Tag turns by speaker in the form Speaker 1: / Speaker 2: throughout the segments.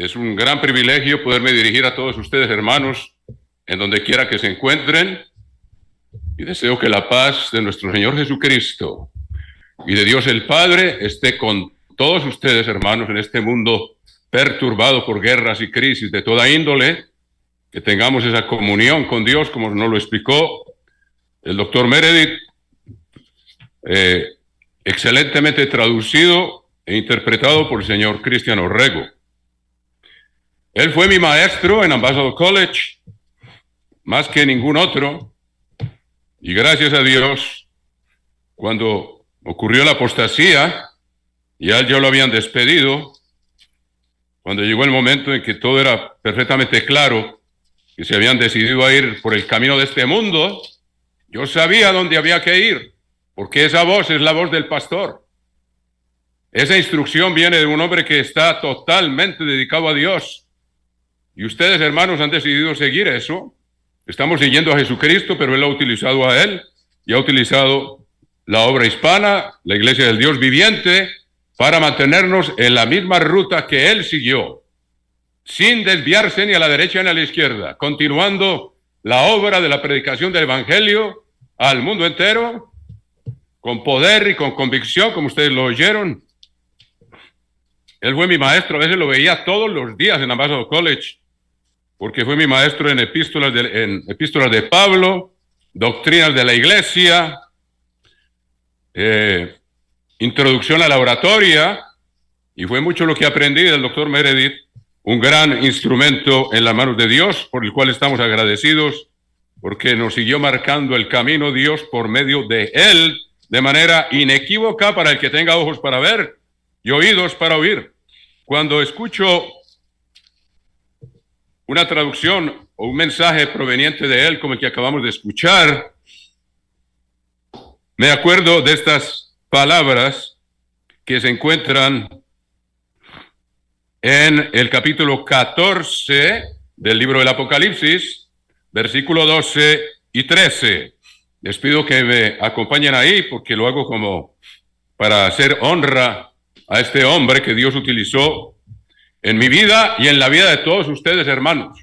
Speaker 1: Es un gran privilegio poderme dirigir a todos ustedes, hermanos, en donde quiera que se encuentren, y deseo que la paz de nuestro Señor Jesucristo y de Dios el Padre esté con todos ustedes, hermanos, en este mundo perturbado por guerras y crisis de toda índole, que tengamos esa comunión con Dios, como nos lo explicó el doctor Meredith, excelentemente traducido e interpretado por el señor Cristian Orrego. Él fue mi maestro en Ambassador College, más que ningún otro, y gracias a Dios, cuando ocurrió la apostasía, y a él ya lo habían despedido, cuando llegó el momento en que todo era perfectamente claro, que se habían decidido a ir por el camino de este mundo, yo sabía dónde había que ir, porque esa voz es la voz del pastor. Esa instrucción viene de un hombre que está totalmente dedicado a Dios. Y ustedes, hermanos, han decidido seguir eso. Estamos siguiendo a Jesucristo, pero Él ha utilizado a Él y ha utilizado la obra hispana, la Iglesia del Dios viviente, para mantenernos en la misma ruta que Él siguió, sin desviarse ni a la derecha ni a la izquierda, continuando la obra de la predicación del Evangelio al mundo entero, con poder y con convicción, como ustedes lo oyeron. Él fue mi maestro, a veces lo veía todos los días en Ambassador College, porque fue mi maestro en epístolas de Pablo, doctrinas de la iglesia, introducción a la oratoria, y fue mucho lo que aprendí del doctor Meredith, un gran instrumento en las manos de Dios, por el cual estamos agradecidos, porque nos siguió marcando el camino Dios por medio de Él, de manera inequívoca para el que tenga ojos para ver y oídos para oír. Cuando escucho una traducción o un mensaje proveniente de Él, como el que acabamos de escuchar, me acuerdo de estas palabras que se encuentran en el capítulo 14 del libro del Apocalipsis, versículo 12 y 13. Les pido que me acompañen ahí porque lo hago como para hacer honra a este hombre que Dios utilizó en mi vida y en la vida de todos ustedes, hermanos.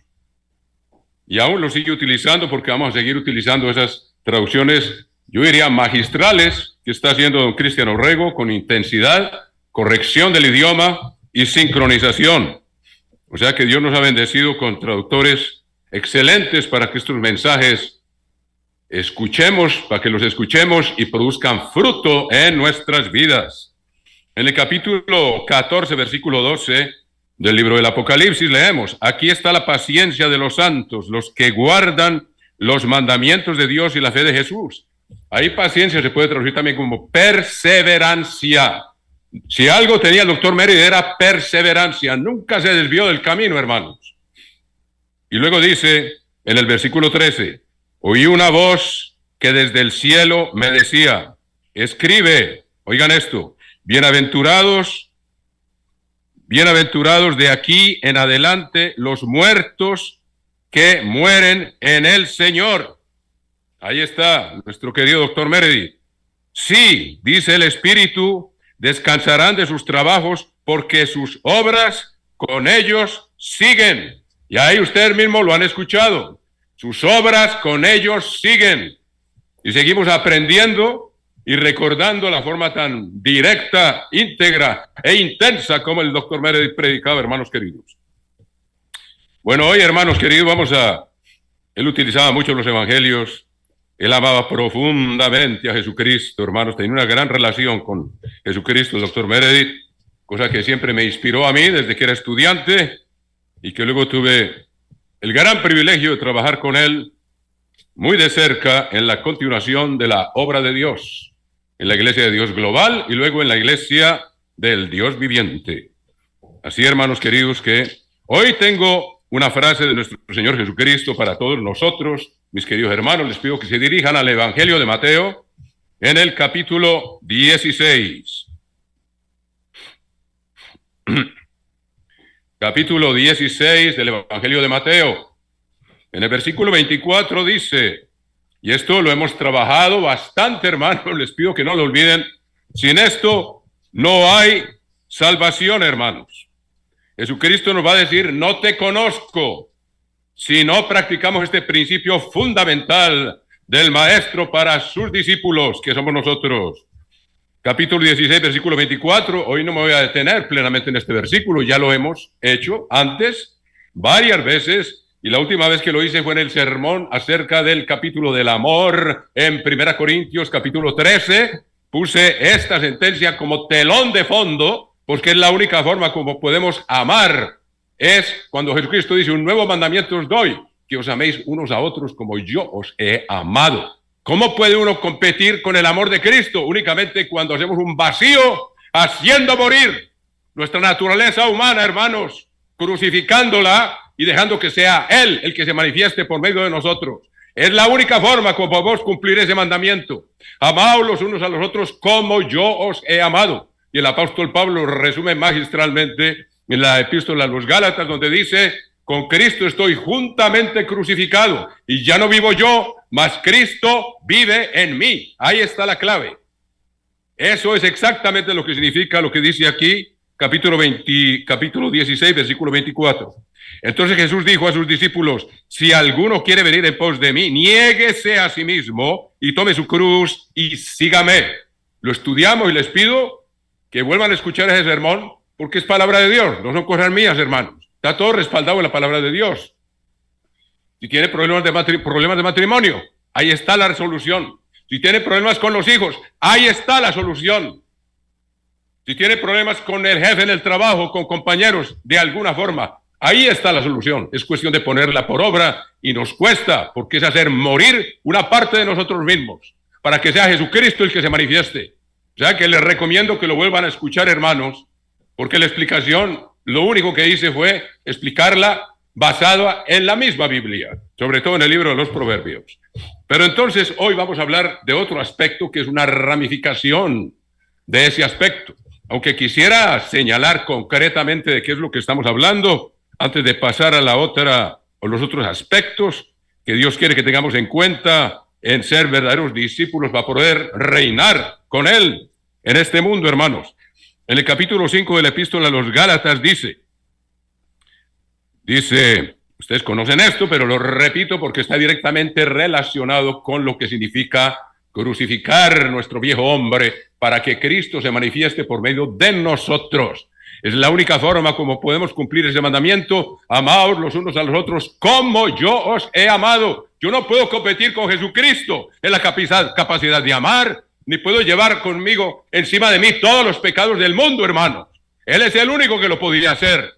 Speaker 1: Y aún lo sigue utilizando porque vamos a seguir utilizando esas traducciones, yo diría magistrales, que está haciendo don Cristian Orrego con intensidad, corrección del idioma y sincronización. O sea que Dios nos ha bendecido con traductores excelentes para que estos mensajes para que los escuchemos y produzcan fruto en nuestras vidas. En el capítulo 14, versículo 12 del libro del Apocalipsis leemos: aquí está la paciencia de los santos, los que guardan los mandamientos de Dios y la fe de Jesús. Ahí paciencia se puede traducir también como perseverancia. Si algo tenía el doctor Meredith era perseverancia, nunca se desvió del camino, hermanos. Y luego dice en el versículo 13, oí una voz que desde el cielo me decía, escribe, oigan esto, bienaventurados de aquí en adelante los muertos que mueren en el Señor. Ahí está nuestro querido doctor Meredith. Sí, dice el Espíritu, descansarán de sus trabajos porque sus obras con ellos siguen. Y ahí ustedes mismos lo han escuchado. Sus obras con ellos siguen. Y seguimos aprendiendo y recordando la forma tan directa, íntegra e intensa como el doctor Meredith predicaba, hermanos queridos. Bueno, hoy, hermanos queridos, él utilizaba mucho los evangelios. Él amaba profundamente a Jesucristo, hermanos, tenía una gran relación con Jesucristo, el doctor Meredith, cosa que siempre me inspiró a mí desde que era estudiante y que luego tuve el gran privilegio de trabajar con él muy de cerca en la continuación de la obra de Dios, en la Iglesia de Dios Global y luego en la Iglesia del Dios Viviente. Así, hermanos queridos, que hoy tengo una frase de nuestro Señor Jesucristo para todos nosotros. Mis queridos hermanos, les pido que se dirijan al Evangelio de Mateo en el capítulo 16. Capítulo 16 del Evangelio de Mateo. En el versículo 24 dice, y esto lo hemos trabajado bastante, hermanos, les pido que no lo olviden, sin esto no hay salvación, hermanos. Jesucristo nos va a decir, no te conozco, si no practicamos este principio fundamental del Maestro para sus discípulos, que somos nosotros. Capítulo 16, versículo 24. Hoy no me voy a detener plenamente en este versículo, ya lo hemos hecho antes varias veces, y la última vez que lo hice fue en el sermón acerca del capítulo del amor en 1 Corintios capítulo 13. Puse esta sentencia como telón de fondo, porque es la única forma como podemos amar. Es cuando Jesucristo dice, un nuevo mandamiento os doy, que os améis unos a otros como yo os he amado. ¿Cómo puede uno competir con el amor de Cristo? Únicamente cuando hacemos un vacío, haciendo morir nuestra naturaleza humana, hermanos, crucificándola y dejando que sea Él el que se manifieste por medio de nosotros. Es la única forma como podemos cumplir ese mandamiento. Amaos los unos a los otros como yo os he amado. Y el apóstol Pablo resume magistralmente en la epístola a los Gálatas, donde dice, con Cristo estoy juntamente crucificado, y ya no vivo yo, mas Cristo vive en mí. Ahí está la clave. Eso es exactamente lo que significa lo que dice aquí, capítulo 16, versículo 24. Entonces Jesús dijo a sus discípulos, si alguno quiere venir en pos de mí, niéguese a sí mismo y tome su cruz y sígame. Lo estudiamos y les pido que vuelvan a escuchar ese sermón, porque es palabra de Dios, no son cosas mías, hermanos. Está todo respaldado en la palabra de Dios. Si tiene problemas de matrimonio, ahí está la resolución. Si tiene problemas con los hijos, ahí está la solución. Si tiene problemas con el jefe en el trabajo, con compañeros, de alguna forma, ahí está la solución. Es cuestión de ponerla por obra y nos cuesta, porque es hacer morir una parte de nosotros mismos para que sea Jesucristo el que se manifieste. O sea que les recomiendo que lo vuelvan a escuchar, hermanos, porque la explicación, lo único que hice fue explicarla basada en la misma Biblia, sobre todo en el libro de los Proverbios. Pero entonces hoy vamos a hablar de otro aspecto que es una ramificación de ese aspecto. Aunque quisiera señalar concretamente de qué es lo que estamos hablando, antes de pasar a la otra o los otros aspectos que Dios quiere que tengamos en cuenta en ser verdaderos discípulos para poder reinar con Él en este mundo, hermanos. En el capítulo 5 de la epístola a los Gálatas dice, ustedes conocen esto, pero lo repito porque está directamente relacionado con lo que significa crucificar nuestro viejo hombre para que Cristo se manifieste por medio de nosotros. Es la única forma como podemos cumplir ese mandamiento. Amaos los unos a los otros como yo os he amado. Yo no puedo competir con Jesucristo en la capacidad de amar, ni puedo llevar conmigo encima de mí todos los pecados del mundo, hermanos. Él es el único que lo podía hacer.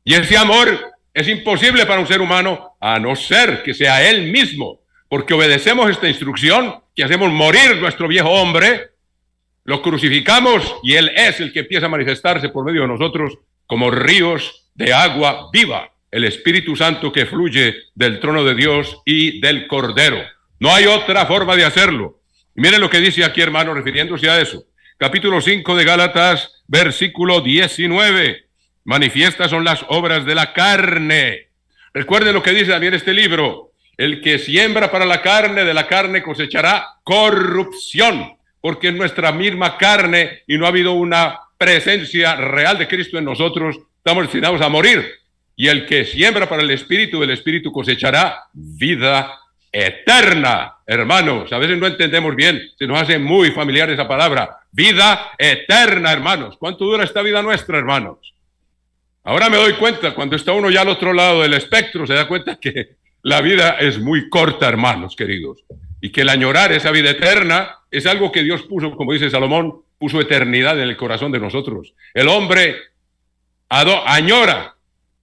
Speaker 1: Y ese amor es imposible para un ser humano a no ser que sea Él mismo, porque obedecemos esta instrucción, que hacemos morir nuestro viejo hombre, lo crucificamos y Él es el que empieza a manifestarse por medio de nosotros como ríos de agua viva, el Espíritu Santo que fluye del trono de Dios y del Cordero. No hay otra forma de hacerlo. Y miren lo que dice aquí, hermano, refiriéndose a eso. Capítulo 5 de Gálatas, versículo 19. Manifiestas son las obras de la carne. Recuerden lo que dice también este libro. El que siembra para la carne, de la carne cosechará corrupción, porque es nuestra misma carne y no ha habido una presencia real de Cristo en nosotros. Estamos destinados a morir. Y el que siembra para el Espíritu, del Espíritu cosechará vida eterna. Hermanos, a veces no entendemos bien, se nos hace muy familiar esa palabra. Vida eterna, hermanos. ¿Cuánto dura esta vida nuestra, hermanos? Ahora me doy cuenta, cuando está uno ya al otro lado del espectro, se da cuenta que la vida es muy corta, hermanos queridos, y que el añorar esa vida eterna es algo que Dios puso, como dice Salomón, puso eternidad en el corazón de nosotros. El hombre añora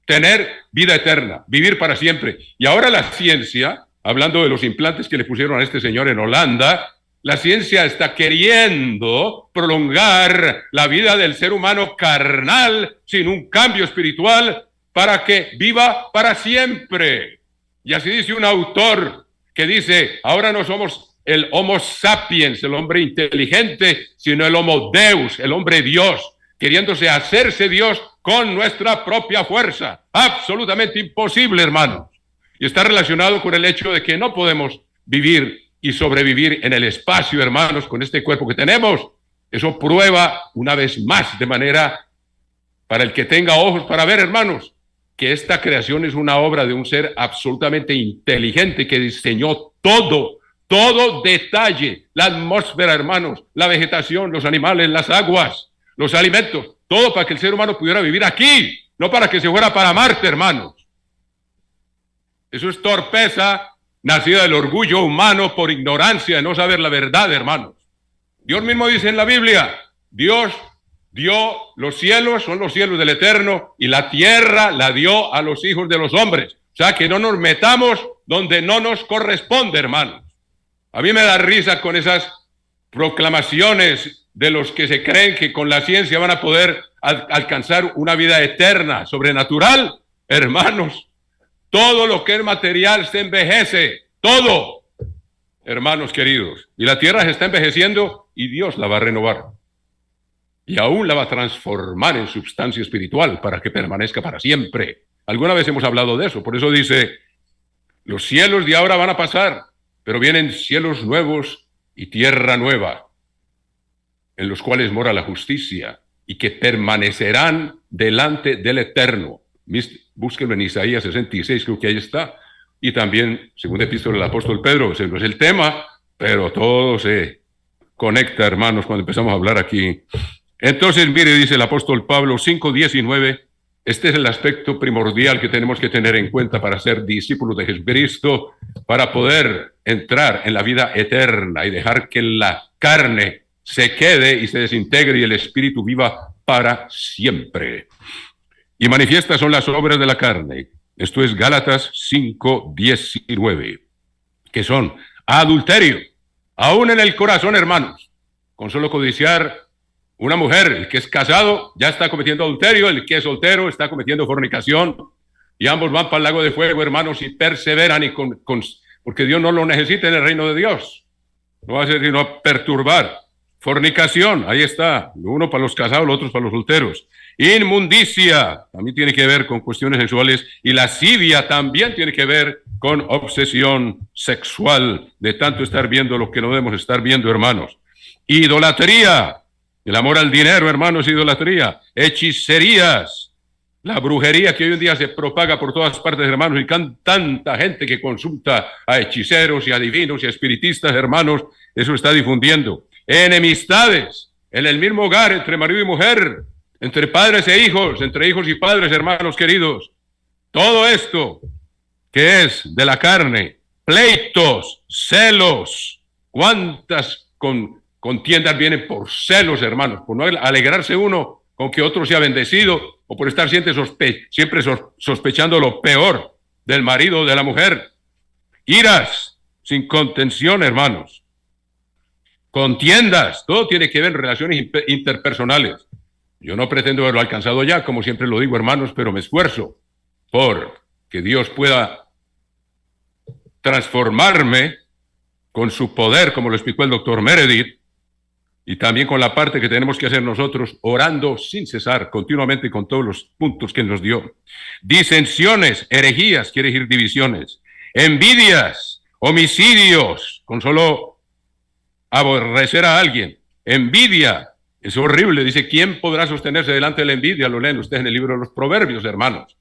Speaker 1: tener vida eterna, vivir para siempre. Y ahora la ciencia, hablando de los implantes que le pusieron a este señor en Holanda, la ciencia está queriendo prolongar la vida del ser humano carnal sin un cambio espiritual para que viva para siempre. Y así dice un autor que dice, ahora no somos el Homo sapiens, el hombre inteligente, sino el Homo Deus, el hombre Dios, queriéndose hacerse Dios con nuestra propia fuerza. Absolutamente imposible, hermanos. Y está relacionado con el hecho de que no podemos vivir y sobrevivir en el espacio, hermanos, con este cuerpo que tenemos. Eso prueba una vez más de manera para el que tenga ojos para ver, hermanos, que esta creación es una obra de un ser absolutamente inteligente que diseñó todo detalle, la atmósfera, hermanos, la vegetación, los animales, las aguas, los alimentos, todo para que el ser humano pudiera vivir aquí, no para que se fuera para Marte, hermanos. Eso es torpeza nacida del orgullo humano por ignorancia de no saber la verdad, hermanos. Dios mismo dice en la Biblia, Dios dio los cielos, son los cielos del Eterno, y la tierra la dio a los hijos de los hombres. O sea, que no nos metamos donde no nos corresponde, hermanos. A mí me da risa con esas proclamaciones de los que se creen que con la ciencia van a poder alcanzar una vida eterna, sobrenatural. Hermanos, todo lo que es material se envejece, todo, hermanos queridos. Y la tierra se está envejeciendo y Dios la va a renovar. Y aún la va a transformar en sustancia espiritual para que permanezca para siempre. Alguna vez hemos hablado de eso, por eso dice, los cielos de ahora van a pasar, pero vienen cielos nuevos y tierra nueva, en los cuales mora la justicia y que permanecerán delante del Eterno. Búsquenlo en Isaías 66, creo que ahí está. Y también, segunda epístola del apóstol Pedro, ese no es el tema, pero todo se conecta, hermanos, cuando empezamos a hablar aquí. Entonces, mire, dice el apóstol Pablo 5:19, este es el aspecto primordial que tenemos que tener en cuenta para ser discípulos de Jesucristo, para poder entrar en la vida eterna y dejar que la carne se quede y se desintegre y el espíritu viva para siempre. Y manifiestas son las obras de la carne. Esto es Gálatas 5:19, que son adulterio, aún en el corazón, hermanos, con solo codiciar una mujer. El que es casado ya está cometiendo adulterio, el que es soltero está cometiendo fornicación, y ambos van para el lago de fuego, hermanos, y perseveran, porque Dios no lo necesita en el reino de Dios. No va a ser sino perturbar. Fornicación, ahí está, uno para los casados, los otros para los solteros. Inmundicia, también tiene que ver con cuestiones sexuales, y lascivia también tiene que ver con obsesión sexual, de tanto estar viendo lo que no debemos estar viendo, hermanos. Idolatría, el amor al dinero, hermanos, idolatría. Hechicerías, la brujería que hoy en día se propaga por todas partes, hermanos, y tanta gente que consulta a hechiceros y adivinos y a espiritistas, hermanos, eso está difundiendo. Enemistades en el mismo hogar, entre marido y mujer, entre padres e hijos, entre hijos y padres, hermanos queridos. Todo esto que es de la carne, pleitos, celos, cuántas contiendas vienen por celos, hermanos, por no alegrarse uno con que otro sea bendecido, o por estar siempre sospechando lo peor del marido o de la mujer. Iras sin contención, hermanos. Contiendas, todo tiene que ver en relaciones interpersonales. Yo no pretendo haberlo alcanzado ya, como siempre lo digo, hermanos, pero me esfuerzo por que Dios pueda transformarme con su poder, como lo explicó el doctor Meredith, y también con la parte que tenemos que hacer nosotros, orando sin cesar, continuamente, con todos los puntos que nos dio. Disensiones, herejías, quiere decir divisiones, envidias, homicidios, con solo aborrecer a alguien. Envidia, es horrible, dice, ¿quién podrá sostenerse delante de la envidia? Lo leen ustedes en el libro de los Proverbios, hermanos.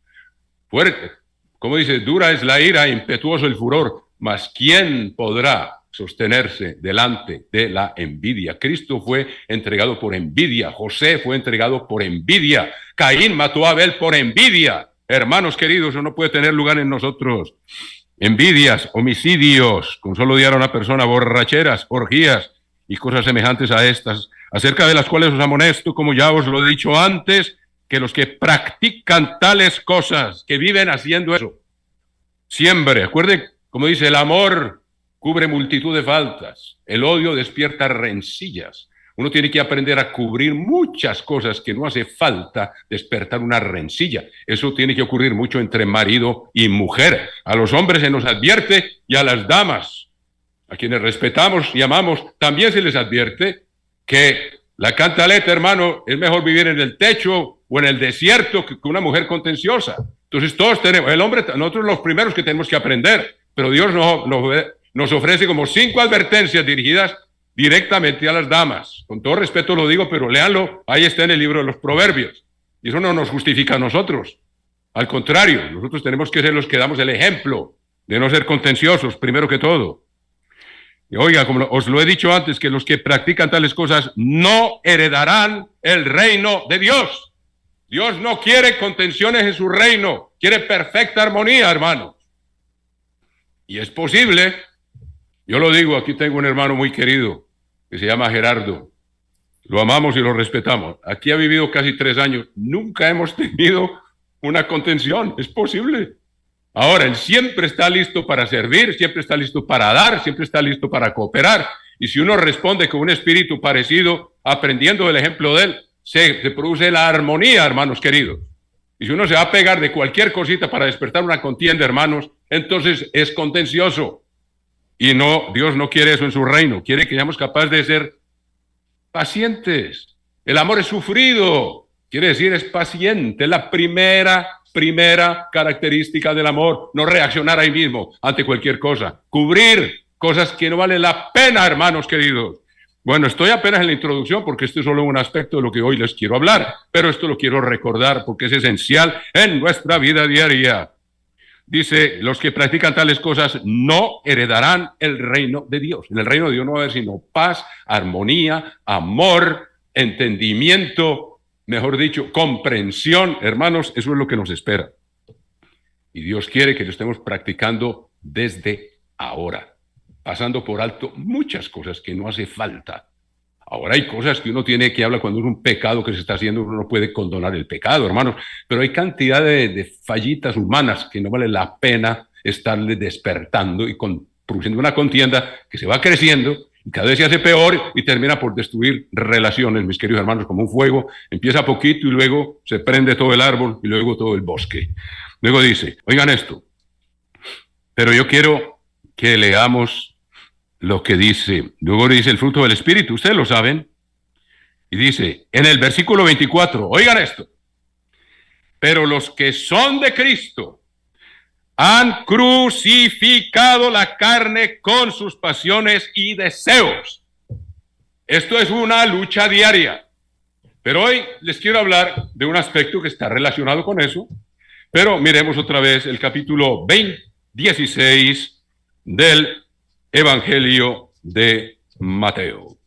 Speaker 1: Fuerte, como dice, dura es la ira, impetuoso el furor, mas ¿quién podrá sostenerse delante de la envidia? Cristo fue entregado por envidia, José fue entregado por envidia, Caín mató a Abel por envidia. Hermanos queridos, eso no puede tener lugar en nosotros. Envidias, homicidios, con solo odiar a una persona, borracheras, orgías y cosas semejantes a estas, acerca de las cuales os amonesto, como ya os lo he dicho antes, que los que practican tales cosas, que viven haciendo eso, siempre, acuerden, como dice, el amor cubre multitud de faltas, el odio despierta rencillas. Uno tiene que aprender a cubrir muchas cosas que no hace falta despertar una rencilla. Eso tiene que ocurrir mucho entre marido y mujer. A los hombres se nos advierte y a las damas, a quienes respetamos y amamos, también se les advierte que la cantaleta, hermano, es mejor vivir en el techo o en el desierto que una mujer contenciosa. Entonces todos tenemos, el hombre, nosotros los primeros que tenemos que aprender, pero Dios nos ofrece como 5 advertencias dirigidas directamente a las damas. Con todo respeto lo digo, pero léanlo, ahí está en el libro de los Proverbios. Y eso no nos justifica a nosotros. Al contrario, nosotros tenemos que ser los que damos el ejemplo de no ser contenciosos, primero que todo. Y oiga, como os lo he dicho antes, que los que practican tales cosas no heredarán el reino de Dios. Dios no quiere contenciones en su reino, quiere perfecta armonía, hermanos. Y es posible, yo lo digo, aquí tengo un hermano muy querido que se llama Gerardo. Lo amamos y lo respetamos. Aquí ha vivido casi 3 años. Nunca hemos tenido una contención. Es posible. Ahora, él siempre está listo para servir, siempre está listo para dar, siempre está listo para cooperar. Y si uno responde con un espíritu parecido, aprendiendo del ejemplo de él, se produce la armonía, hermanos queridos. Y si uno se va a pegar de cualquier cosita para despertar una contienda, hermanos, entonces es contencioso. Y no, Dios no quiere eso en su reino. Quiere que seamos capaces de ser pacientes. El amor es sufrido, quiere decir es paciente. Es la primera característica del amor, no reaccionar ahí mismo ante cualquier cosa, cubrir cosas que no valen la pena, hermanos queridos. Bueno, estoy apenas en la introducción porque esto es solo un aspecto de lo que hoy les quiero hablar, pero esto lo quiero recordar porque es esencial en nuestra vida diaria. Dice, los que practican tales cosas no heredarán el reino de Dios. En el reino de Dios no va a haber sino paz, armonía, amor, entendimiento, mejor dicho, comprensión. Hermanos, eso es lo que nos espera. Y Dios quiere que lo estemos practicando desde ahora, pasando por alto muchas cosas que no hace falta. Ahora hay cosas que uno tiene que hablar cuando es un pecado que se está haciendo, uno no puede condonar el pecado, hermanos, pero hay cantidad de fallitas humanas que no vale la pena estarle despertando y produciendo una contienda que se va creciendo y cada vez se hace peor y termina por destruir relaciones, mis queridos hermanos, como un fuego, empieza poquito y luego se prende todo el árbol y luego todo el bosque. Luego dice, oigan esto, pero yo quiero que leamos lo que dice, luego dice el fruto del Espíritu, ustedes lo saben, y dice en el versículo 24, oigan esto, pero los que son de Cristo han crucificado la carne con sus pasiones y deseos. Esto es una lucha diaria, pero hoy les quiero hablar de un aspecto que está relacionado con eso, pero miremos otra vez el capítulo 16 del Evangelio de Mateo.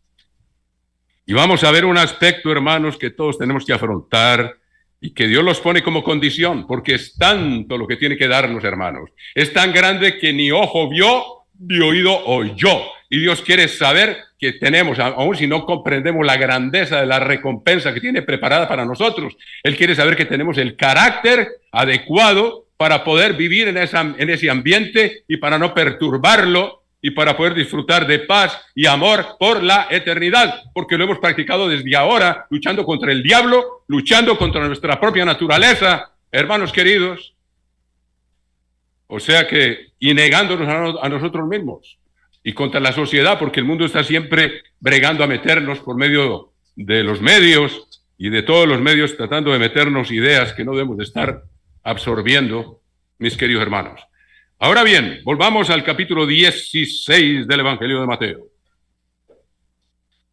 Speaker 1: Y vamos a ver un aspecto, hermanos, que todos tenemos que afrontar y que Dios los pone como condición, porque es tanto lo que tiene que darnos, hermanos. Es tan grande que ni ojo vio, ni oído oyó. Y Dios quiere saber que tenemos, aun si no comprendemos la grandeza de la recompensa que tiene preparada para nosotros, Él quiere saber que tenemos el carácter adecuado para poder vivir en ese ambiente y para no perturbarlo, y para poder disfrutar de paz y amor por la eternidad, porque lo hemos practicado desde ahora, luchando contra el diablo, luchando contra nuestra propia naturaleza, hermanos queridos. O sea que, y negándonos a nosotros mismos, y contra la sociedad, porque el mundo está siempre bregando a meternos por medio de los medios, y de todos los medios tratando de meternos ideas que no debemos de estar absorbiendo, mis queridos hermanos. Ahora bien, volvamos al capítulo 16 del Evangelio de Mateo.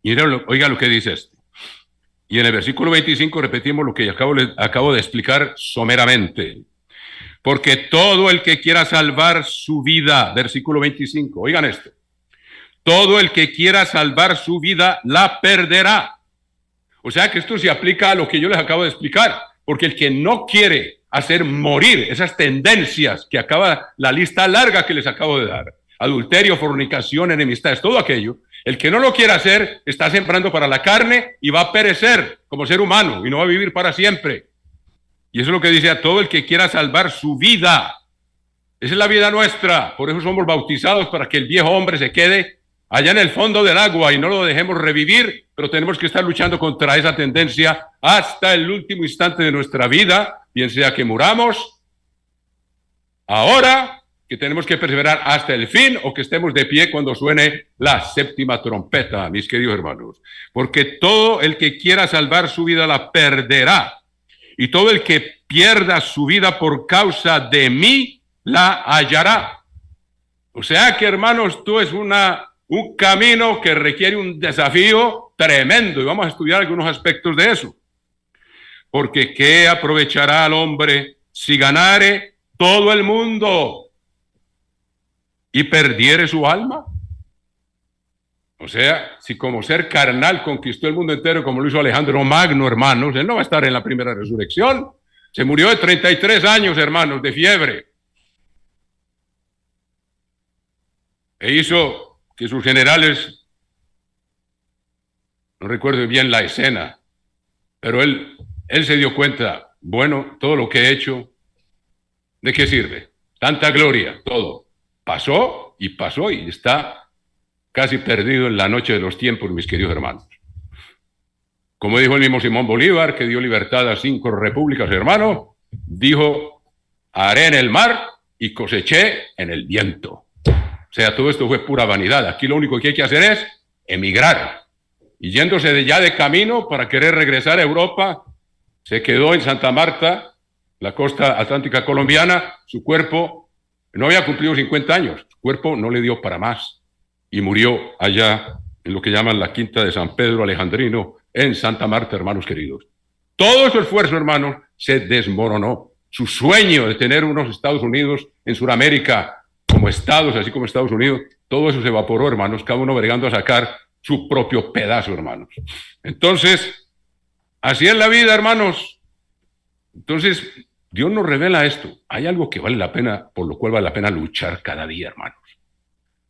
Speaker 1: Y oiga lo que dice este. Y en el versículo 25 repetimos lo que acabo de explicar someramente. Porque todo el que quiera salvar su vida, versículo 25, oigan esto. Todo el que quiera salvar su vida la perderá. O sea que esto se aplica a lo que yo les acabo de explicar. Porque el que no quiere hacer morir esas tendencias que acaba la lista larga que les acabo de dar, adulterio, fornicación, enemistades, todo aquello, el que no lo quiera hacer está sembrando para la carne y va a perecer como ser humano y no va a vivir para siempre. Y eso es lo que dice a todo el que quiera salvar su vida. Esa es la vida nuestra, por eso somos bautizados, para que el viejo hombre se quede allá en el fondo del agua y no lo dejemos revivir, pero tenemos que estar luchando contra esa tendencia hasta el último instante de nuestra vida, bien sea que muramos ahora, que tenemos que perseverar hasta el fin, o que estemos de pie cuando suene la séptima trompeta, mis queridos hermanos. Porque todo el que quiera salvar su vida la perderá, y todo el que pierda su vida por causa de mí la hallará. O sea que, hermanos, esto es un camino que requiere un desafío tremendo, y vamos a estudiar algunos aspectos de eso. porque ¿qué aprovechará al hombre si ganare todo el mundo y perdiere su alma? O sea, si como ser carnal conquistó el mundo entero como lo hizo Alejandro Magno, hermanos, él no va a estar en la primera resurrección. Se murió de 33 años, hermanos, de fiebre. E hizo que sus generales, no recuerdo bien la escena, pero él se dio cuenta, bueno, todo lo que he hecho, ¿de qué sirve? Tanta gloria, todo. Pasó y está casi perdido en la noche de los tiempos, mis queridos hermanos. Como dijo el mismo Simón Bolívar, que dio libertad a 5 repúblicas, hermano, dijo, haré en el mar y coseché en el viento. O sea, todo esto fue pura vanidad. Aquí lo único que hay que hacer es emigrar. Y yéndose de ya de camino para querer regresar a Europa, se quedó en Santa Marta, la costa atlántica colombiana. Su cuerpo no había cumplido 50 años, su cuerpo no le dio para más y murió allá en lo que llaman la Quinta de San Pedro Alejandrino, en Santa Marta, hermanos queridos. Todo su esfuerzo, hermanos, se desmoronó. Su sueño de tener unos Estados Unidos en Sudamérica como estados, así como Estados Unidos, todo eso se evaporó, hermanos, cada uno bregando a sacar su propio pedazo, hermanos. Entonces, así es la vida, hermanos. Entonces, Dios nos revela esto. Hay algo que vale la pena, por lo cual vale la pena luchar cada día, hermanos.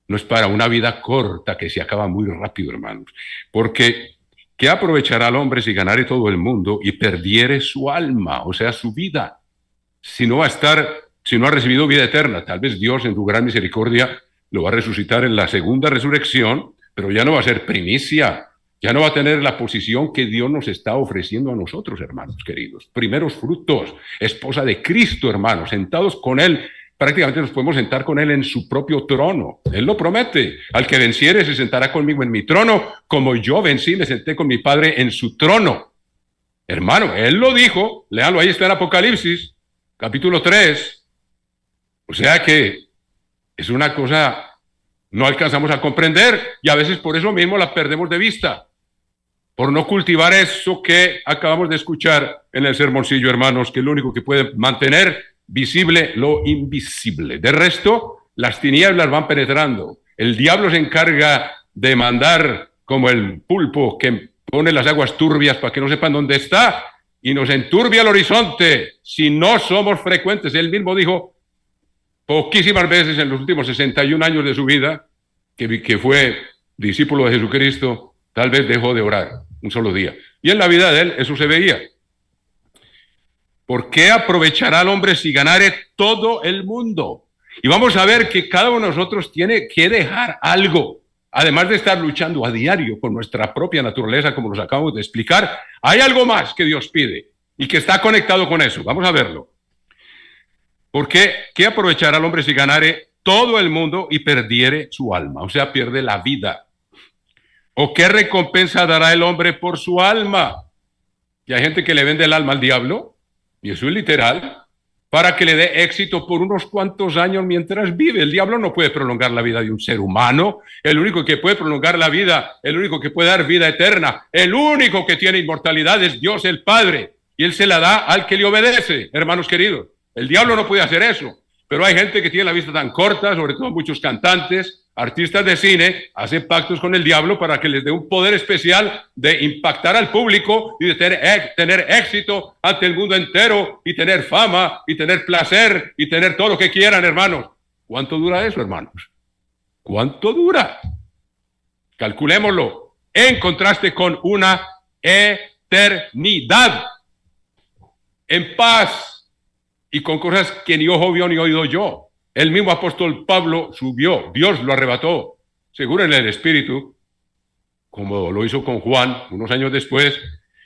Speaker 1: No es para una vida corta que se acaba muy rápido, hermanos. Porque, ¿qué aprovechará el hombre si ganare todo el mundo y perdiere su alma, o sea, su vida? Si no ha recibido vida eterna, tal vez Dios en su gran misericordia lo va a resucitar en la segunda resurrección, pero ya no va a ser primicia, ya no va a tener la posición que Dios nos está ofreciendo a nosotros, hermanos queridos. Primeros frutos, esposa de Cristo, hermanos, sentados con Él. Prácticamente nos podemos sentar con Él en su propio trono. Él lo promete. Al que venciere se sentará conmigo en mi trono, como yo vencí, me senté con mi Padre en su trono. Hermano, Él lo dijo. Léanlo, ahí está en Apocalipsis, capítulo 3. O sea que es una cosa no alcanzamos a comprender y a veces por eso mismo la perdemos de vista, por no cultivar eso que acabamos de escuchar en el sermoncillo, hermanos, que es lo único que puede mantener visible lo invisible. De resto, las tinieblas van penetrando. El diablo se encarga de mandar como el pulpo que pone las aguas turbias para que no sepan dónde está y nos enturbia el horizonte si no somos frecuentes. Él mismo dijo poquísimas veces en los últimos 61 años de su vida, que fue discípulo de Jesucristo, tal vez dejó de orar un solo día. Y en la vida de él eso se veía. ¿Por qué aprovechará el hombre si ganare todo el mundo? Y vamos a ver que cada uno de nosotros tiene que dejar algo. Además de estar luchando a diario con nuestra propia naturaleza, como nos acabamos de explicar, hay algo más que Dios pide y que está conectado con eso. Vamos a verlo. ¿Por qué? ¿Qué aprovechará el hombre si ganare todo el mundo y perdiere su alma? O sea, pierde la vida. ¿O qué recompensa dará el hombre por su alma? Y hay gente que le vende el alma al diablo, y eso es literal, para que le dé éxito por unos cuantos años mientras vive. El diablo no puede prolongar la vida de un ser humano. El único que puede prolongar la vida, el único que puede dar vida eterna, el único que tiene inmortalidad es Dios el Padre. Y Él se la da al que le obedece, hermanos queridos. El diablo no puede hacer eso, pero hay gente que tiene la vista tan corta, sobre todo muchos cantantes, artistas de cine, hacen pactos con el diablo para que les dé un poder especial de impactar al público y de tener éxito ante el mundo entero y tener fama y tener placer y tener todo lo que quieran, hermanos. ¿Cuánto dura eso, hermanos? ¿Cuánto dura? Calculémoslo en contraste con una eternidad en paz y con cosas que ni ojo vio ni oído yo. El mismo apóstol Pablo subió, Dios lo arrebató, seguro en el Espíritu, como lo hizo con Juan unos años después,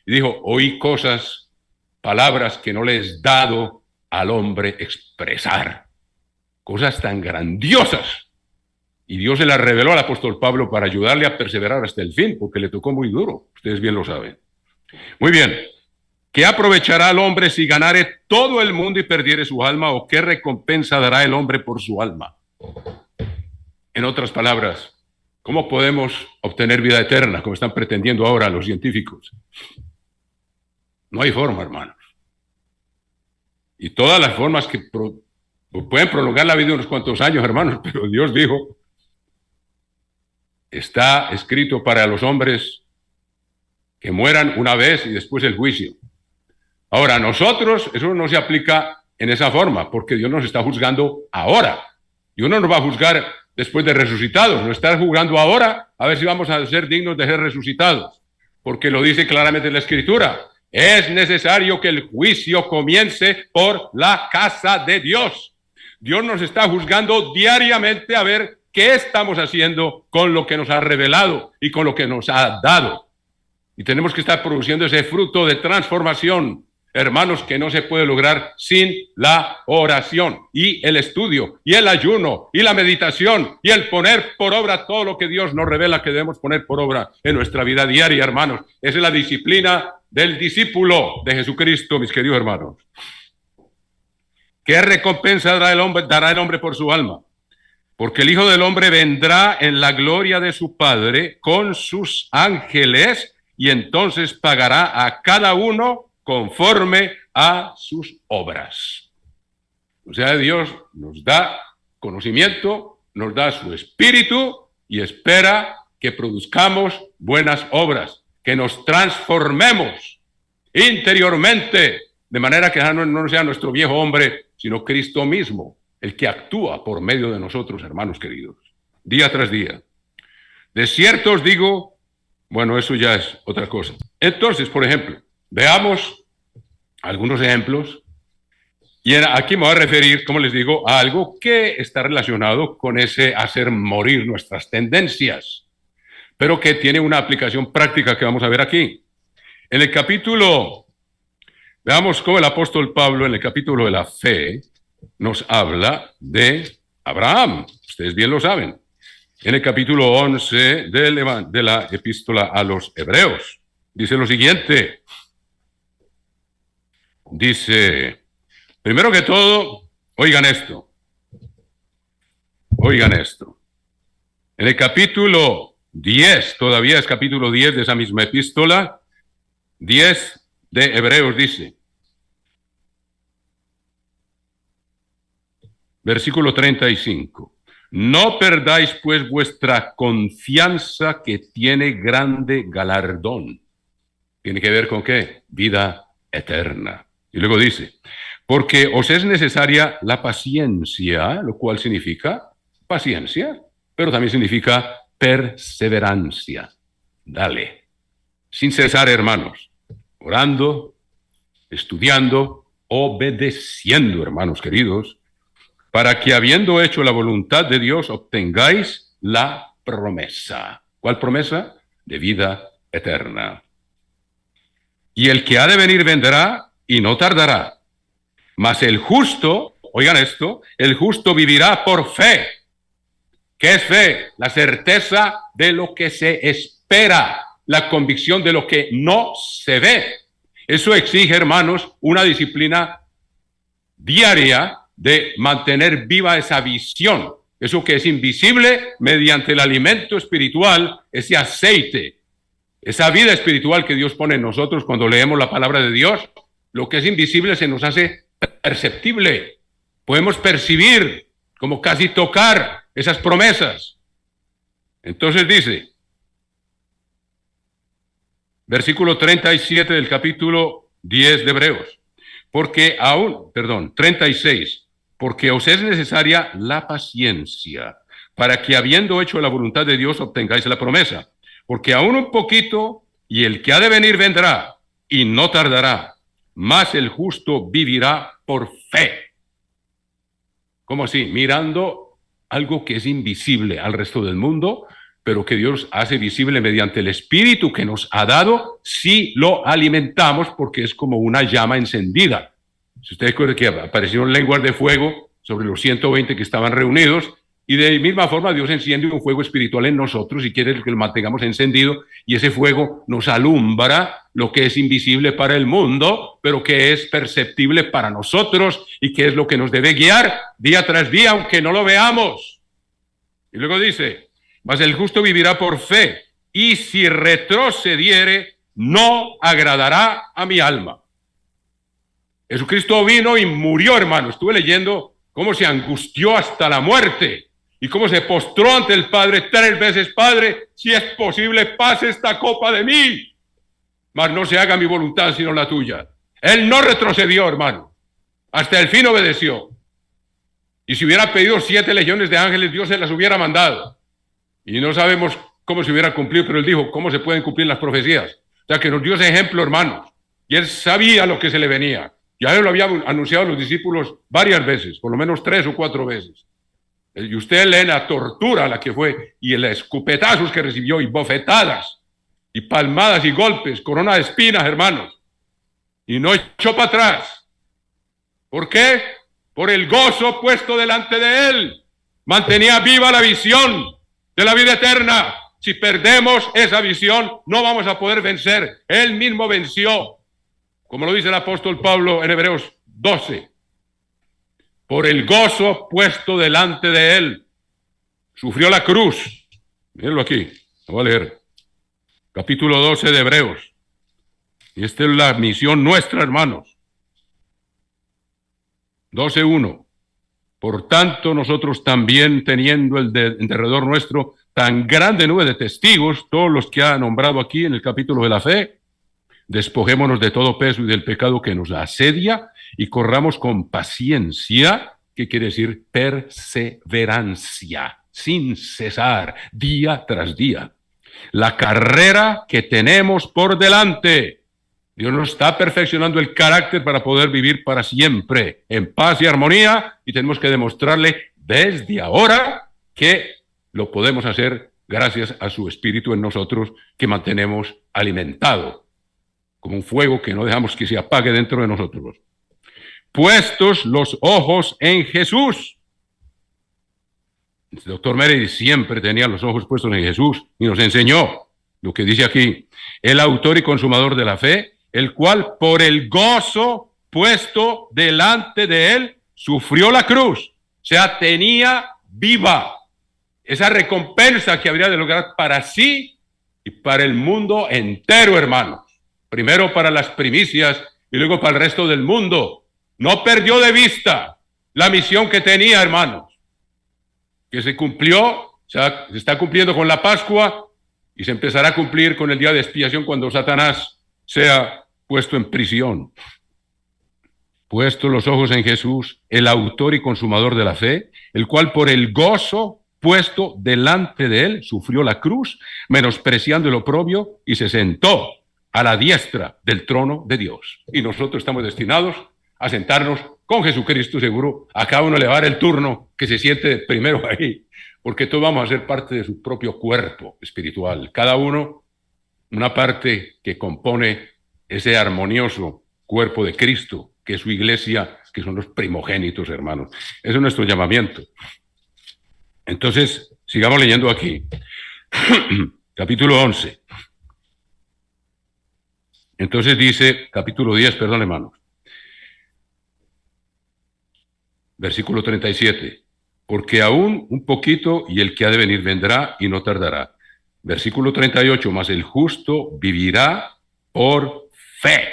Speaker 1: y dijo, oí cosas, palabras que no le es dado al hombre expresar, cosas tan grandiosas. Y Dios se las reveló al apóstol Pablo para ayudarle a perseverar hasta el fin, porque le tocó muy duro, ustedes bien lo saben. Muy bien. ¿Qué aprovechará el hombre si ganare todo el mundo y perdiere su alma? ¿O qué recompensa dará el hombre por su alma? En otras palabras, ¿cómo podemos obtener vida eterna, como están pretendiendo ahora los científicos? No hay forma, hermanos. Y todas las formas que pueden prolongar la vida unos cuantos años, hermanos, pero Dios dijo, está escrito para los hombres que mueran una vez y después el juicio. Ahora, a nosotros eso no se aplica en esa forma, porque Dios nos está juzgando ahora. Dios no nos va a juzgar después de resucitados, nos está juzgando ahora a ver si vamos a ser dignos de ser resucitados, porque lo dice claramente en la Escritura. Es necesario que el juicio comience por la casa de Dios. Dios nos está juzgando diariamente a ver qué estamos haciendo con lo que nos ha revelado y con lo que nos ha dado. Y tenemos que estar produciendo ese fruto de transformación, hermanos, que no se puede lograr sin la oración y el estudio y el ayuno y la meditación y el poner por obra todo lo que Dios nos revela que debemos poner por obra en nuestra vida diaria, hermanos. Esa es la disciplina del discípulo de Jesucristo, mis queridos hermanos. ¿Qué recompensa dará el hombre por su alma? Porque el Hijo del Hombre vendrá en la gloria de su Padre con sus ángeles y entonces pagará a cada uno conforme a sus obras. O sea, Dios nos da conocimiento, nos da su espíritu y espera que produzcamos buenas obras, que nos transformemos interiormente, de manera que no sea nuestro viejo hombre, sino Cristo mismo, el que actúa por medio de nosotros, hermanos queridos, día tras día. De cierto os digo, bueno, eso ya es otra cosa. Entonces, por ejemplo, veamos algunos ejemplos. Y aquí me voy a referir, como les digo, a algo que está relacionado con ese hacer morir nuestras tendencias, pero que tiene una aplicación práctica que vamos a ver aquí. En el capítulo, veamos cómo el apóstol Pablo, en el capítulo de la fe, nos habla de Abraham. Ustedes bien lo saben. En el capítulo 11 de la epístola a los Hebreos, dice lo siguiente. Dice, primero que todo, oigan esto. En el capítulo 10, todavía es capítulo 10 de esa misma epístola, 10 de Hebreos dice, versículo 35, no perdáis pues vuestra confianza que tiene grande galardón. ¿Tiene que ver con qué? Vida eterna. Y luego dice, porque os es necesaria la paciencia, lo cual significa paciencia, pero también significa perseverancia. Dale, sin cesar, hermanos, orando, estudiando, obedeciendo, hermanos queridos, para que habiendo hecho la voluntad de Dios obtengáis la promesa. ¿Cuál promesa? De vida eterna. Y el que ha de venir vendrá y no tardará. Mas el justo, oigan esto, el justo vivirá por fe. ¿Qué es fe? La certeza de lo que se espera, la convicción de lo que no se ve. Eso exige, hermanos, una disciplina diaria de mantener viva esa visión. Eso que es invisible mediante el alimento espiritual, ese aceite, esa vida espiritual que Dios pone en nosotros cuando leemos la palabra de Dios. Lo que es invisible se nos hace perceptible. Podemos percibir, como casi tocar esas promesas. Entonces dice, versículo 37 del capítulo 10 de Hebreos, 36, porque os es necesaria la paciencia, para que habiendo hecho la voluntad de Dios obtengáis la promesa. Porque aún un poquito, y el que ha de venir vendrá, y no tardará, mas el justo vivirá por fe. ¿Cómo así? Mirando algo que es invisible al resto del mundo, pero que Dios hace visible mediante el Espíritu que nos ha dado, si lo alimentamos, porque es como una llama encendida. Si ustedes recuerdan que aparecieron lenguas de fuego sobre los 120 que estaban reunidos, y de misma forma Dios enciende un fuego espiritual en nosotros y quiere que lo mantengamos encendido, y ese fuego nos alumbra lo que es invisible para el mundo, pero que es perceptible para nosotros y que es lo que nos debe guiar día tras día, aunque no lo veamos. Y luego dice, mas el justo vivirá por fe, y si retrocediere, no agradará a mi alma. Jesucristo vino y murió, hermano. Estuve leyendo cómo se angustió hasta la muerte y cómo se postró ante el Padre 3 veces. Padre, si es posible, pase esta copa de mí, mas no se haga mi voluntad sino la tuya. Él no retrocedió, hermano. Hasta el fin obedeció. Y si hubiera pedido 7 legiones de ángeles, Dios se las hubiera mandado. Y no sabemos cómo se hubiera cumplido, pero él dijo, ¿cómo se pueden cumplir las profecías? O sea, que nos dio ese ejemplo, hermanos. Y él sabía lo que se le venía. Ya él lo había anunciado a los discípulos varias veces, por lo menos 3 o 4 veces. Y usted lee la tortura la que fue, y el escupetazos que recibió, y bofetadas, y palmadas, y golpes, corona de espinas, hermanos. Y no echó para atrás. ¿Por qué? Por el gozo puesto delante de él. Mantenía viva la visión de la vida eterna. Si perdemos esa visión, no vamos a poder vencer. Él mismo venció, como lo dice el apóstol Pablo en Hebreos 12. Por el gozo puesto delante de él, sufrió la cruz. Mírenlo aquí, lo voy a leer. Capítulo 12 de Hebreos. Y esta es la misión nuestra, hermanos. 12:1. Por tanto, nosotros también, teniendo en derredor nuestro tan grande nube de testigos, todos los que ha nombrado aquí en el capítulo de la fe, despojémonos de todo peso y del pecado que nos asedia y corramos con paciencia, que quiere decir perseverancia, sin cesar, día tras día, la carrera que tenemos por delante. Dios nos está perfeccionando el carácter para poder vivir para siempre en paz y armonía, y tenemos que demostrarle desde ahora que lo podemos hacer gracias a su Espíritu en nosotros, que mantenemos alimentado como un fuego que no dejamos que se apague dentro de nosotros. Puestos los ojos en Jesús. El doctor Meredith siempre tenía los ojos puestos en Jesús y nos enseñó lo que dice aquí: el autor y consumador de la fe, el cual por el gozo puesto delante de él sufrió la cruz. O sea, tenía viva esa recompensa que habría de lograr para sí y para el mundo entero, hermanos. Primero para las primicias y luego para el resto del mundo. No perdió de vista la misión que tenía, hermanos, que se cumplió, se está cumpliendo con la Pascua y se empezará a cumplir con el día de expiación, cuando Satanás sea puesto en prisión. Puesto los ojos en Jesús, el autor y consumador de la fe, el cual por el gozo puesto delante de él sufrió la cruz, menospreciando el oprobio, y se sentó a la diestra del trono de Dios. Y nosotros estamos destinados a sentarnos con Jesucristo, seguro. A cada uno le va a dar el turno que se siente primero ahí, porque todos vamos a ser parte de su propio cuerpo espiritual. Cada uno una parte que compone ese armonioso cuerpo de Cristo, que es su iglesia, que son los primogénitos, hermanos. Ese es nuestro llamamiento. Entonces, sigamos leyendo aquí. Capítulo 11. Entonces dice, capítulo 10, perdón, hermanos. Versículo 37. Porque aún un poquito y el que ha de venir vendrá y no tardará. Versículo 38. Mas el justo vivirá por fe,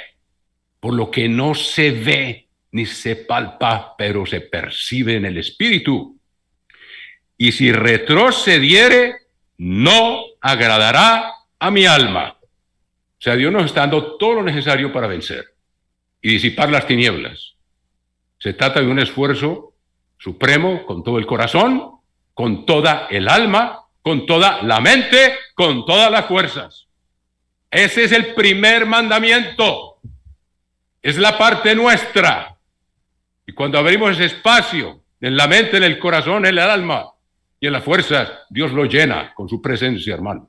Speaker 1: por lo que no se ve ni se palpa, pero se percibe en el espíritu. Y si retrocediere, no agradará a mi alma. O sea, Dios nos está dando todo lo necesario para vencer y disipar las tinieblas. Se trata de un esfuerzo supremo con todo el corazón, con toda el alma, con toda la mente, con todas las fuerzas. Ese es el primer mandamiento. Es la parte nuestra. Y cuando abrimos ese espacio en la mente, en el corazón, en el alma y en las fuerzas, Dios lo llena con su presencia, hermanos.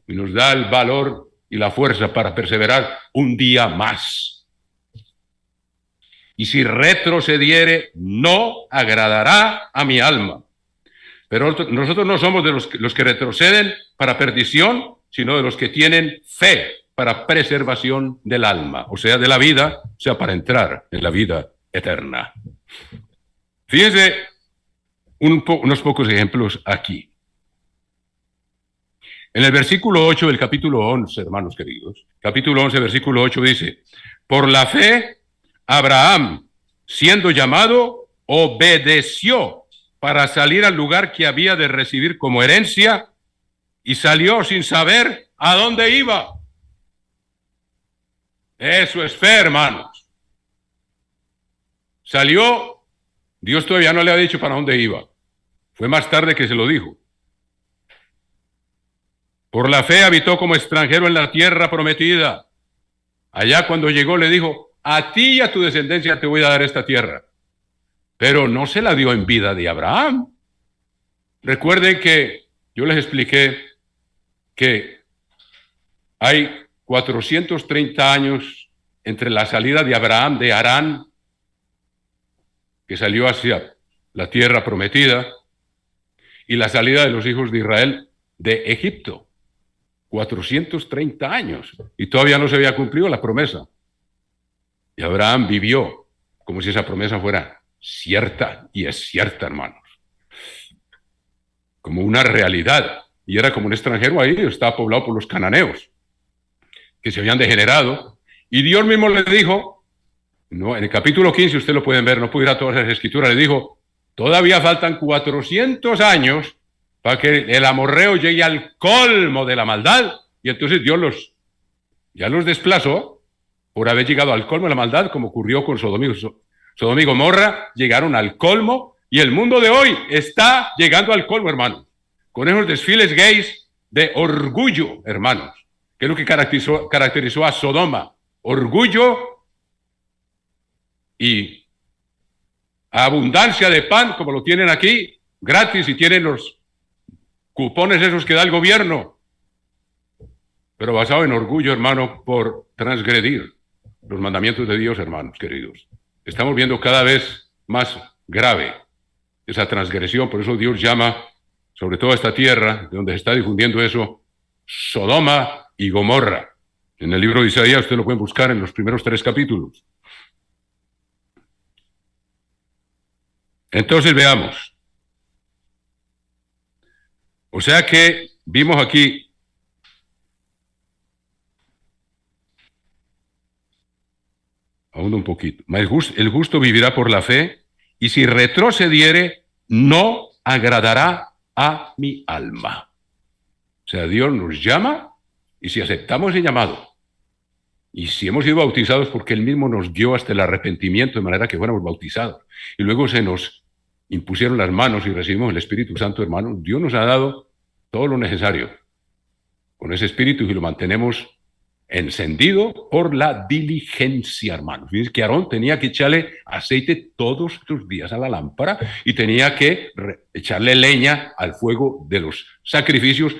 Speaker 1: Y nos da el valor y la fuerza para perseverar un día más. Y si retrocediere, no agradará a mi alma. Pero nosotros no somos de los que retroceden para perdición, sino de los que tienen fe para preservación del alma, o sea, de la vida, o sea, para entrar en la vida eterna. Fíjense unos pocos ejemplos aquí. En el versículo 8 del capítulo 11, hermanos queridos, capítulo 11, versículo 8 dice, por la fe, Abraham, siendo llamado, obedeció para salir al lugar que había de recibir como herencia y salió sin saber a dónde iba. Eso es fe, hermanos. Salió, Dios todavía no le ha dicho para dónde iba. Fue más tarde que se lo dijo. Por la fe habitó como extranjero en la tierra prometida. Allá cuando llegó le dijo, a ti y a tu descendencia te voy a dar esta tierra. Pero no se la dio en vida de Abraham. Recuerden que yo les expliqué que hay 430 años entre la salida de Abraham de Harán, que salió hacia la tierra prometida, y la salida de los hijos de Israel de Egipto. 430 años. Y todavía no se había cumplido la promesa. Y Abraham vivió como si esa promesa fuera cierta, y es cierta, hermanos. Como una realidad. Y era como un extranjero ahí, estaba poblado por los cananeos, que se habían degenerado. Y Dios mismo le dijo, no, en el capítulo 15, ustedes lo pueden ver, no puedo ir a todas las escrituras, le dijo, todavía faltan 400 años para que el amorreo llegue al colmo de la maldad. Y entonces Dios ya los desplazó por haber llegado al colmo de la maldad, como ocurrió con Sodoma y Gomorra, llegaron al colmo, y el mundo de hoy está llegando al colmo, hermanos, con esos desfiles gays de orgullo, hermanos, que es lo que caracterizó a Sodoma, orgullo y abundancia de pan, como lo tienen aquí, gratis, y tienen los cupones esos que da el gobierno, pero basado en orgullo, hermano, por transgredir los mandamientos de Dios, hermanos queridos. Estamos viendo cada vez más grave esa transgresión, por eso Dios llama, sobre todo a esta tierra, de donde se está difundiendo eso, Sodoma y Gomorra. En el libro de Isaías, ustedes lo pueden buscar en los primeros 3 capítulos. Entonces veamos. O sea que vimos aquí aún un poquito. El justo vivirá por la fe, y si retrocediere, no agradará a mi alma. O sea, Dios nos llama, y si aceptamos el llamado, y si hemos sido bautizados porque Él mismo nos guió hasta el arrepentimiento, de manera que fuéramos bautizados, y luego se nos impusieron las manos y recibimos el Espíritu Santo, hermanos, Dios nos ha dado todo lo necesario con ese Espíritu, y lo mantenemos encendido por la diligencia, hermanos. Fíjense que Aarón tenía que echarle aceite todos los días a la lámpara, y tenía que echarle leña al fuego de los sacrificios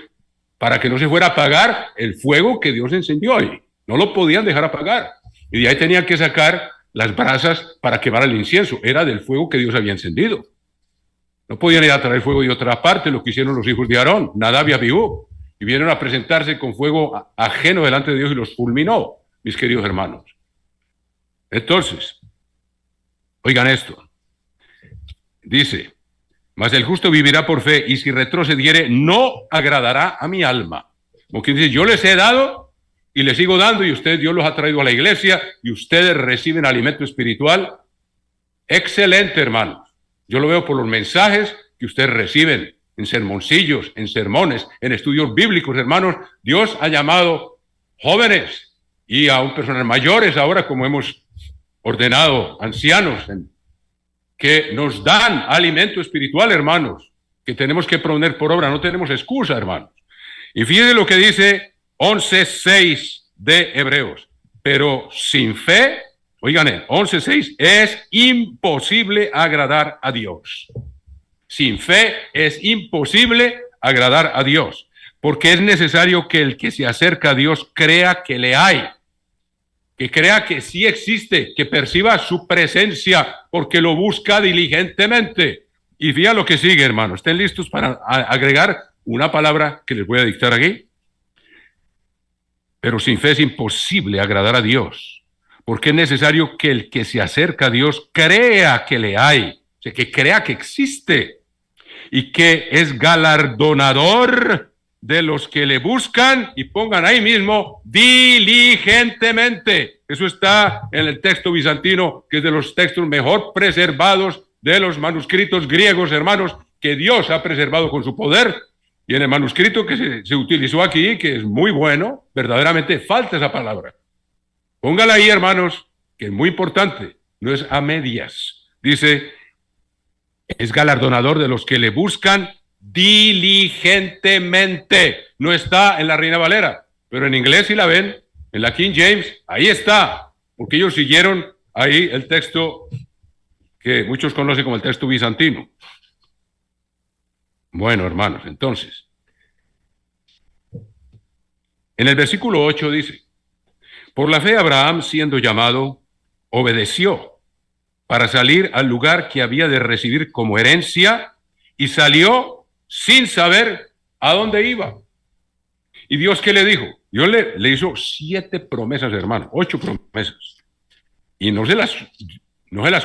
Speaker 1: para que no se fuera a apagar el fuego que Dios encendió ahí. No lo podían dejar apagar. Y de ahí tenían que sacar las brasas para quemar el incienso. Era del fuego que Dios había encendido. No podían ir a traer fuego de otra parte, lo que hicieron los hijos de Aarón, Nadab y Abiú, y vinieron a presentarse con fuego ajeno delante de Dios y los fulminó, mis queridos hermanos. Entonces, oigan esto. Dice, mas el justo vivirá por fe, y si retrocediere, no agradará a mi alma. Como quien dice, yo les he dado y les sigo dando, y ustedes, Dios los ha traído a la iglesia, y ustedes reciben alimento espiritual. Excelente, hermanos. Yo lo veo por los mensajes que ustedes reciben en sermoncillos, en sermones, en estudios bíblicos, hermanos. Dios ha llamado jóvenes y aún personas mayores ahora, como hemos ordenado ancianos, que nos dan alimento espiritual, hermanos, que tenemos que poner por obra. No tenemos excusa, hermanos. Y fíjense lo que dice 11:6 de Hebreos. Pero sin fe, oigan, 11:6, es imposible agradar a Dios. Sin fe es imposible agradar a Dios, porque es necesario que el que se acerca a Dios crea que le hay, que crea que sí existe, que perciba su presencia, porque lo busca diligentemente. Y fíjense lo que sigue, hermanos. ¿Estén listos para agregar una palabra que les voy a dictar aquí? Pero sin fe es imposible agradar a Dios, porque es necesario que el que se acerca a Dios crea que le hay, o sea, que crea que existe, y que es galardonador de los que le buscan, y pongan ahí mismo, diligentemente. Eso está en el texto bizantino, que es de los textos mejor preservados de los manuscritos griegos, hermanos, que Dios ha preservado con su poder. Y en el manuscrito que se utilizó aquí, que es muy bueno, verdaderamente falta esa palabra. Póngala ahí, hermanos, que es muy importante, no es a medias. Dice, es galardonador de los que le buscan diligentemente. No está en la Reina Valera, pero en inglés si la ven, en la King James, ahí está, porque ellos siguieron ahí el texto que muchos conocen como el texto bizantino. Bueno, hermanos, entonces, en el versículo 8 dice, por la fe Abraham, siendo llamado, obedeció para salir al lugar que había de recibir como herencia, y salió sin saber a dónde iba. ¿Y Dios qué le dijo? Dios le hizo 7 promesas, hermano, 8 promesas. Y no se las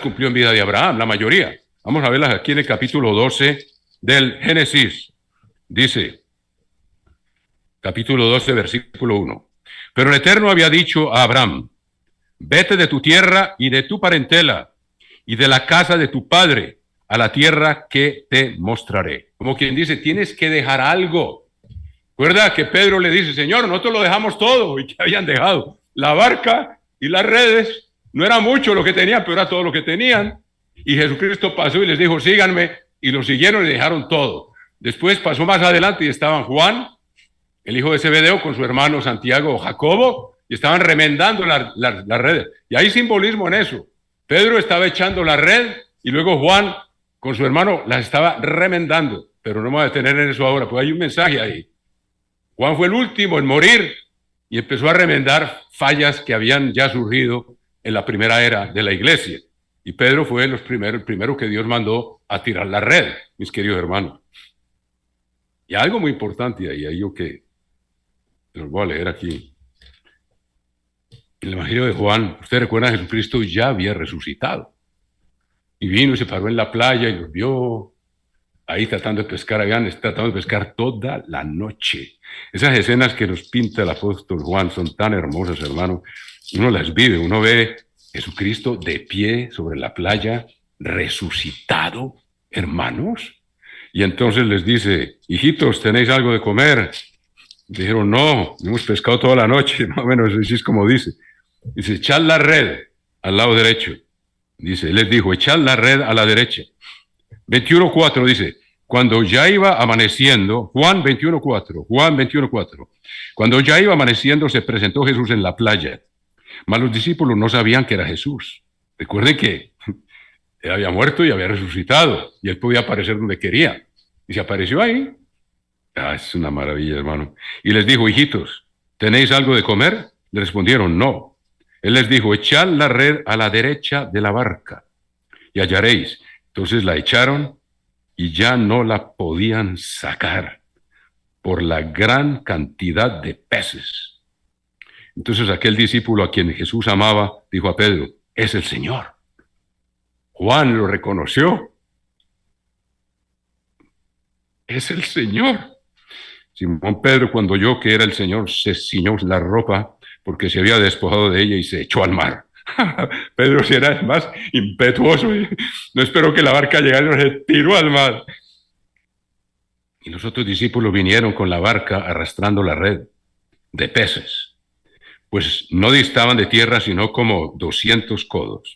Speaker 1: cumplió en vida de Abraham, la mayoría. Vamos a verlas aquí en el capítulo 12 del Génesis. Dice, capítulo 12, versículo 1. Pero el Eterno había dicho a Abraham, vete de tu tierra y de tu parentela y de la casa de tu padre a la tierra que te mostraré. Como quien dice, tienes que dejar algo. Recuerda que Pedro le dice, Señor, nosotros lo dejamos todo. ¿Y qué habían dejado? La barca y las redes. No era mucho lo que tenían, pero era todo lo que tenían. Y Jesucristo pasó y les dijo, síganme. Y lo siguieron y dejaron todo. Después pasó más adelante y estaban Juan, el hijo de Zebedeo, con su hermano Santiago o Jacobo, y estaban remendando las redes. Y hay simbolismo en eso. Pedro estaba echando la red y luego Juan con su hermano las estaba remendando. Pero no me voy a detener en eso ahora, pues hay un mensaje ahí. Juan fue el último en morir y empezó a remendar fallas que habían ya surgido en la primera era de la iglesia. Y Pedro fue el primero que Dios mandó a tirar la red, mis queridos hermanos. Y algo muy importante ahí, yo que los voy a leer aquí. En el Evangelio de Juan, ustedes recuerdan, Jesucristo ya había resucitado. Y vino y se paró en la playa y los vio ahí tratando de pescar, habían tratado de pescar toda la noche. Esas escenas que nos pinta el apóstol Juan son tan hermosas, hermano. Uno las vive, uno ve Jesucristo de pie sobre la playa, resucitado, hermanos. Y entonces les dice, hijitos, ¿tenéis algo de comer? Dijeron, no, hemos pescado toda la noche, más o menos así es como dice. Dice, echad la red al lado derecho. Dice, les dijo, echad la red a la derecha. 21:4 dice, cuando ya iba amaneciendo, Juan 21:4, cuando ya iba amaneciendo se presentó Jesús en la playa, mas los discípulos no sabían que era Jesús. Recuerden que él había muerto y había resucitado, y él podía aparecer donde quería, y se apareció ahí. Es una maravilla, hermano. Y les dijo, hijitos, ¿tenéis algo de comer? Le respondieron, no. Él les dijo, echad la red a la derecha de la barca y hallaréis. Entonces la echaron y ya no la podían sacar por la gran cantidad de peces. Entonces aquel discípulo a quien Jesús amaba dijo a Pedro, es el Señor. Juan lo reconoció. Es el Señor. Simón Pedro, cuando oyó que era el Señor, se ciñó la ropa porque se había despojado de ella y se echó al mar. Pedro si era más impetuoso y no esperó que la barca llegara, se tiró al mar. Y los otros discípulos vinieron con la barca arrastrando la red de peces, pues no distaban de tierra sino como 200 codos.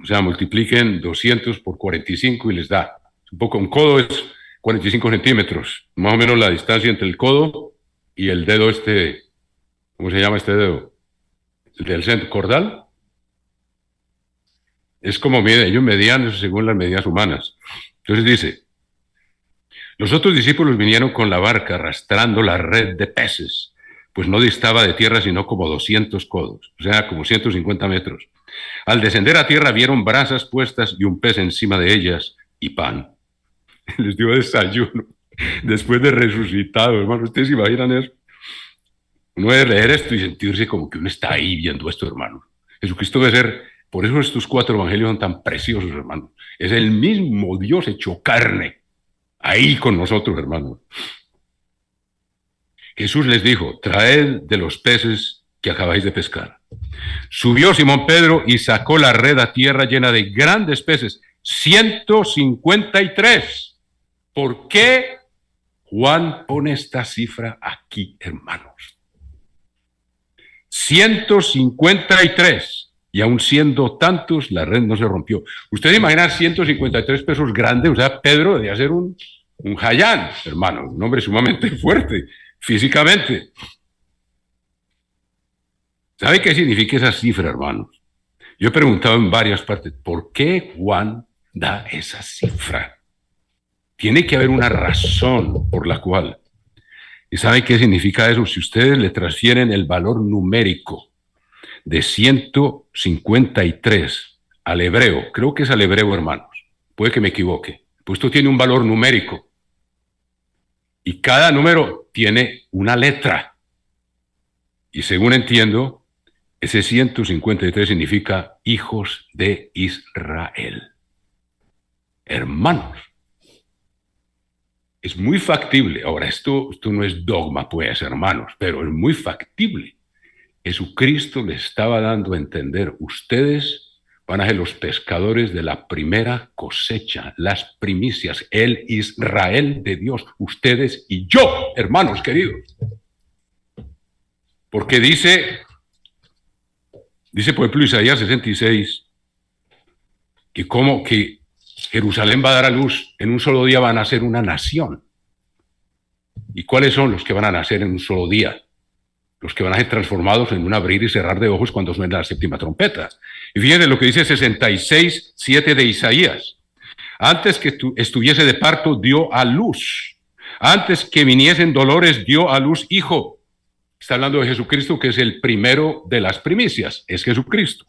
Speaker 1: O sea, multipliquen 200 por 45 y les da. Un codo es 45 centímetros, más o menos la distancia entre el codo y el dedo ¿cómo se llama este dedo? El del centro, cordal. Es como miden, ellos medían eso según las medidas humanas. Entonces dice, los otros discípulos vinieron con la barca arrastrando la red de peces, pues no distaba de tierra sino como 200 codos, o sea, como 150 metros. Al descender a tierra vieron brasas puestas y un pez encima de ellas y pan. Les dio desayuno después de resucitado, hermano. ¿Ustedes se imaginan eso? Uno debe leer esto y sentirse como que uno está ahí viendo esto, hermano. Jesucristo debe ser, por eso estos 4 evangelios son tan preciosos, hermano. Es el mismo Dios hecho carne, ahí con nosotros, hermano. Jesús les dijo, traed de los peces que acabáis de pescar. Subió Simón Pedro y sacó la red a tierra llena de grandes peces, 153. ¿Por qué Juan pone esta cifra aquí, hermanos? 153. Y aun siendo tantos, la red no se rompió. Ustedes imaginan 153 pesos grandes, o sea, Pedro debía ser un jayán, hermano, un hombre sumamente fuerte físicamente. ¿Sabe qué significa esa cifra, hermanos? Yo he preguntado en varias partes, ¿por qué Juan da esa cifra? Tiene que haber una razón por la cual. ¿Y sabe qué significa eso? Si ustedes le transfieren el valor numérico de 153 al hebreo, creo que es al hebreo, hermanos, puede que me equivoque, pues esto tiene un valor numérico y cada número tiene una letra y según entiendo, ese 153 significa hijos de Israel. Hermanos, es muy factible, ahora esto no es dogma pues, hermanos, pero es muy factible. Jesucristo le estaba dando a entender, ustedes van a ser los pescadores de la primera cosecha, las primicias, el Israel de Dios, ustedes y yo, hermanos queridos. Porque dice por ejemplo Isaías 66, que como que Jerusalén va a dar a luz, en un solo día van a nacer una nación. ¿Y cuáles son los que van a nacer en un solo día? Los que van a ser transformados en un abrir y cerrar de ojos cuando suene la séptima trompeta. Y fíjense lo que dice 66:7 de Isaías. Antes que estuviese de parto, dio a luz. Antes que viniesen dolores, dio a luz hijo. Está hablando de Jesucristo, que es el primero de las primicias. Es Jesucristo.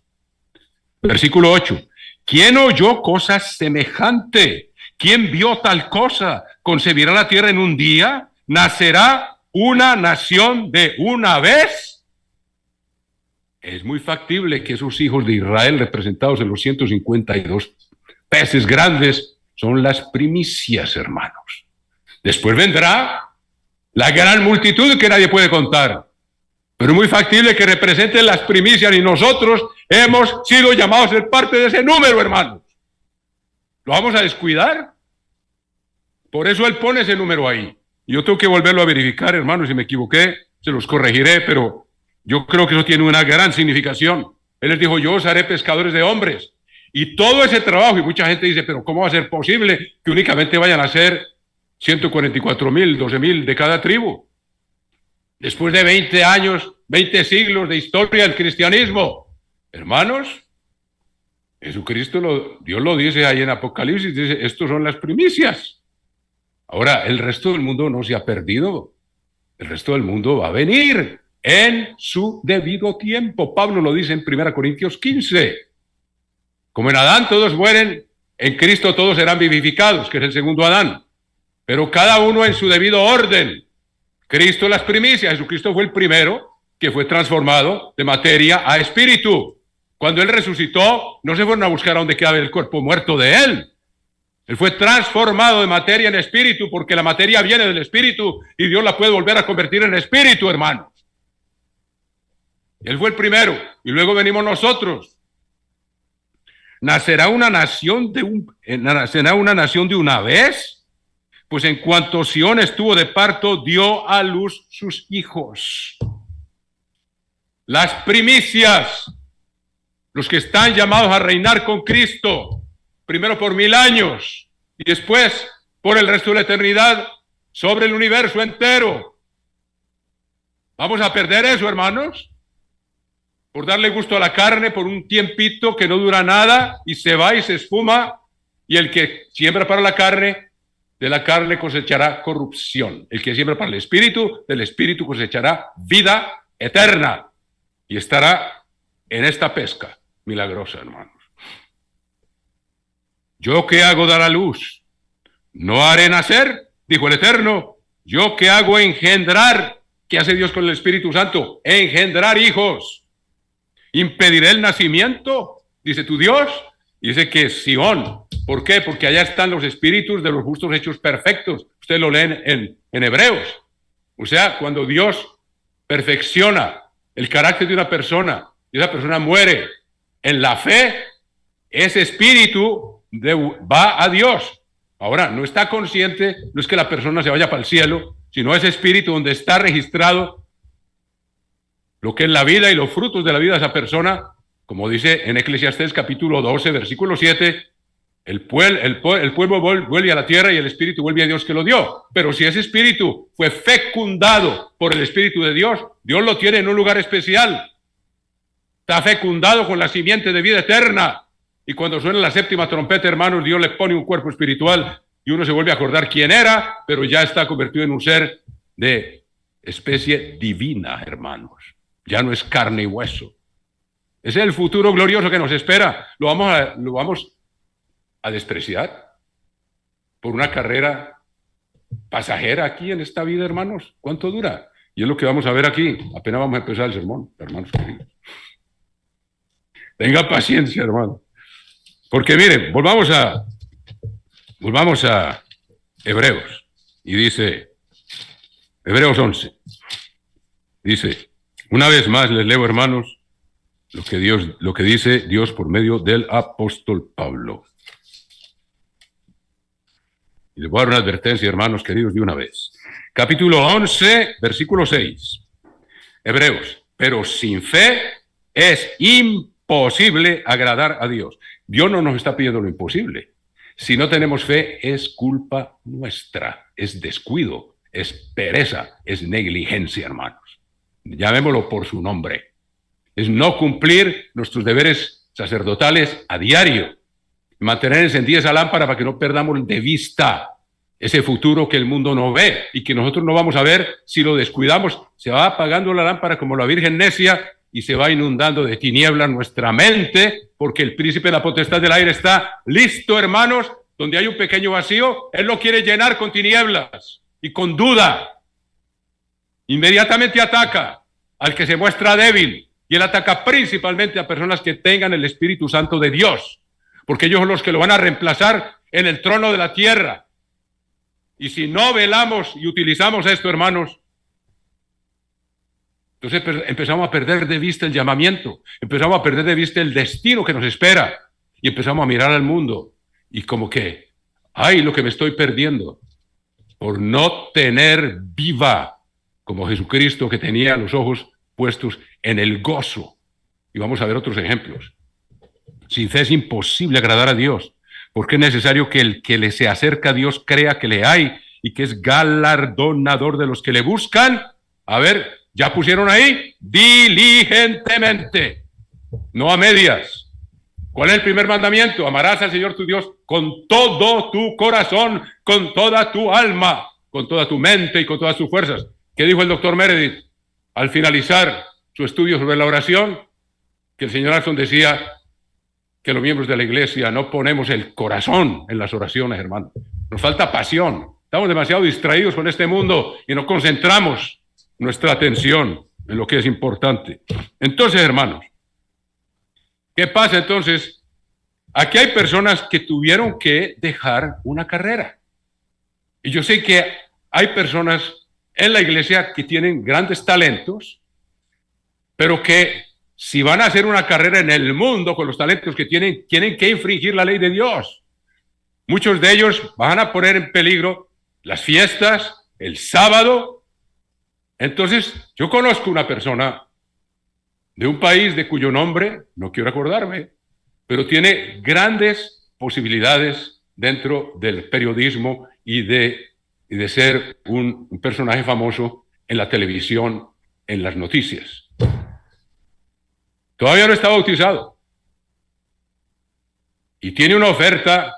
Speaker 1: Versículo 8. ¿Quién oyó cosa semejante? ¿Quién vio tal cosa? ¿Concebirá la tierra en un día? ¿Nacerá una nación de una vez? Es muy factible que esos hijos de Israel representados en los 152 peces grandes son las primicias, hermanos. Después vendrá la gran multitud que nadie puede contar, pero es muy factible que representen las primicias y nosotros hemos sido llamados a ser parte de ese número, hermanos. ¿Lo vamos a descuidar? Por eso él pone ese número ahí. Yo tengo que volverlo a verificar, hermanos, si me equivoqué, se los corregiré, pero yo creo que eso tiene una gran significación. Él les dijo, yo os haré pescadores de hombres. Y todo ese trabajo, y mucha gente dice, pero ¿cómo va a ser posible que únicamente vayan a ser 144,000, 12,000 de cada tribu? Después de 20 años, 20 siglos de historia del cristianismo. Hermanos, Jesucristo, Dios lo dice ahí en Apocalipsis, dice, estos son las primicias. Ahora, el resto del mundo no se ha perdido. El resto del mundo va a venir en su debido tiempo. Pablo lo dice en 1 Corintios 15. Como en Adán todos mueren, en Cristo todos serán vivificados, que es el segundo Adán. Pero cada uno en su debido orden. Cristo las primicias. Jesucristo fue el primero que fue transformado de materia a espíritu. Cuando Él resucitó, no se fueron a buscar a donde quedaba el cuerpo muerto de Él. Él fue transformado de materia en espíritu porque la materia viene del espíritu y Dios la puede volver a convertir en espíritu, hermanos. Él fue el primero y luego venimos nosotros. ¿Nacerá una nación de una vez? Pues en cuanto Sión estuvo de parto, dio a luz sus hijos. Las primicias, los que están llamados a reinar con Cristo, primero por 1000 años y después por el resto de la eternidad sobre el universo entero. ¿Vamos a perder eso, hermanos? Por darle gusto a la carne por un tiempito que no dura nada y se va y se esfuma, y el que siembra para la carne, de la carne cosechará corrupción. El que siembra para el espíritu, del espíritu cosechará vida eterna y estará en esta pesca milagrosa, hermanos. ¿Yo qué hago dar a luz? ¿No haré nacer? Dijo el Eterno. ¿Yo qué hago engendrar? ¿Qué hace Dios con el Espíritu Santo? Engendrar hijos. ¿Impediré el nacimiento? Dice tu Dios. Dice que Sión. ¿Por qué? Porque allá están los espíritus de los justos hechos perfectos. Ustedes lo leen en Hebreos. O sea, cuando Dios perfecciona el carácter de una persona y esa persona muere en la fe, ese espíritu va a Dios. Ahora, no está consciente, no es que la persona se vaya para el cielo, sino ese espíritu donde está registrado lo que es la vida y los frutos de la vida de esa persona, como dice en Eclesiastés capítulo 12, versículo 7, el pueblo vuelve a la tierra y el espíritu vuelve a Dios que lo dio. Pero si ese espíritu fue fecundado por el espíritu de Dios, Dios lo tiene en un lugar especial. Está fecundado con la simiente de vida eterna. Y cuando suena la séptima trompeta, hermanos, Dios le pone un cuerpo espiritual y uno se vuelve a acordar quién era, pero ya está convertido en un ser de especie divina, hermanos. Ya no es carne y hueso. Ese es el futuro glorioso que nos espera. Lo vamos a despreciar por una carrera pasajera aquí en esta vida, hermanos. ¿Cuánto dura? Y es lo que vamos a ver aquí. Apenas vamos a empezar el sermón, hermanos queridos. Tenga paciencia, hermano. Porque miren, volvamos a Hebreos. Y dice, Hebreos 11. Dice, una vez más les leo, hermanos, lo que dice Dios por medio del apóstol Pablo. Y les voy a dar una advertencia, hermanos queridos, de una vez. Capítulo 11, versículo 6. Hebreos, pero sin fe es imposible agradar a Dios. Dios no nos está pidiendo lo imposible. Si no tenemos fe, es culpa nuestra, es descuido, es pereza, es negligencia, hermanos. Llamémoslo por su nombre. Es no cumplir nuestros deberes sacerdotales a diario. Mantener encendida esa lámpara para que no perdamos de vista ese futuro que el mundo no ve y que nosotros no vamos a ver si lo descuidamos. Se va apagando la lámpara como la Virgen necia y se va inundando de tinieblas nuestra mente, porque el príncipe de la potestad del aire está listo, hermanos. Donde hay un pequeño vacío, él lo quiere llenar con tinieblas y con duda. Inmediatamente ataca al que se muestra débil, y él ataca principalmente a personas que tengan el Espíritu Santo de Dios, porque ellos son los que lo van a reemplazar en el trono de la tierra. Y si no velamos y utilizamos esto, hermanos, entonces empezamos a perder de vista el llamamiento, empezamos a perder de vista el destino que nos espera, y empezamos a mirar al mundo, y como que, ay, lo que me estoy perdiendo, por no tener viva, como Jesucristo, que tenía los ojos puestos en el gozo. Y vamos a ver otros ejemplos. Sin fe es imposible agradar a Dios, porque es necesario que el que le se acerca a Dios crea que le hay y que es galardonador de los que le buscan. A ver, ¿ya pusieron ahí? Diligentemente, no a medias. ¿Cuál es el primer mandamiento? Amarás al Señor tu Dios con todo tu corazón, con toda tu alma, con toda tu mente y con todas tus fuerzas. ¿Qué dijo el doctor Meredith al finalizar su estudio sobre la oración? Que el señor Arson decía que los miembros de la iglesia no ponemos el corazón en las oraciones, hermano. Nos falta pasión. Estamos demasiado distraídos con este mundo y no concentramos nuestra atención en lo que es importante. Entonces, hermanos, ¿qué pasa entonces? Aquí hay personas que tuvieron que dejar una carrera. Y yo sé que hay personas en la iglesia que tienen grandes talentos, pero que si van a hacer una carrera en el mundo con los talentos que tienen que infringir la ley de Dios. Muchos de ellos van a poner en peligro las fiestas, el sábado. Entonces, yo conozco una persona de un país de cuyo nombre no quiero acordarme, pero tiene grandes posibilidades dentro del periodismo y de ser un personaje famoso en la televisión, en las noticias. Todavía no está bautizado y tiene una oferta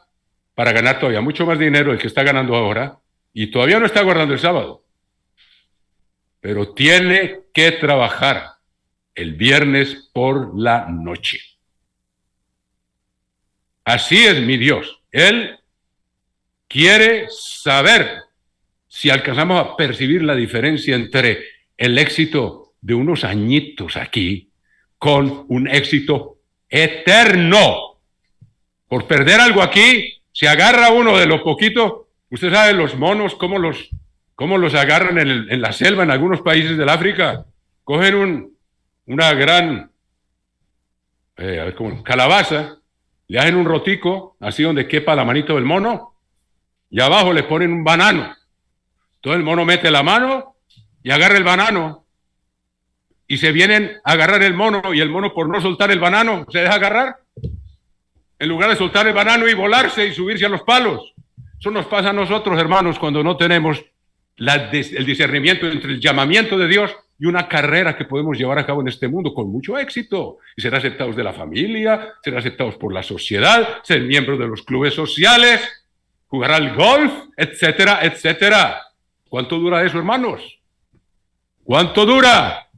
Speaker 1: para ganar todavía mucho más dinero del que está ganando ahora, y todavía no está guardando el sábado, pero tiene que trabajar el viernes por la noche. Así es mi Dios. Él quiere saber si alcanzamos a percibir la diferencia entre el éxito de unos añitos aquí con un éxito eterno. Por perder algo aquí, se agarra uno de lo poquito. Usted sabe los monos, cómo los ¿Cómo los agarran en la selva en algunos países del África? Cogen una gran como calabaza, le hacen un rotico, así donde quepa la manito del mono, y abajo le ponen un banano. Entonces el mono mete la mano y agarra el banano, y se vienen a agarrar el mono, y el mono, por no soltar el banano, se deja agarrar, en lugar de soltar el banano y volarse y subirse a los palos. Eso nos pasa a nosotros, hermanos, cuando no tenemos el discernimiento entre el llamamiento de Dios y una carrera que podemos llevar a cabo en este mundo con mucho éxito, y ser aceptados de la familia, ser aceptados por la sociedad, ser miembros de los clubes sociales, jugar al golf, etcétera, etcétera. ¿Cuánto dura eso, hermanos? ¿Cuánto dura?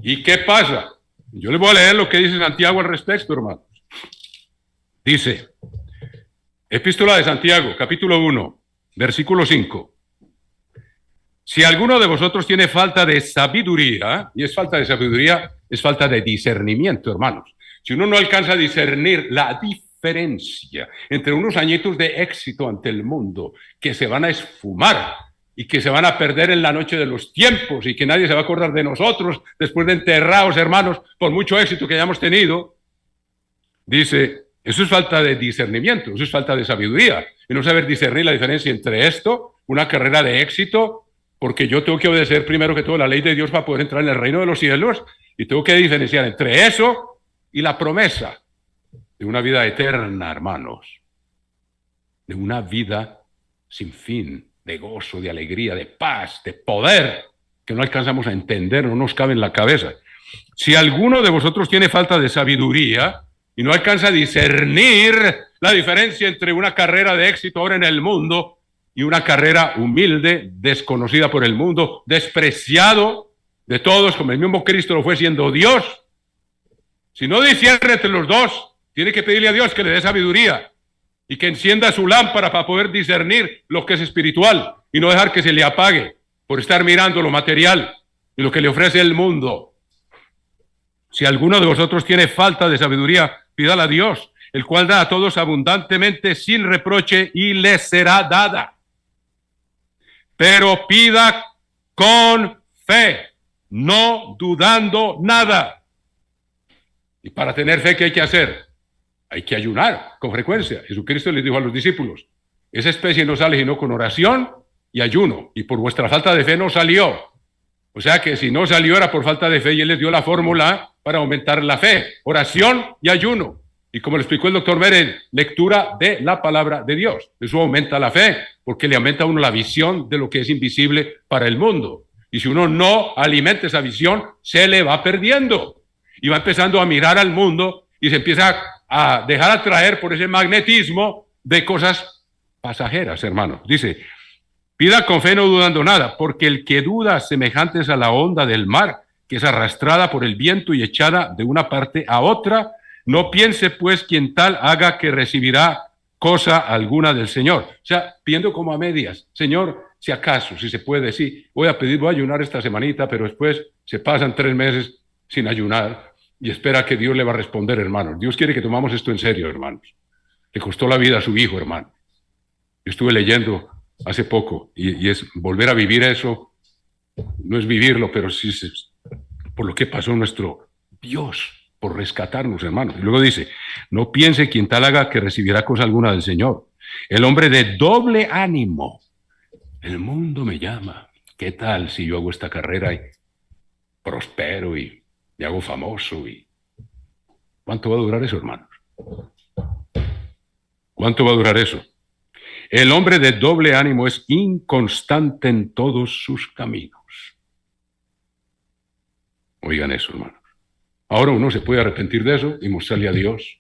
Speaker 1: ¿Y qué pasa? Yo les voy a leer lo que dice Santiago al respecto, hermanos. Dice, Epístola de Santiago, capítulo 1, versículo 5. Si alguno de vosotros tiene falta de sabiduría, y es falta de sabiduría, es falta de discernimiento, hermanos. Si uno no alcanza a discernir la diferencia entre unos añitos de éxito ante el mundo que se van a esfumar y que se van a perder en la noche de los tiempos y que nadie se va a acordar de nosotros después de enterrados, hermanos, por mucho éxito que hayamos tenido, dice, eso es falta de discernimiento, eso es falta de sabiduría. Y no saber discernir la diferencia entre esto, una carrera de éxito, porque yo tengo que obedecer primero que todo la ley de Dios para poder entrar en el reino de los cielos, y tengo que diferenciar entre eso y la promesa de una vida eterna, hermanos, de una vida sin fin, de gozo, de alegría, de paz, de poder, que no alcanzamos a entender, no nos cabe en la cabeza. Si alguno de vosotros tiene falta de sabiduría y no alcanza a discernir la diferencia entre una carrera de éxito ahora en el mundo y una carrera humilde, desconocida por el mundo, despreciado de todos, como el mismo Cristo lo fue siendo Dios. Si no discierne entre los dos, tiene que pedirle a Dios que le dé sabiduría y que encienda su lámpara para poder discernir lo que es espiritual y no dejar que se le apague por estar mirando lo material y lo que le ofrece el mundo. Si alguno de vosotros tiene falta de sabiduría, pídala a Dios, el cual da a todos abundantemente sin reproche y le será dada. Pero pida con fe, no dudando nada. Y para tener fe, ¿qué hay que hacer? Hay que ayunar con frecuencia. Jesucristo les dijo a los discípulos, esa especie no sale sino con oración y ayuno, y por vuestra falta de fe no salió. O sea que si no salió era por falta de fe, y Él les dio la fórmula para aumentar la fe, oración y ayuno. Y como le explicó el doctor Meren, lectura de la palabra de Dios. Eso aumenta la fe, porque le aumenta a uno la visión de lo que es invisible para el mundo. Y si uno no alimenta esa visión, se le va perdiendo. Y va empezando a mirar al mundo y se empieza a dejar atraer por ese magnetismo de cosas pasajeras, hermanos. Dice, pida con fe no dudando nada, porque el que duda semejante es a la onda del mar, que es arrastrada por el viento y echada de una parte a otra. No piense pues quien tal haga que recibirá cosa alguna del Señor. O sea, pidiendo como a medias, Señor, si acaso, si se puede, sí, voy a ayunar esta semanita, pero después se pasan 3 meses sin ayunar y espera que Dios le va a responder, hermanos. Dios quiere que tomamos esto en serio, hermanos. Le costó la vida a su hijo, hermano. Yo estuve leyendo hace poco y es volver a vivir eso, no es vivirlo, pero sí por lo que pasó nuestro Dios, por rescatarnos, hermanos. Y luego dice, no piense quien tal haga que recibirá cosa alguna del Señor. El hombre de doble ánimo, el mundo me llama. ¿Qué tal si yo hago esta carrera y prospero y me hago famoso? ¿Y cuánto va a durar eso, hermanos? ¿Cuánto va a durar eso? El hombre de doble ánimo es inconstante en todos sus caminos. Oigan eso, hermanos. Ahora uno se puede arrepentir de eso y mostrarle a Dios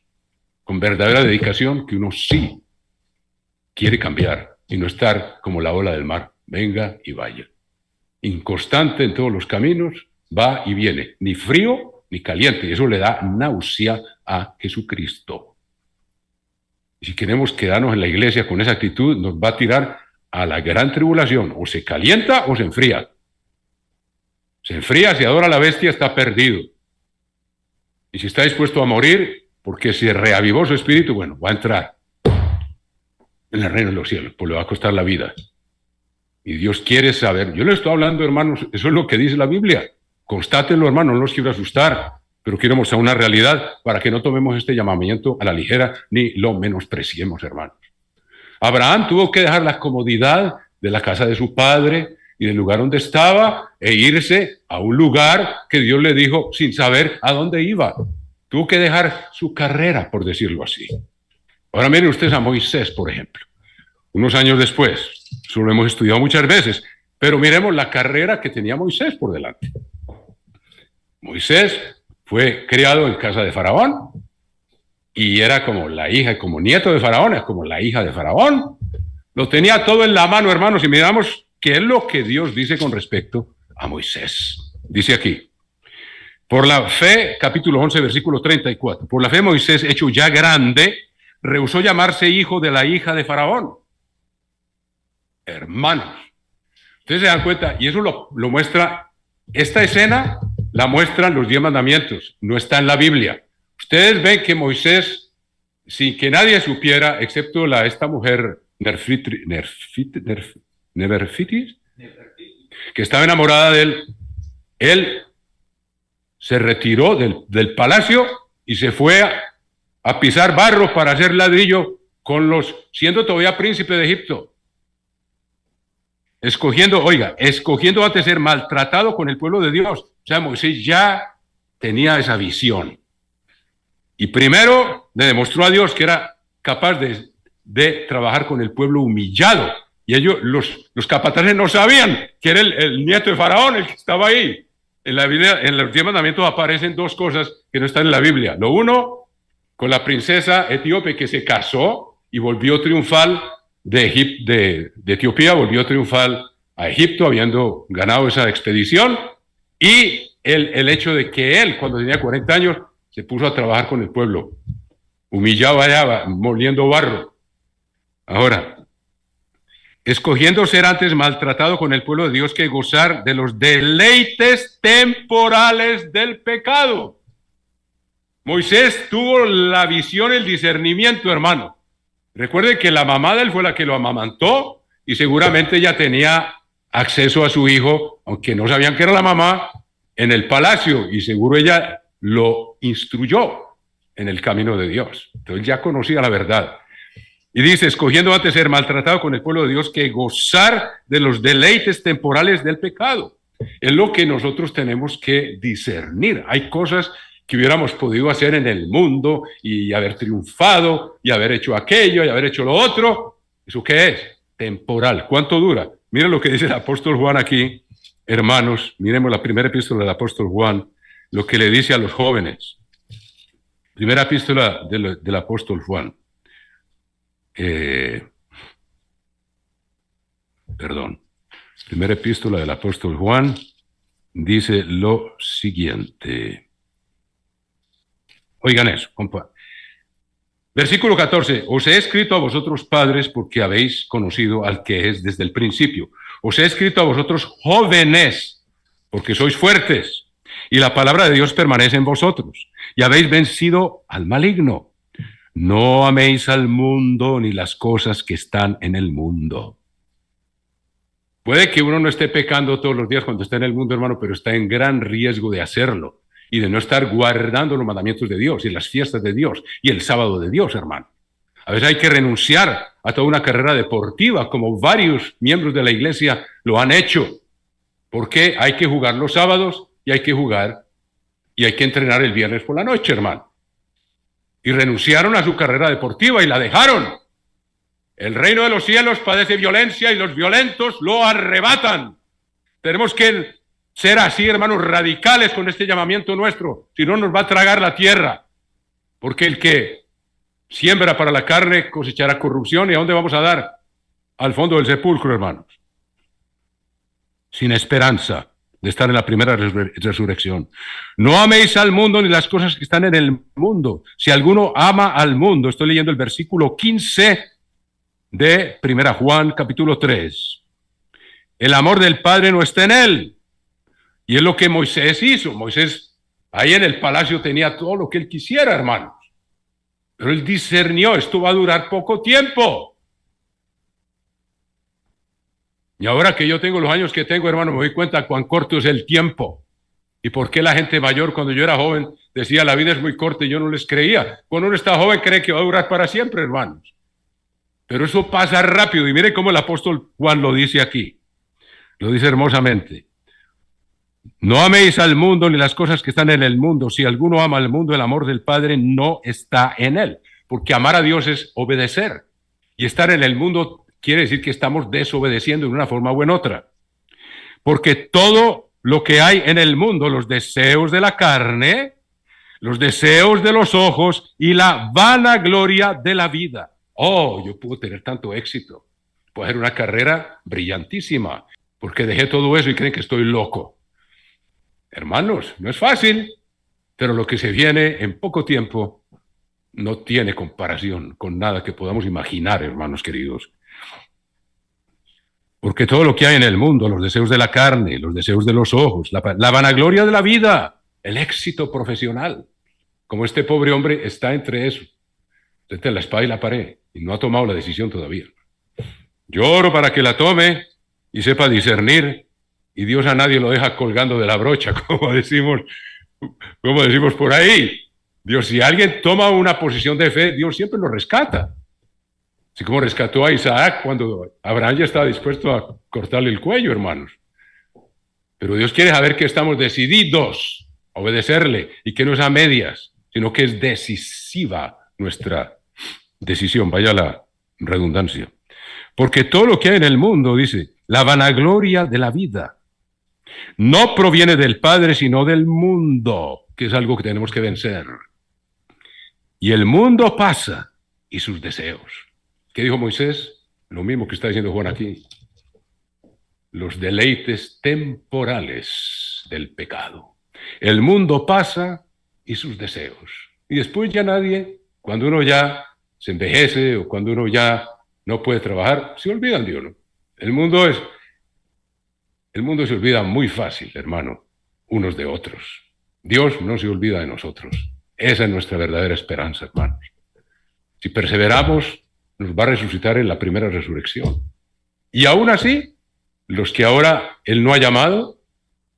Speaker 1: con verdadera dedicación que uno sí quiere cambiar y no estar como la ola del mar, venga y vaya. Inconstante en todos los caminos, va y viene, ni frío ni caliente, y eso le da náusea a Jesucristo. Y si queremos quedarnos en la iglesia con esa actitud, nos va a tirar a la gran tribulación, o se calienta o se enfría. Se enfría, si adora a la bestia, está perdido. Y si está dispuesto a morir, porque se reavivó su espíritu, bueno, va a entrar en el reino de los cielos, pues le va a costar la vida. Y Dios quiere saber. Yo le estoy hablando, hermanos, eso es lo que dice la Biblia. Constátenlo, hermanos, no los quiero asustar, pero quiero mostrar una realidad para que no tomemos este llamamiento a la ligera ni lo menospreciemos, hermanos. Abraham tuvo que dejar la comodidad de la casa de su padre y del lugar donde estaba e irse a un lugar que Dios le dijo sin saber a dónde iba. Tuvo que dejar su carrera, por decirlo así. Ahora miren ustedes a Moisés, por ejemplo. Unos años después, eso lo hemos estudiado muchas veces, pero miremos la carrera que tenía Moisés por delante. Moisés fue criado en casa de Faraón y era como la hija, como nieto de Faraón, es como la hija de Faraón. Lo tenía todo en la mano, hermanos, y miramos qué es lo que Dios dice con respecto a Moisés. Dice aquí, por la fe, capítulo 11, versículo 34, por la fe Moisés, hecho ya grande, rehusó llamarse hijo de la hija de Faraón. Hermanos, ustedes se dan cuenta, y eso lo muestra, esta escena la muestran los 10 mandamientos, no está en la Biblia. Ustedes ven que Moisés, sin que nadie supiera, excepto esta mujer Nefertiti, que estaba enamorada de él se retiró del palacio y se fue a pisar barro para hacer ladrillo siendo todavía príncipe de Egipto. Escogiendo antes ser maltratado con el pueblo de Dios. O sea, Moisés ya tenía esa visión. Y primero le demostró a Dios que era capaz de trabajar con el pueblo humillado. Y ellos, los capataces no sabían que era el nieto de Faraón el que estaba ahí. En la Biblia, en los 10 mandamientos aparecen dos cosas que no están en la Biblia. Lo uno, con la princesa etíope que se casó y volvió triunfal de Etiopía, volvió triunfal a Egipto, habiendo ganado esa expedición. Y el hecho de que él, cuando tenía 40 años, se puso a trabajar con el pueblo. Humillado allá, moliendo barro. Ahora, escogiendo ser antes maltratado con el pueblo de Dios que gozar de los deleites temporales del pecado. Moisés tuvo la visión, el discernimiento, hermano. Recuerde que la mamá de él fue la que lo amamantó y seguramente ella tenía acceso a su hijo, aunque no sabían que era la mamá, en el palacio, y seguro ella lo instruyó en el camino de Dios. Entonces ya conocía la verdad. Y dice, escogiendo antes ser maltratado con el pueblo de Dios que gozar de los deleites temporales del pecado. Es lo que nosotros tenemos que discernir. Hay cosas que hubiéramos podido hacer en el mundo y haber triunfado y haber hecho aquello y haber hecho lo otro. ¿Eso qué es? Temporal. ¿Cuánto dura? Miren lo que dice el apóstol Juan aquí, hermanos. Miremos la primera epístola del apóstol Juan, lo que le dice a los jóvenes. Primera epístola del apóstol Juan. Primera epístola del apóstol Juan dice lo siguiente. Oigan eso, compa. Versículo 14. Os he escrito a vosotros padres porque habéis conocido al que es desde el principio. Os he escrito a vosotros jóvenes porque sois fuertes y la palabra de Dios permanece en vosotros y habéis vencido al maligno. No améis al mundo ni las cosas que están en el mundo. Puede que uno no esté pecando todos los días cuando está en el mundo, hermano, pero está en gran riesgo de hacerlo y de no estar guardando los mandamientos de Dios y las fiestas de Dios y el sábado de Dios, hermano. A veces hay que renunciar a toda una carrera deportiva, como varios miembros de la iglesia lo han hecho, porque hay que jugar los sábados y hay que jugar y hay que entrenar el viernes por la noche, hermano. Y renunciaron a su carrera deportiva y la dejaron. El reino de los cielos padece violencia y los violentos lo arrebatan. Tenemos que ser así, hermanos, radicales con este llamamiento nuestro, si no nos va a tragar la tierra. Porque el que siembra para la carne cosechará corrupción. ¿Y a dónde vamos a dar? Al fondo del sepulcro, hermanos. Sin esperanza de estar en la primera resurrección. No améis al mundo ni las cosas que están en el mundo. Si alguno ama al mundo, estoy leyendo el versículo 15 de 1 Juan capítulo 3. El amor del Padre no está en él. Y es lo que Moisés hizo. Moisés ahí en el palacio tenía todo lo que él quisiera, hermanos. Pero él discernió, esto va a durar poco tiempo. Y ahora que yo tengo los años que tengo, hermano, me doy cuenta cuán corto es el tiempo. Y por qué la gente mayor, cuando yo era joven, decía la vida es muy corta y yo no les creía. Cuando uno está joven cree que va a durar para siempre, hermanos. Pero eso pasa rápido. Y mire cómo el apóstol Juan lo dice aquí. Lo dice hermosamente. No améis al mundo ni las cosas que están en el mundo. Si alguno ama al mundo, el amor del Padre no está en él. Porque amar a Dios es obedecer. Y estar en el mundo quiere decir que estamos desobedeciendo de una forma u en otra. Porque todo lo que hay en el mundo, los deseos de la carne, los deseos de los ojos y la vanagloria de la vida. Oh, yo puedo tener tanto éxito. Puedo hacer una carrera brillantísima porque dejé todo eso y creen que estoy loco. Hermanos, no es fácil, pero lo que se viene en poco tiempo no tiene comparación con nada que podamos imaginar, hermanos queridos. Porque todo lo que hay en el mundo, los deseos de la carne, los deseos de los ojos, la vanagloria de la vida, el éxito profesional, como este pobre hombre está entre eso, entre la espada y la pared, y no ha tomado la decisión todavía. Yo oro para que la tome y sepa discernir, y Dios a nadie lo deja colgando de la brocha, como decimos por ahí. Dios, si alguien toma una posición de fe, Dios siempre lo rescata. Así como rescató a Isaac cuando Abraham ya estaba dispuesto a cortarle el cuello, hermanos. Pero Dios quiere saber que estamos decididos a obedecerle y que no es a medias, sino que es decisiva nuestra decisión, vaya la redundancia. Porque todo lo que hay en el mundo, dice, la vanagloria de la vida, no proviene del Padre, sino del mundo, que es algo que tenemos que vencer. Y el mundo pasa y sus deseos. ¿Qué dijo Moisés? Lo mismo que está diciendo Juan aquí. Los deleites temporales del pecado. El mundo pasa y sus deseos. Y después ya nadie, cuando uno ya se envejece o cuando uno ya no puede trabajar, se olvidan de uno. El mundo se olvida muy fácil, hermano, unos de otros. Dios no se olvida de nosotros. Esa es nuestra verdadera esperanza, hermanos. Si perseveramos, nos va a resucitar en la primera resurrección. Y aún así, los que ahora Él no ha llamado,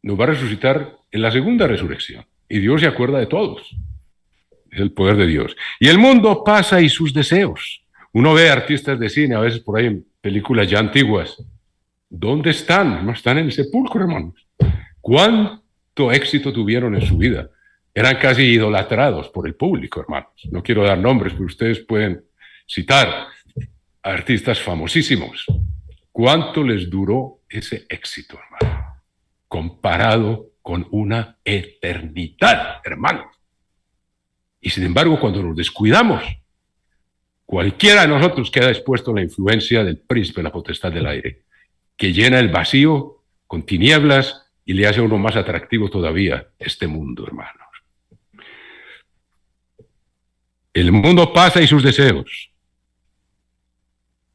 Speaker 1: nos va a resucitar en la segunda resurrección. Y Dios se acuerda de todos. Es el poder de Dios. Y el mundo pasa y sus deseos. Uno ve artistas de cine, a veces por ahí en películas ya antiguas. ¿Dónde están? No están en el sepulcro, hermanos. ¿Cuánto éxito tuvieron en su vida? Eran casi idolatrados por el público, hermanos. No quiero dar nombres, pero ustedes pueden citar a artistas famosísimos. ¿Cuánto les duró ese éxito, hermano? Comparado con una eternidad, hermano. Y sin embargo, cuando nos descuidamos, cualquiera de nosotros queda expuesto a la influencia del príncipe de la potestad del aire, que llena el vacío con tinieblas y le hace a uno más atractivo todavía este mundo, hermanos. El mundo pasa y sus deseos.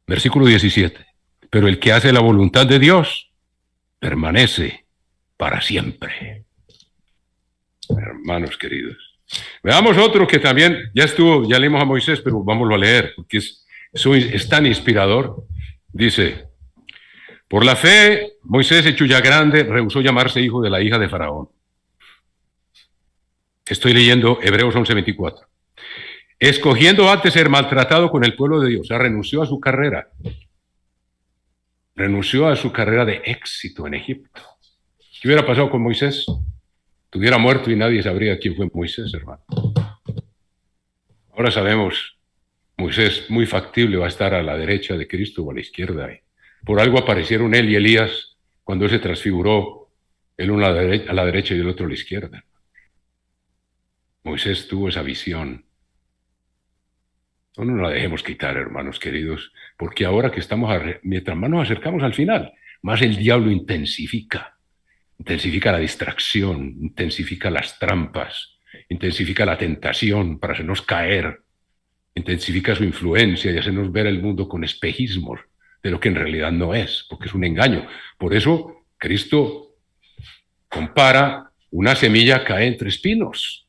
Speaker 1: Versículo 17. Pero el que hace la voluntad de Dios permanece para siempre. Hermanos queridos. Veamos otro que también ya leímos a Moisés, pero vámonos a leer, porque es tan inspirador. Dice, por la fe, Moisés, hecho ya grande, rehusó llamarse hijo de la hija de Faraón. Estoy leyendo Hebreos 11:24. Escogiendo antes ser maltratado con el pueblo de Dios, o sea, renunció a su carrera de éxito en Egipto. ¿Qué hubiera pasado con Moisés? Estuviera muerto y nadie sabría quién fue Moisés, hermano. Ahora sabemos, Moisés muy factible va a estar a la derecha de Cristo o a la izquierda. Por algo aparecieron él y Elías cuando él se transfiguró, el uno a la derecha y el otro a la izquierda. Moisés tuvo esa visión. No la dejemos quitar, hermanos queridos, porque ahora que mientras más nos acercamos al final, más el diablo intensifica la distracción, intensifica las trampas, intensifica la tentación para hacernos caer, intensifica su influencia y hacernos ver el mundo con espejismos de lo que en realidad no es, porque es un engaño. Por eso Cristo compara una semilla cae entre espinos.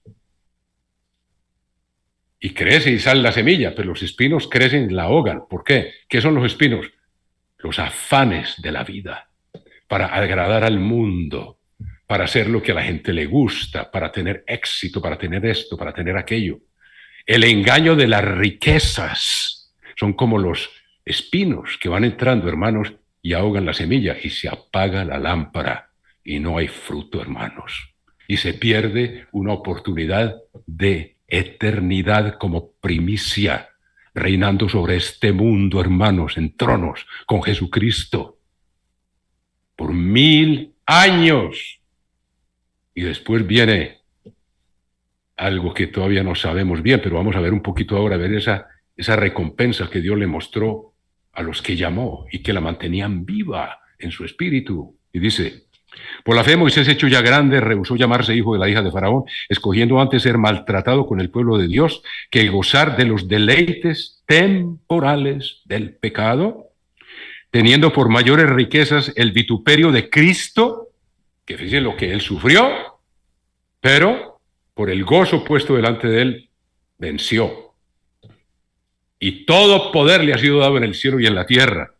Speaker 1: Y crece y sale la semilla, pero los espinos crecen y la ahogan. ¿Por qué? ¿Qué son los espinos? los afanes de la vida, para agradar al mundo, para hacer lo que a la gente le gusta, para tener éxito, para tener esto, para tener aquello. El engaño de las riquezas son como los espinos que van entrando, hermanos, y ahogan la semilla y se apaga la lámpara y no hay fruto, hermanos. Y se pierde una oportunidad de eternidad como primicia, reinando sobre este mundo, hermanos, en tronos con Jesucristo por 1000 años. Y después viene algo que todavía no sabemos bien, pero vamos a ver un poquito ahora, a ver esa recompensa que Dios le mostró a los que llamó y que la mantenían viva en su espíritu. Y dice: por la fe Moisés, hecho ya grande, rehusó llamarse hijo de la hija de Faraón, escogiendo antes ser maltratado con el pueblo de Dios que gozar de los deleites temporales del pecado, teniendo por mayores riquezas el vituperio de Cristo, que fíjense lo que él sufrió, pero por el gozo puesto delante de él, venció. Y todo poder le ha sido dado en el cielo y en la tierra,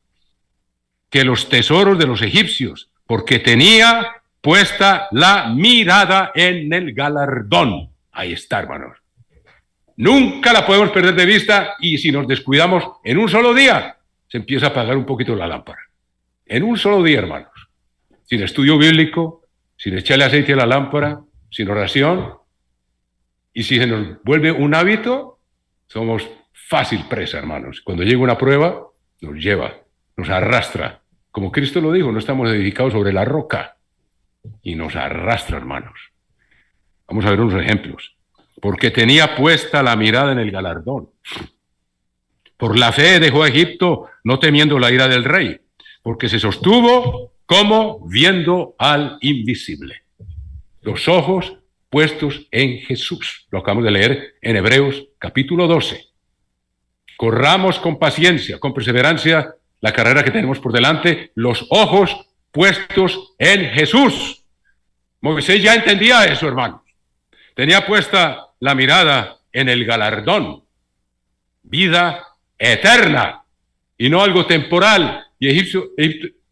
Speaker 1: que los tesoros de los egipcios, porque tenía puesta la mirada en el galardón. Ahí está, hermanos. Nunca la podemos perder de vista, y si nos descuidamos en un solo día, se empieza a apagar un poquito la lámpara. En un solo día, hermanos. Sin estudio bíblico, sin echarle aceite a la lámpara, sin oración. Y si se nos vuelve un hábito, somos fácil presa, hermanos. Cuando llega una prueba, nos lleva, nos arrastra. Como Cristo lo dijo, no estamos edificados sobre la roca. Y nos arrastra, hermanos. Vamos a ver unos ejemplos. Porque tenía puesta la mirada en el galardón. Por la fe dejó a Egipto, no temiendo la ira del rey, porque se sostuvo como viendo al invisible. Los ojos puestos en Jesús. Lo acabamos de leer en Hebreos capítulo 12. Corramos con paciencia, con perseverancia, la carrera que tenemos por delante, los ojos puestos en Jesús. Moisés ya entendía eso, hermanos. Tenía puesta la mirada en el galardón, vida eterna, y no algo temporal. Y Egipto,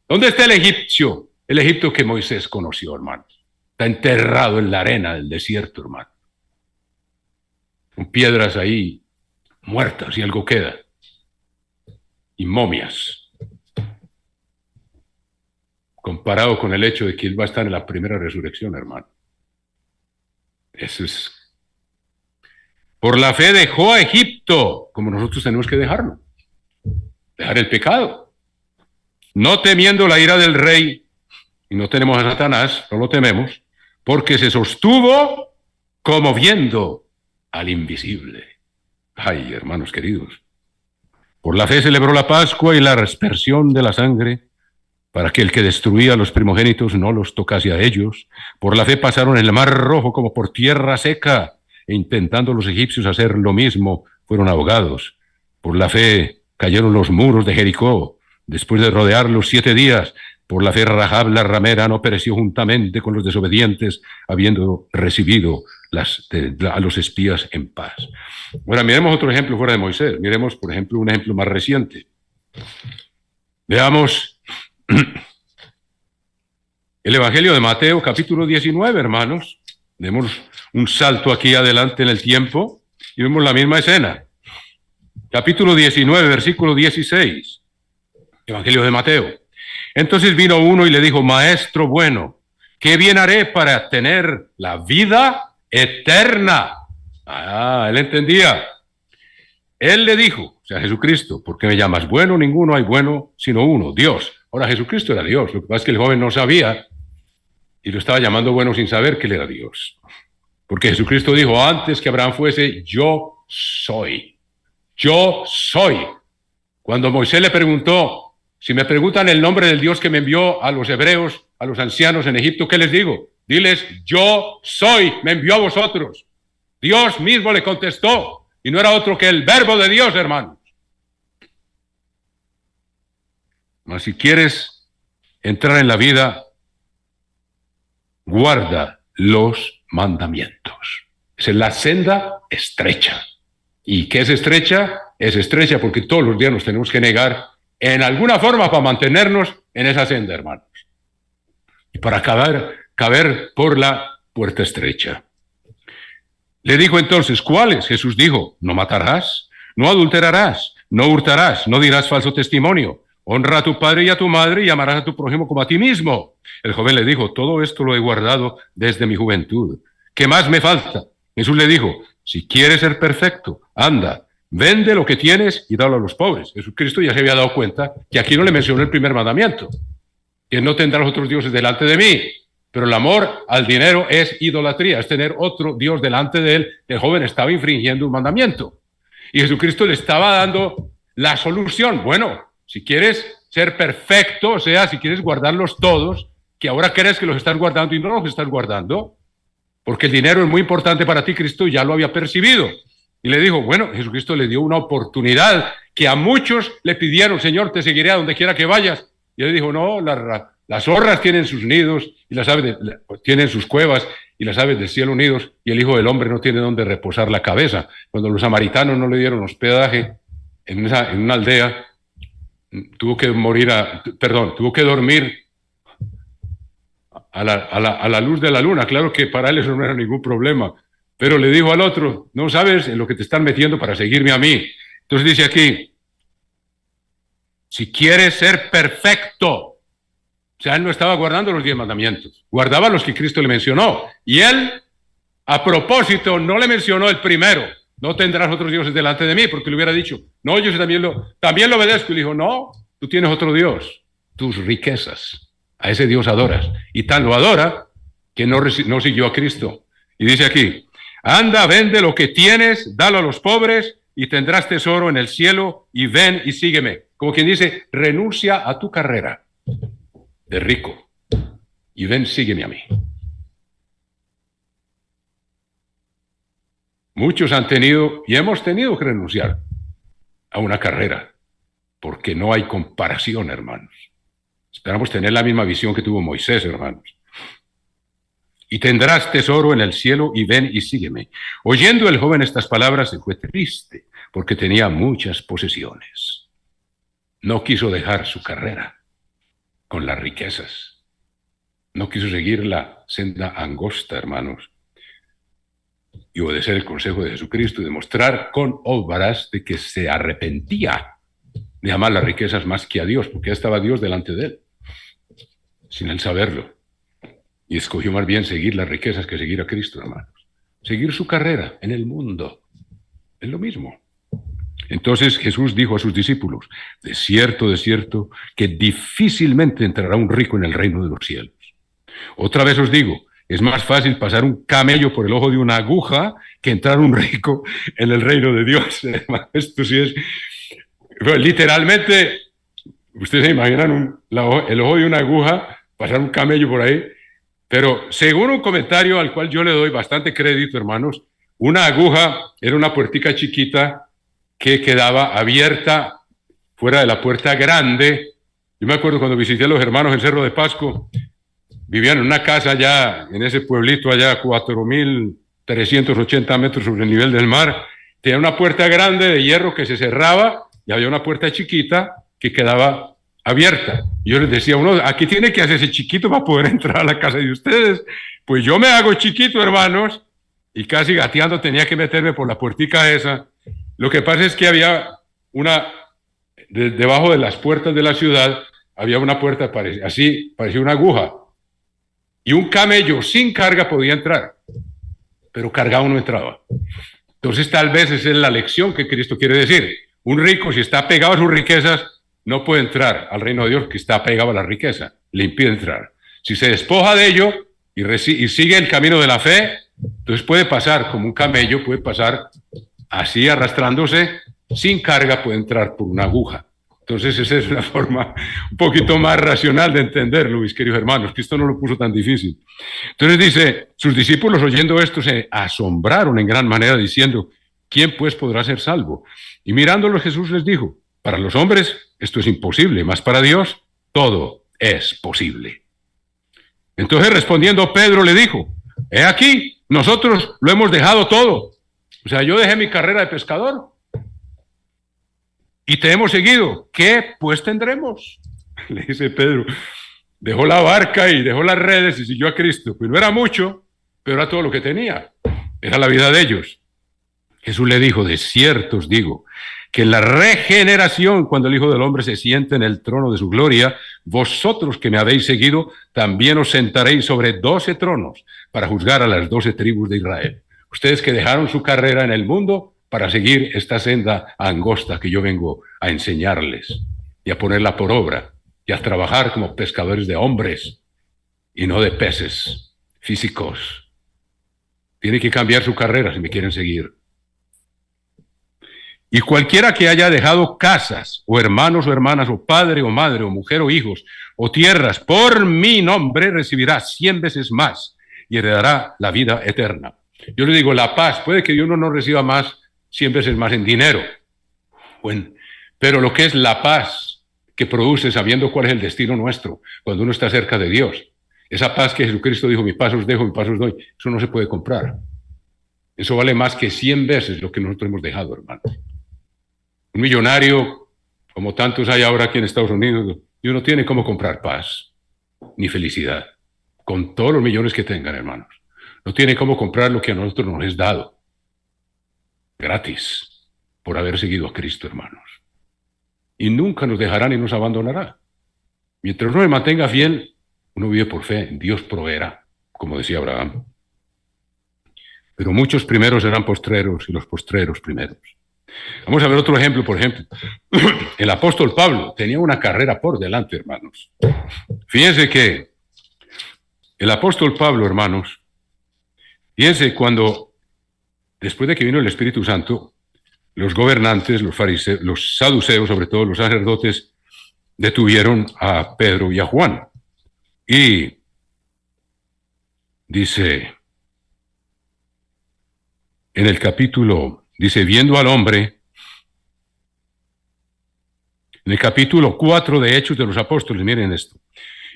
Speaker 1: ¿dónde está el egipcio? El Egipto que Moisés conoció, hermanos. Está enterrado en la arena del desierto, hermano. Con piedras ahí muertas y algo queda. Y momias. Comparado con el hecho de que él va a estar en la primera resurrección, hermano. Eso es. Por la fe dejó a Egipto, como nosotros tenemos que dejarlo. Dejar el pecado. No temiendo la ira del rey, y no tenemos a Satanás, no lo tememos, porque se sostuvo como viendo al invisible. Ay, hermanos queridos. Por la fe celebró la Pascua y la aspersión de la sangre, para que el que destruía a los primogénitos no los tocase a ellos. Por la fe pasaron el mar rojo como por tierra seca, e intentando los egipcios hacer lo mismo, fueron ahogados. Por la fe cayeron los muros de Jericó, después de rodearlos 7 días. Por la fe Rahab la ramera no pereció juntamente con los desobedientes, habiendo recibido a los espías en paz. Ahora miremos otro ejemplo fuera de Moisés. Miremos, por ejemplo, un ejemplo más reciente. Veamos el Evangelio de Mateo, capítulo 19, hermanos. Demos un salto aquí adelante en el tiempo y vemos la misma escena. Capítulo 19, versículo 16. Evangelio de Mateo. Entonces vino uno y le dijo: Maestro bueno, ¿qué bien haré para tener la vida eterna? Él entendía. Él le dijo, o sea, Jesucristo: ¿por qué me llamas bueno? Ninguno hay bueno sino uno, Dios. Ahora, Jesucristo era Dios. Lo que pasa es que el joven no sabía y lo estaba llamando bueno sin saber que él era Dios. Porque Jesucristo dijo: antes que Abraham fuese, yo soy. Yo soy. Cuando Moisés le preguntó: si me preguntan el nombre del Dios que me envió a los hebreos, a los ancianos en Egipto, ¿qué les digo? Diles: yo soy, me envió a vosotros. Dios mismo le contestó, y no era otro que el verbo de Dios, hermanos. Mas si quieres entrar en la vida, guarda los mandamientos. Esa es la senda estrecha. ¿Y qué es estrecha? Es estrecha porque todos los días nos tenemos que negar en alguna forma para mantenernos en esa senda, hermanos. Y para caber por la puerta estrecha. Le dijo entonces, ¿cuáles? Jesús dijo, no matarás, no adulterarás, no hurtarás, no dirás falso testimonio, honra a tu padre y a tu madre y amarás a tu prójimo como a ti mismo. El joven le dijo, todo esto lo he guardado desde mi juventud. ¿Qué más me falta? Jesús le dijo, si quieres ser perfecto, anda, vende lo que tienes y dalo a los pobres. Jesucristo ya se había dado cuenta que aquí no le mencionó el primer mandamiento, que no tendrás otros dioses delante de mí. Pero el amor al dinero es idolatría, es tener otro Dios delante de él. El joven estaba infringiendo un mandamiento. Y Jesucristo le estaba dando la solución. Bueno, si quieres ser perfecto, o sea, si quieres guardarlos todos, que ahora crees que los estás guardando y no los estás guardando, porque el dinero es muy importante para ti, Cristo ya lo había percibido. Y le dijo, bueno, Jesucristo le dio una oportunidad que a muchos le pidieron, Señor, te seguiré a donde quiera que vayas. Y él dijo, no, las zorras tienen sus nidos y las aves tienen sus cuevas y las aves del cielo nidos, y el Hijo del Hombre no tiene donde reposar la cabeza. Cuando los samaritanos no le dieron hospedaje en una aldea, tuvo que dormir a la luz de la luna. Claro que para él eso no era ningún problema, pero le dijo al otro, no sabes en lo que te están metiendo para seguirme a mí. Entonces dice aquí, si quieres ser perfecto. O sea, él no estaba guardando los 10 mandamientos, guardaba los que Cristo le mencionó. Y él, a propósito, no le mencionó el primero, no tendrás otros dioses delante de mí, porque le hubiera dicho, no, yo también lo obedezco. Y le dijo, no, tú tienes otro Dios, tus riquezas, a ese Dios adoras. Y tan lo adora que no siguió a Cristo. Y dice aquí, anda, vende lo que tienes, dalo a los pobres y tendrás tesoro en el cielo y ven y sígueme. Como quien dice, renuncia a tu carrera de rico y ven, sígueme a mí. Muchos han tenido y hemos tenido que renunciar a una carrera porque no hay comparación, hermanos. Esperamos tener la misma visión que tuvo Moisés, hermanos. Y tendrás tesoro en el cielo y ven y sígueme. Oyendo el joven estas palabras se fue triste porque tenía muchas posesiones. No quiso dejar su carrera con las riquezas. No quiso seguir la senda angosta, hermanos, y obedecer el consejo de Jesucristo y demostrar con obras de que se arrepentía de amar las riquezas más que a Dios, porque ya estaba Dios delante de él, sin él saberlo. Y escogió más bien seguir las riquezas que seguir a Cristo, hermanos. Seguir su carrera en el mundo es lo mismo. Entonces Jesús dijo a sus discípulos, de cierto, que difícilmente entrará un rico en el reino de los cielos. Otra vez os digo, es más fácil pasar un camello por el ojo de una aguja que entrar un rico en el reino de Dios. Esto sí es, literalmente, ustedes se imaginan el ojo de una aguja, pasar un camello por ahí, pero según un comentario al cual yo le doy bastante crédito, hermanos, una aguja era una puertica chiquita que quedaba abierta fuera de la puerta grande. Yo me acuerdo cuando visité a los hermanos en Cerro de Pasco, vivían en una casa allá, en ese pueblito allá, 4.380 metros sobre el nivel del mar. Tenía una puerta grande de hierro que se cerraba y había una puerta chiquita que quedaba abierta. Y yo les decía, uno, aquí tiene que hacerse chiquito para poder entrar a la casa de ustedes. Pues yo me hago chiquito, hermanos, y casi gateando tenía que meterme por la puertica esa. Lo que pasa es que había debajo de las puertas de la ciudad, había una puerta parecía una aguja. Y un camello sin carga podía entrar, pero cargado no entraba. Entonces tal vez esa es la lección que Cristo quiere decir. Un rico, si está pegado a sus riquezas, no puede entrar al reino de Dios, que está pegado a la riqueza, le impide entrar. Si se despoja de ello y sigue el camino de la fe, entonces puede pasar como un camello, puede pasar así arrastrándose, sin carga puede entrar por una aguja. Entonces esa es una forma un poquito más racional de entenderlo, mis queridos hermanos, que esto no lo puso tan difícil. Entonces dice, sus discípulos oyendo esto se asombraron en gran manera diciendo, ¿quién pues podrá ser salvo? Y mirándolos Jesús les dijo, para los hombres esto es imposible, mas para Dios todo es posible. Entonces respondiendo Pedro le dijo, he aquí, nosotros lo hemos dejado todo. O sea, yo dejé mi carrera de pescador y te hemos seguido. ¿Qué pues tendremos? Le dice Pedro. Dejó la barca y dejó las redes y siguió a Cristo. Pues no era mucho, pero era todo lo que tenía. Era la vida de ellos. Jesús le dijo, de cierto os digo, que en la regeneración, cuando el Hijo del Hombre se siente en el trono de su gloria, vosotros que me habéis seguido, también os sentaréis sobre 12 tronos para juzgar a las 12 tribus de Israel. Ustedes que dejaron su carrera en el mundo para seguir esta senda angosta que yo vengo a enseñarles y a ponerla por obra y a trabajar como pescadores de hombres y no de peces físicos. Tienen que cambiar su carrera si me quieren seguir. Y cualquiera que haya dejado casas, o hermanos o hermanas, o padre o madre, o mujer o hijos, o tierras, por mi nombre recibirá 100 veces más y heredará la vida eterna. Yo le digo, la paz, puede que uno no reciba más, 100 veces más en dinero. Bueno, pero lo que es la paz que produce sabiendo cuál es el destino nuestro, cuando uno está cerca de Dios, esa paz que Jesucristo dijo, mi paz os dejo, mi paz os doy, eso no se puede comprar. Eso vale más que 100 veces lo que nosotros hemos dejado, hermanos. Un millonario, como tantos hay ahora aquí en Estados Unidos, y uno tiene cómo comprar paz, ni felicidad, con todos los millones que tengan, hermanos. No tiene cómo comprar lo que a nosotros nos es dado, gratis, por haber seguido a Cristo, hermanos. Y nunca nos dejará ni nos abandonará. Mientras uno se mantenga fiel, uno vive por fe, Dios proveerá, como decía Abraham. Pero muchos primeros serán postreros y los postreros primeros. Vamos a ver otro ejemplo, por ejemplo. El apóstol Pablo tenía una carrera por delante, hermanos. Fíjense que el apóstol Pablo, hermanos, fíjense cuando, después de que vino el Espíritu Santo, los gobernantes, los fariseos, los saduceos, sobre todo los sacerdotes, detuvieron a Pedro y a Juan. Y dice, en el capítulo, dice, viendo al hombre, en el capítulo 4 de Hechos de los Apóstoles, miren esto,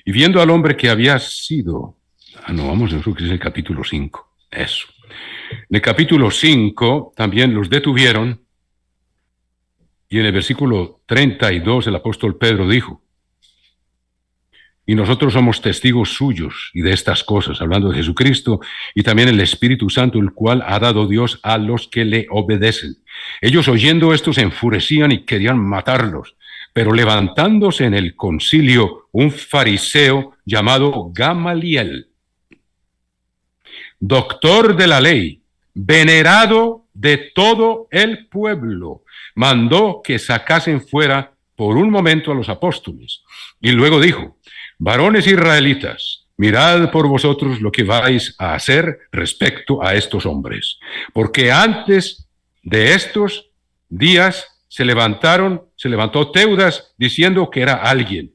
Speaker 1: y viendo al hombre que había sido, vamos a eso que es el capítulo 5, eso. En el capítulo 5 también los detuvieron, y en el versículo 32 el apóstol Pedro dijo, y nosotros somos testigos suyos y de estas cosas, hablando de Jesucristo y también el Espíritu Santo, el cual ha dado Dios a los que le obedecen. Ellos oyendo esto se enfurecían y querían matarlos, pero levantándose en el concilio un fariseo llamado Gamaliel, doctor de la ley, venerado de todo el pueblo, mandó que sacasen fuera por un momento a los apóstoles y luego dijo, varones israelitas, mirad por vosotros lo que vais a hacer respecto a estos hombres, porque antes de estos días se levantó Teudas diciendo que era alguien.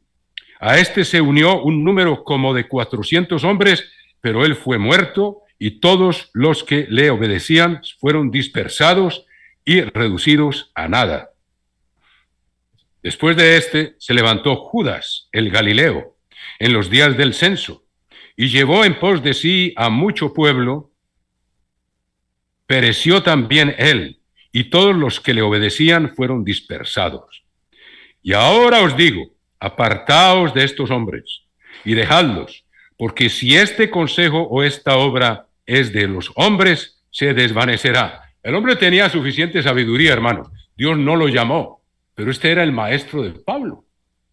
Speaker 1: A este se unió un número como de 400 hombres, pero él fue muerto y todos los que le obedecían fueron dispersados y reducidos a nada. Después de este se levantó Judas, el Galileo, en los días del censo, y llevó en pos de sí a mucho pueblo. Pereció también él, y todos los que le obedecían fueron dispersados. Y ahora os digo, apartaos de estos hombres, y dejadlos, porque si este consejo o esta obra es de los hombres, se desvanecerá. El hombre tenía suficiente sabiduría, hermanos. Dios no lo llamó, pero este era el maestro de Pablo.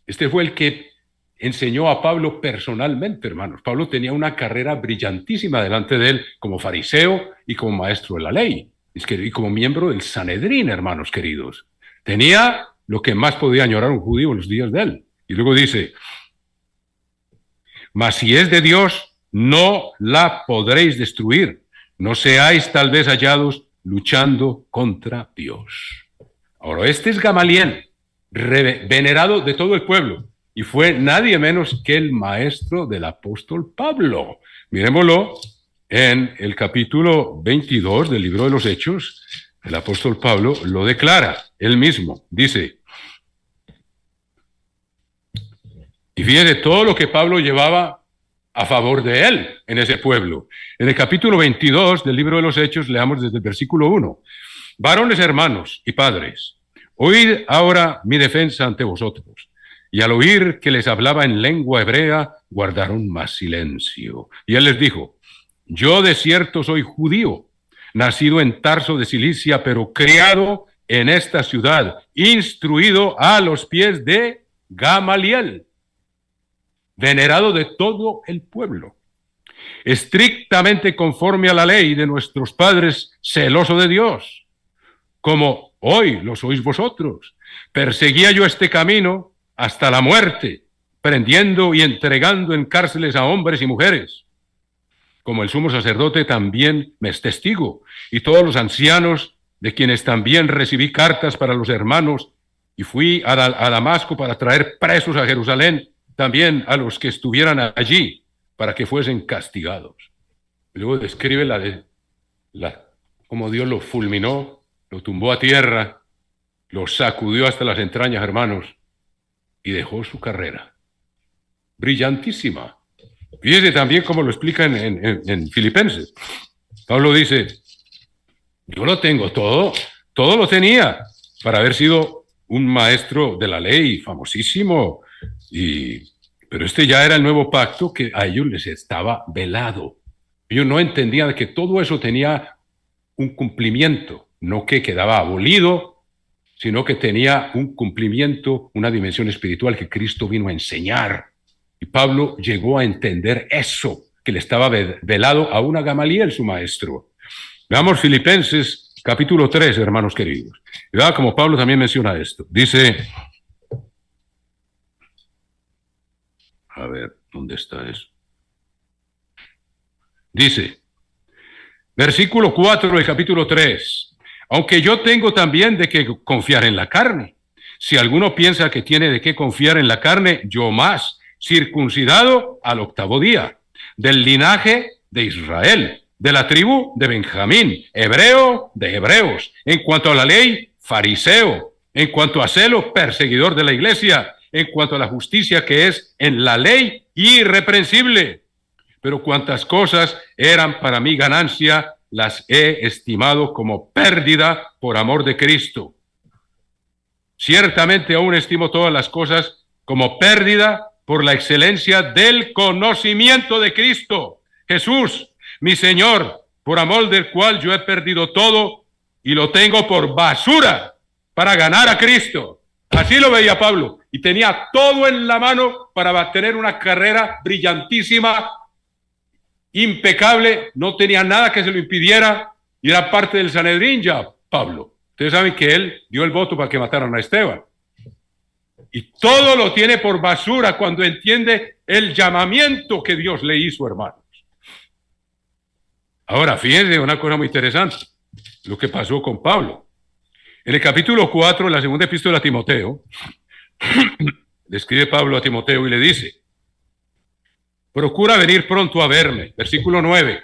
Speaker 1: Este fue el que enseñó a Pablo personalmente, hermanos. Pablo tenía una carrera brillantísima delante de él como fariseo y como maestro de la ley, y como miembro del Sanedrín, hermanos queridos. Tenía lo que más podía añorar un judío en los días de él. Y luego dice, mas si es de Dios, no la podréis destruir. No seáis tal vez hallados luchando contra Dios. Ahora, este es Gamaliel, venerado de todo el pueblo, y fue nadie menos que el maestro del apóstol Pablo. Miremoslo en el capítulo 22 del libro de los Hechos. El apóstol Pablo lo declara, él mismo, dice, y fíjese todo lo que Pablo llevaba a favor de él en ese pueblo. En el capítulo 22 del libro de los Hechos, leamos desde el versículo 1. Varones hermanos y padres, Oíd ahora mi defensa ante vosotros. Y al oír que les hablaba en lengua hebrea, guardaron más silencio. Y él les dijo: yo de cierto soy judío, nacido en Tarso de Cilicia, pero criado en esta ciudad, instruido a los pies de Gamaliel, venerado de todo el pueblo, estrictamente conforme a la ley de nuestros padres, celoso de Dios, como hoy lo sois vosotros. Perseguía yo este camino hasta la muerte, prendiendo y entregando en cárceles a hombres y mujeres. Como el sumo sacerdote también me es testigo, y todos los ancianos, de quienes también recibí cartas para los hermanos, y fui a Damasco para traer presos a Jerusalén, también a los que estuvieran allí, para que fuesen castigados. Luego describe cómo Dios lo fulminó, lo tumbó a tierra, lo sacudió hasta las entrañas, hermanos, y dejó su carrera. Brillantísima. Fíjese también cómo lo explica en Filipenses. Pablo dice: yo lo tengo todo lo tenía para haber sido un maestro de la ley famosísimo, pero este ya era el nuevo pacto que a ellos les estaba velado. Ellos no entendían que todo eso tenía un cumplimiento, no que quedaba abolido, sino que tenía un cumplimiento, una dimensión espiritual que Cristo vino a enseñar. Y Pablo llegó a entender eso, que le estaba velado a una Gamaliel, su maestro. Veamos Filipenses capítulo 3, hermanos queridos. Y vea como Pablo también menciona esto. Dice, a ver, ¿dónde está eso? Dice, versículo 4 del capítulo 3. Aunque yo tengo también de qué confiar en la carne. Si alguno piensa que tiene de qué confiar en la carne, yo más, circuncidado al 8º día, del linaje de Israel, de la tribu de Benjamín, hebreo de hebreos, en cuanto a la ley, fariseo, en cuanto a celo, perseguidor de la iglesia, en cuanto a la justicia que es en la ley, irreprensible. Pero cuantas cosas eran para mí ganancia, las he estimado como pérdida por amor de Cristo. Ciertamente aún estimo todas las cosas como pérdida por la excelencia del conocimiento de Cristo Jesús, mi Señor, por amor del cual yo he perdido todo y lo tengo por basura para ganar a Cristo. Así lo veía Pablo, y tenía todo en la mano para tener una carrera brillantísima, impecable, no tenía nada que se lo impidiera, y era parte del Sanedrín ya, Pablo. Ustedes saben que él dio el voto para que mataran a Esteban. Y todo lo tiene por basura cuando entiende el llamamiento que Dios le hizo, hermanos. Ahora, fíjense una cosa muy interesante, lo que pasó con Pablo. En el capítulo 4, la segunda epístola a Timoteo, le escribe Pablo a Timoteo y le dice, procura venir pronto a verme, versículo 9,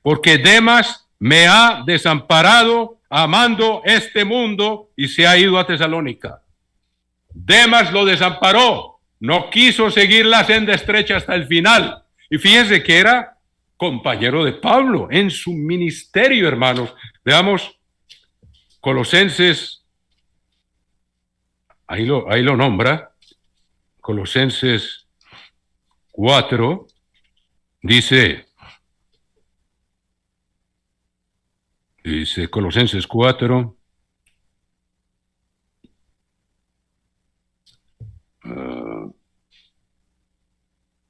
Speaker 1: porque Demas me ha desamparado amando este mundo y se ha ido a Tesalónica. Demas lo desamparó, no quiso seguir la senda estrecha hasta el final. Y fíjense que era compañero de Pablo en su ministerio, hermanos. Veamos Colosenses, ahí lo nombra, Colosenses 4, dice Colosenses 4,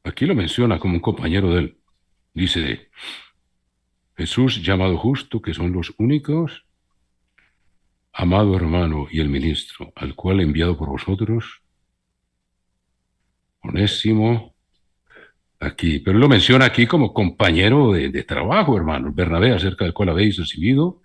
Speaker 1: aquí lo menciona como un compañero de él. Dice, Jesús llamado justo, que son los únicos, amado hermano y el ministro, al cual he enviado por vosotros, Onésimo, aquí, pero lo menciona aquí como compañero de trabajo, hermano, Bernabé, acerca del cual habéis recibido.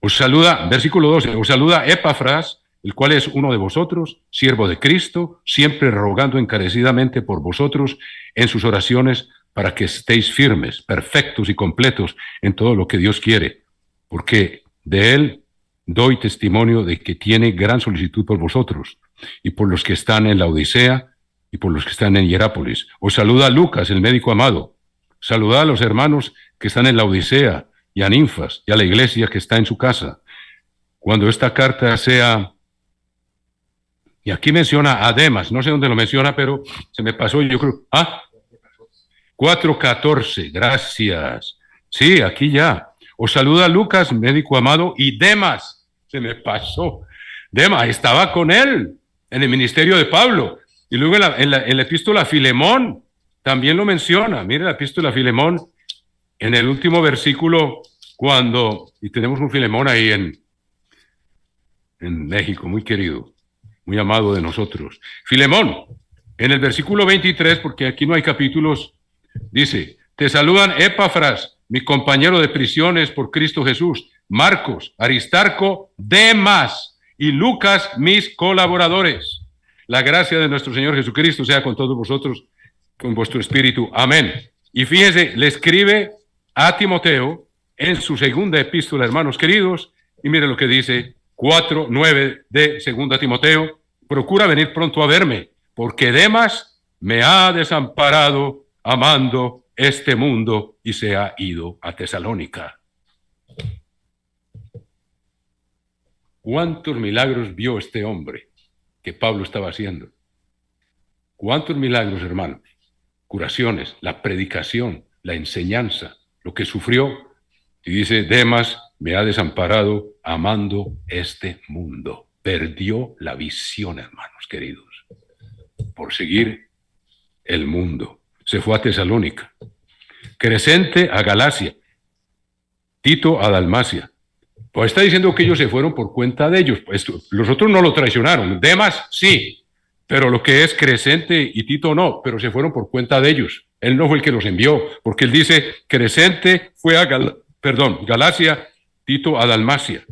Speaker 1: Os saluda, versículo 12, os saluda Epafras, el cual es uno de vosotros, siervo de Cristo, siempre rogando encarecidamente por vosotros en sus oraciones, para que estéis firmes, perfectos y completos en todo lo que Dios quiere, porque de él doy testimonio de que tiene gran solicitud por vosotros y por los que están en la Odisea y por los que están en Hierápolis. Os saluda Lucas, el médico amado. Saludad a los hermanos que están en la Odisea y a Ninfas y a la iglesia que está en su casa. cuando esta carta sea, y aquí menciona a Demas, no sé dónde lo menciona, pero se me pasó, yo creo, 4:14, gracias. Sí, aquí ya. Os saluda Lucas, médico amado, y Demas, se me pasó. Demas estaba con él en el ministerio de Pablo. Y luego en la epístola a Filemón también lo menciona. Mire la epístola a Filemón en el último versículo y tenemos un Filemón ahí en México, muy querido, muy amado de nosotros. Filemón, en el versículo 23, porque aquí no hay capítulos, dice, te saludan Epafras, mi compañero de prisiones por Cristo Jesús, Marcos, Aristarco, Demas y Lucas, mis colaboradores. La gracia de nuestro Señor Jesucristo sea con todos vosotros, con vuestro espíritu. Amén. Y fíjese, le escribe a Timoteo en su segunda epístola, hermanos queridos, y mire lo que dice 4:9 de segunda Timoteo, procura venir pronto a verme, porque Demas me ha desamparado amando este mundo y se ha ido a Tesalónica. ¿Cuántos milagros vio este hombre que Pablo estaba haciendo? ¿Cuántos milagros, hermanos? Curaciones, la predicación, la enseñanza, lo que sufrió. Y dice, Demas me ha desamparado amando este mundo. Perdió la visión, hermanos queridos, por seguir el mundo. Se fue a Tesalónica. Crescente a Galacia. Tito a Dalmacia. Pues está diciendo que ellos se fueron por cuenta de ellos. Pues los otros no lo traicionaron. Demas sí, pero lo que es Crescente y Tito no, pero se fueron por cuenta de ellos. Él no fue el que los envió, porque él dice, Crescente fue a Galacia, Tito a Dalmacia.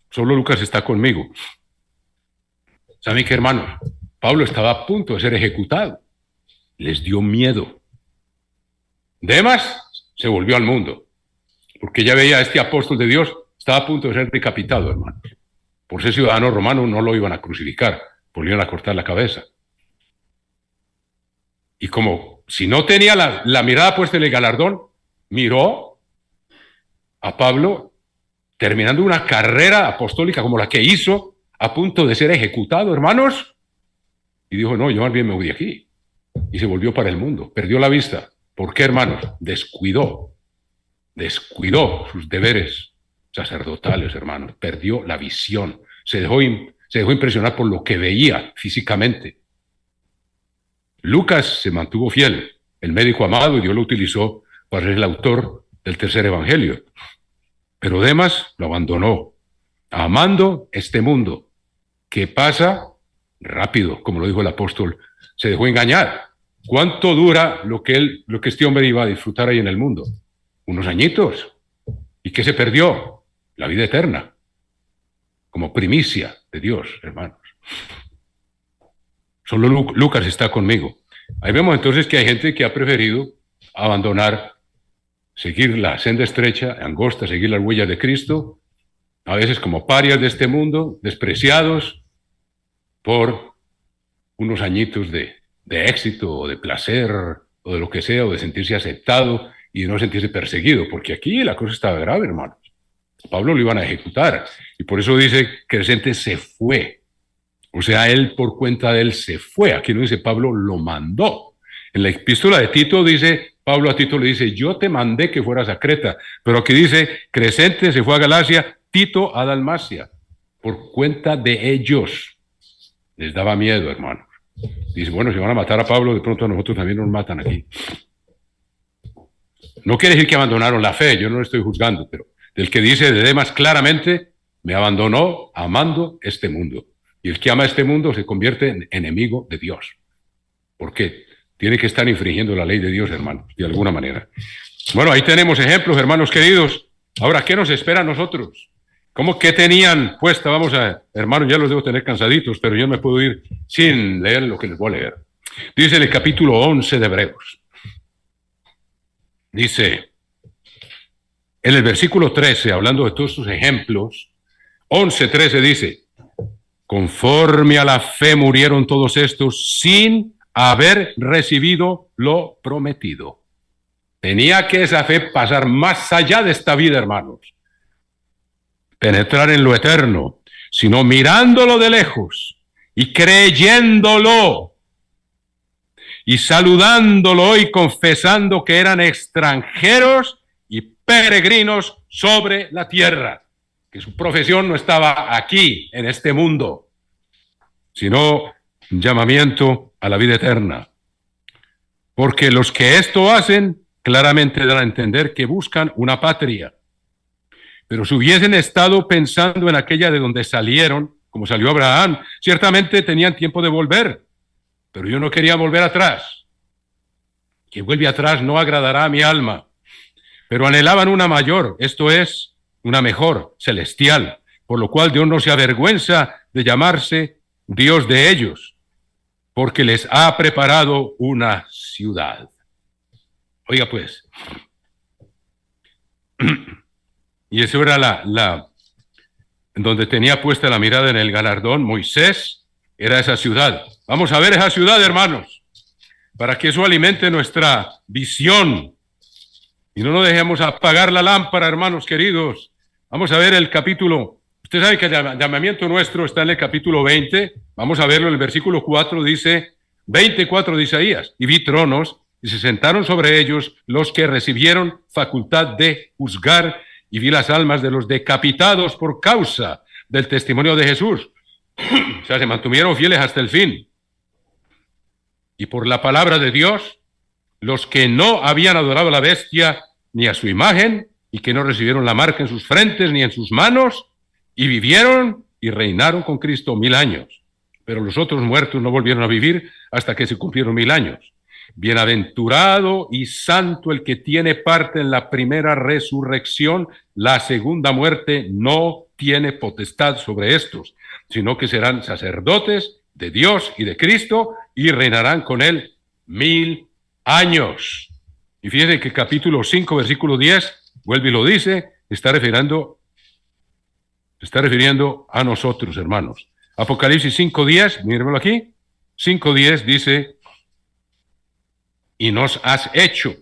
Speaker 1: Solo Lucas está conmigo. ¿Saben qué, hermanos? Pablo estaba a punto de ser ejecutado. Les dio miedo. Demas se volvió al mundo, porque ya veía a este apóstol de Dios, estaba a punto de ser decapitado, hermanos. Por ser ciudadano romano no lo iban a crucificar, porque le iban a cortar la cabeza. Y como si no tenía la mirada puesta en el galardón, miró a Pablo terminando una carrera apostólica como la que hizo, a punto de ser ejecutado, hermanos, y dijo, no, yo más bien me voy de aquí. Y se volvió para el mundo, perdió la vista. ¿Por qué, hermanos? Descuidó sus deberes sacerdotales, hermanos, perdió la visión, se dejó impresionar por lo que veía físicamente. Lucas se mantuvo fiel, el médico amado, y Dios lo utilizó para ser el autor del tercer evangelio. Pero Demas lo abandonó, amando este mundo, que pasa rápido, como lo dijo el apóstol, se dejó engañar. ¿Cuánto dura lo que este hombre iba a disfrutar ahí en el mundo? Unos añitos. ¿Y qué se perdió? La vida eterna, como primicia de Dios, hermanos. Solo Lucas está conmigo. Ahí vemos entonces que hay gente que ha preferido abandonar, seguir la senda estrecha, angosta, seguir las huellas de Cristo, a veces como parias de este mundo, despreciados por unos añitos de éxito o de placer o de lo que sea, o de sentirse aceptado y de no sentirse perseguido, porque aquí la cosa estaba grave, hermanos. Pablo lo iban a ejecutar y por eso dice que Crescente se fue. O sea, él por cuenta de él se fue. Aquí no dice Pablo lo mandó. En la epístola de Tito dice, Pablo a Tito le dice, yo te mandé que fueras a Creta. Pero aquí dice, Crescente se fue a Galacia, Tito a Dalmacia. Por cuenta de ellos. Les daba miedo, hermanos. Dice, bueno, si van a matar a Pablo, de pronto a nosotros también nos matan aquí. No quiere decir que abandonaron la fe, yo no lo estoy juzgando, pero del que dice de Demas claramente, me abandonó amando este mundo. Y el que ama este mundo se convierte en enemigo de Dios. ¿Por qué? Tiene que estar infringiendo la ley de Dios, hermanos, de alguna manera. Bueno, ahí tenemos ejemplos, hermanos queridos. Ahora, ¿qué nos espera a nosotros? ¿Cómo que tenían puesta? Hermanos, ya los debo tener cansaditos, pero yo me puedo ir sin leer lo que les voy a leer. Dice en el capítulo 11 de Hebreos. Dice, en el versículo 13, hablando de todos estos ejemplos, 11:13 dice, conforme a la fe murieron todos estos sin haber recibido lo prometido. Tenía que esa fe pasar más allá de esta vida, hermanos. penetrar en lo eterno, sino mirándolo de lejos y creyéndolo y saludándolo y confesando que eran extranjeros y peregrinos sobre la tierra, que su profesión no estaba aquí, en este mundo, sino un llamamiento a la vida eterna. Porque los que esto hacen claramente dan a entender que buscan una patria. Pero si hubiesen estado pensando en aquella de donde salieron, como salió Abraham, ciertamente tenían tiempo de volver, pero yo no quería volver atrás. Quien vuelve atrás no agradará a mi alma. Pero anhelaban una mayor, esto es, una mejor, celestial, por lo cual Dios no se avergüenza de llamarse Dios de ellos, porque les ha preparado una ciudad. Oiga pues, y eso era donde tenía puesta la mirada en el galardón Moisés, era esa ciudad. Vamos a ver esa ciudad, hermanos, para que eso alimente nuestra visión y no nos dejemos apagar la lámpara, hermanos queridos. Vamos a ver el capítulo. Usted sabe que el llamamiento nuestro está en el capítulo 20. Vamos a verlo en el versículo 4, dice 24 de Isaías. Y vi tronos y se sentaron sobre ellos los que recibieron facultad de juzgar, y vi las almas de los decapitados por causa del testimonio de Jesús. O sea, se mantuvieron fieles hasta el fin. Y por la palabra de Dios, los que no habían adorado a la bestia ni a su imagen, y que no recibieron la marca en sus frentes ni en sus manos, y vivieron y reinaron con Cristo 1000 años. Pero los otros muertos no volvieron a vivir hasta que se cumplieron 1000 años. Bienaventurado y santo el que tiene parte en la primera resurrección. La segunda muerte no tiene potestad sobre estos, sino que serán sacerdotes de Dios y de Cristo y reinarán con él 1000 años. Y fíjense que capítulo 5, versículo 10, vuelve y lo dice, está refiriendo a nosotros, hermanos. Apocalipsis 5:10, mírenmelo aquí, 5:10 dice: y nos has hecho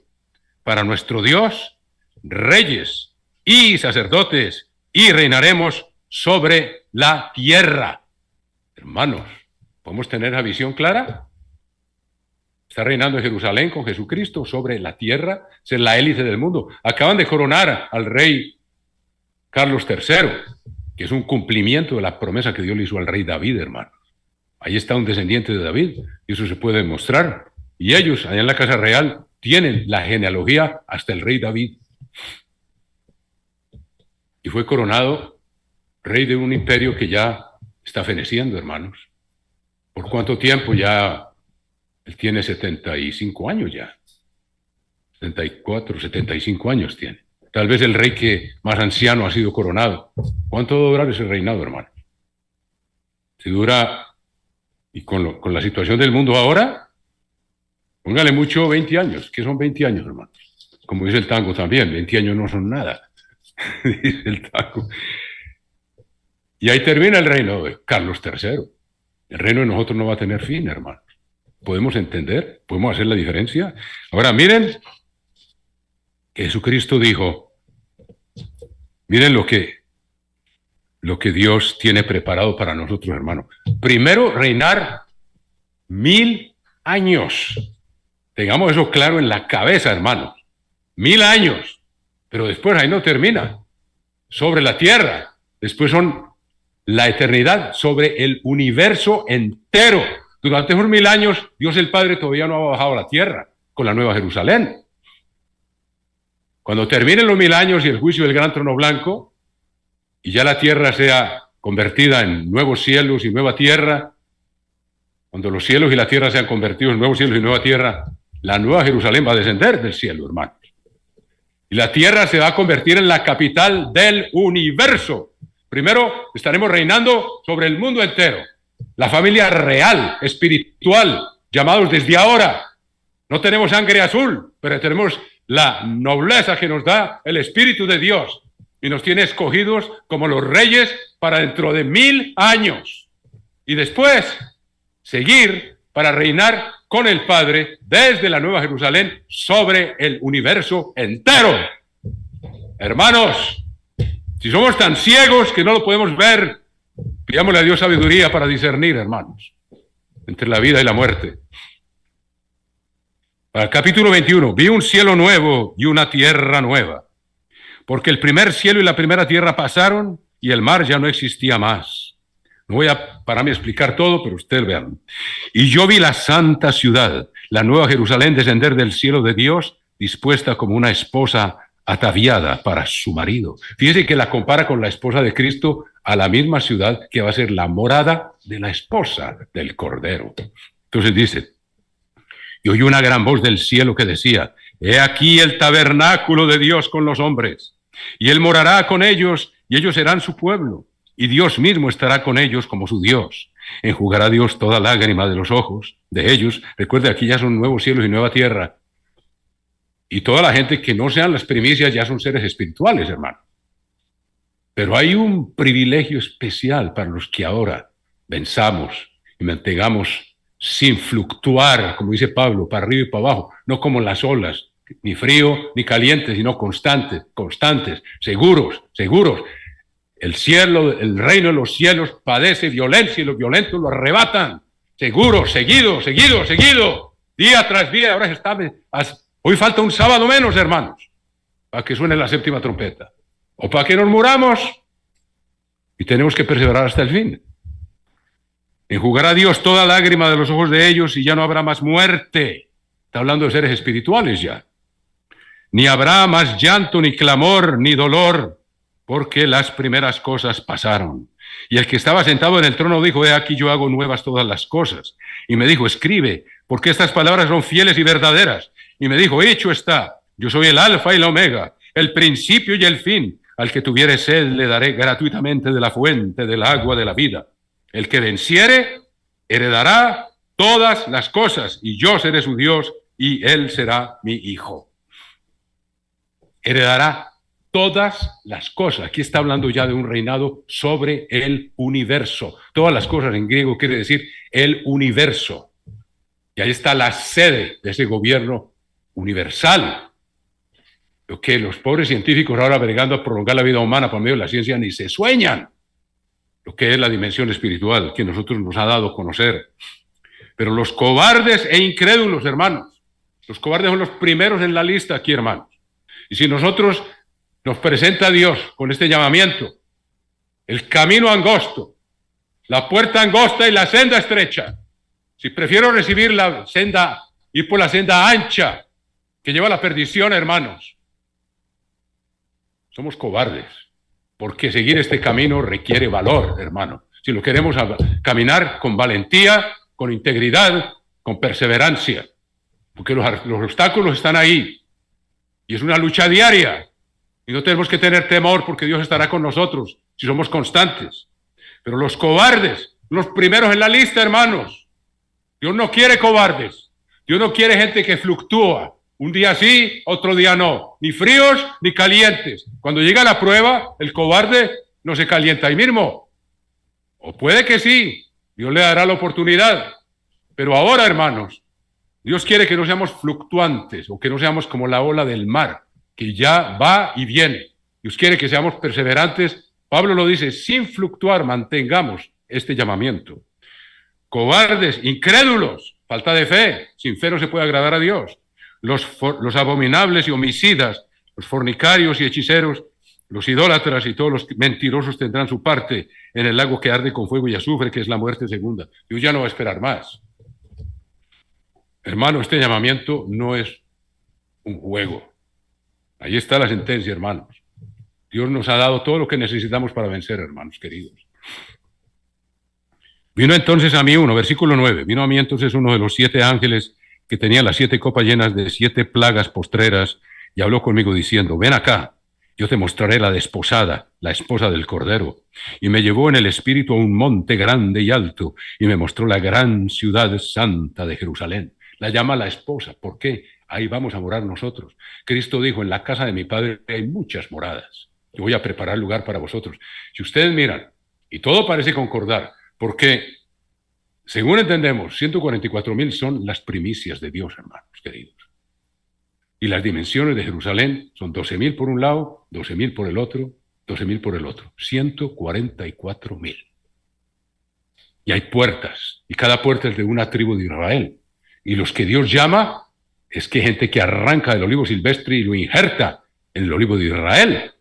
Speaker 1: para nuestro Dios reyes y sacerdotes, y reinaremos sobre la tierra. Hermanos, ¿podemos tener la visión clara? Está reinando en Jerusalén con Jesucristo sobre la tierra, ser la élite del mundo. Acaban de coronar al rey Carlos III, que es un cumplimiento de la promesa que Dios le hizo al rey David, hermanos. Ahí está un descendiente de David, y eso se puede demostrar. Y ellos, allá en la Casa Real, tienen la genealogía hasta el rey David. Y fue coronado rey de un imperio que ya está feneciendo, hermanos. ¿Por cuánto tiempo? Ya él tiene 75 años ya. 74, 75 años tiene. Tal vez el rey que más anciano ha sido coronado. ¿Cuánto va a durar ese reinado, hermano? Si dura, y con la situación del mundo ahora, póngale mucho 20 años. ¿Qué son 20 años, hermanos? Como dice el tango también, 20 años no son nada. Dice el tango. Y ahí termina el reino de Carlos III. El reino de nosotros no va a tener fin, hermanos. ¿Podemos entender? ¿Podemos hacer la diferencia? Ahora, miren que Jesucristo dijo, miren lo que Dios tiene preparado para nosotros, hermanos. Primero, reinar 1000 años. Tengamos eso claro en la cabeza, hermanos. 1000 años. Pero después ahí no termina. Sobre la tierra. Después son la eternidad sobre el universo entero. Durante esos 1000 años, Dios el Padre todavía no ha bajado a la tierra con la Nueva Jerusalén. Cuando terminen los 1000 años y el juicio del gran trono blanco, y ya la tierra sea convertida en nuevos cielos y nueva tierra, cuando los cielos y la tierra sean convertidos en nuevos cielos y nueva tierra, la Nueva Jerusalén va a descender del cielo, hermanos. Y la tierra se va a convertir en la capital del universo. Primero estaremos reinando sobre el mundo entero. La familia real, espiritual, llamados desde ahora. No tenemos sangre azul, pero tenemos la nobleza que nos da el Espíritu de Dios. Y nos tiene escogidos como los reyes para dentro de 1000 años. Y después seguir para reinar con el Padre desde la Nueva Jerusalén sobre el universo entero. Hermanos, Si somos tan ciegos que no lo podemos ver, pidámosle a Dios sabiduría para discernir, hermanos, entre la vida y la muerte. Para el capítulo 21, vi un cielo nuevo y una tierra nueva, porque el primer cielo y la primera tierra pasaron y el mar ya no existía más. No voy a pararme a explicar todo, pero ustedes vean. Y yo vi la santa ciudad, la nueva Jerusalén, descender del cielo de Dios, dispuesta como una esposa ataviada para su marido. Fíjese que la compara con la esposa de Cristo, a la misma ciudad que va a ser la morada de la esposa del Cordero. Entonces dice, y oí una gran voz del cielo que decía, he aquí el tabernáculo de Dios con los hombres, y él morará con ellos, y ellos serán su pueblo, y Dios mismo estará con ellos como su Dios. Enjugará Dios toda lágrima de los ojos de ellos. Recuerde, aquí ya son nuevos cielos y nueva tierra. Y toda la gente que no sean las primicias ya son seres espirituales, hermano. Pero hay un privilegio especial para los que ahora venzamos y mantengamos sin fluctuar, como dice Pablo, para arriba y para abajo, no como en las olas, ni frío ni caliente, sino constantes, seguros. El cielo, el reino de los cielos padece violencia y los violentos lo arrebatan. Seguro, seguido, día tras día. Ahora está, hoy falta un sábado menos, hermanos, para que suene la séptima trompeta. O para que nos muramos y tenemos que perseverar hasta el fin. Enjugará Dios toda lágrima de los ojos de ellos y ya no habrá más muerte. Está hablando de seres espirituales ya. Ni habrá más llanto, ni clamor, ni dolor, porque las primeras cosas pasaron. Y el que estaba sentado en el trono dijo, he aquí yo hago nuevas todas las cosas. Y me dijo, escribe, porque estas palabras son fieles y verdaderas. Y me dijo, hecho está, yo soy el alfa y la omega, el principio y el fin. Al que tuviere sed le daré gratuitamente de la fuente del agua de la vida. El que venciere heredará todas las cosas, y yo seré su Dios, y él será mi hijo. Heredará todas las cosas. Aquí está hablando ya de un reinado sobre el universo. Todas las cosas en griego quiere decir el universo. Y ahí está la sede de ese gobierno universal. Lo que los pobres científicos ahora bregando a prolongar la vida humana por medio de la ciencia ni se sueñan. Lo que es la dimensión espiritual que nosotros nos ha dado a conocer. Pero los cobardes e incrédulos, hermanos, los cobardes son los primeros en la lista aquí, hermanos. Y si nosotros nos presenta Dios con este llamamiento, el camino angosto, la puerta angosta y la senda estrecha, si prefiero recibir la senda, ir por la senda ancha que lleva a la perdición, hermanos, somos cobardes. Porque seguir este camino requiere valor, hermano. Si lo queremos caminar con valentía, con integridad, con perseverancia. Porque los obstáculos están ahí. Y es una lucha diaria. Y no tenemos que tener temor porque Dios estará con nosotros si somos constantes. Pero los cobardes, los primeros en la lista, hermanos. Dios no quiere cobardes. Dios no quiere gente que fluctúa. Un día sí, otro día no. Ni fríos ni calientes. Cuando llega la prueba, el cobarde no se calienta ahí mismo. O puede que sí, Dios le dará la oportunidad. Pero ahora, hermanos, Dios quiere que no seamos fluctuantes o que no seamos como la ola del mar, que ya va y viene. Dios quiere que seamos perseverantes. Pablo lo dice, sin fluctuar mantengamos este llamamiento. Cobardes, incrédulos, falta de fe. Sin fe no se puede agradar a Dios. Los abominables y homicidas, los fornicarios y hechiceros, los idólatras y todos los mentirosos tendrán su parte en el lago que arde con fuego y azufre, que es la muerte segunda. Dios ya no va a esperar más. Hermano, este llamamiento no es un juego. Ahí está la sentencia, hermanos. Dios nos ha dado todo lo que necesitamos para vencer, hermanos queridos. Vino entonces a mí versículo 9, vino a mí entonces uno de los 7 ángeles que tenía las 7 copas llenas de 7 plagas postreras, y habló conmigo diciendo, ven acá, yo te mostraré la desposada, la esposa del Cordero. Y me llevó en el espíritu a un monte grande y alto, y me mostró la gran ciudad santa de Jerusalén. La llama la esposa. ¿Por qué? Ahí vamos a morar nosotros. Cristo dijo, en la casa de mi Padre hay muchas moradas. Yo voy a preparar lugar para vosotros. Si ustedes miran, y todo parece concordar, porque según entendemos, 144,000 son las primicias de Dios, hermanos queridos. Y las dimensiones de Jerusalén son 12,000 por un lado, 12,000 por el otro, 12.000 por el otro, 144.000. Y hay puertas, y cada puerta es de una tribu de Israel. Y los que Dios llama es que gente que arranca del olivo silvestre y lo injerta en el olivo de Israel.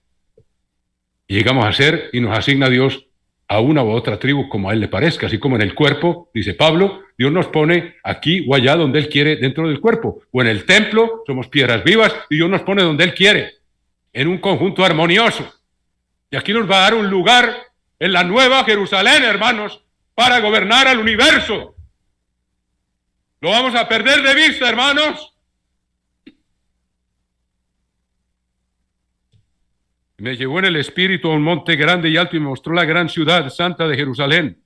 Speaker 1: Y llegamos a ser, y nos asigna Dios a una u otra tribu como a Él le parezca, así como en el cuerpo, dice Pablo, Dios nos pone aquí o allá donde Él quiere dentro del cuerpo, o en el templo, somos piedras vivas, y Dios nos pone donde Él quiere, en un conjunto armonioso. Y aquí nos va a dar un lugar en la nueva Jerusalén, hermanos, para gobernar al universo. ¿Lo vamos a perder de vista, hermanos? Me llevó en el espíritu a un monte grande y alto y me mostró la gran ciudad santa de Jerusalén,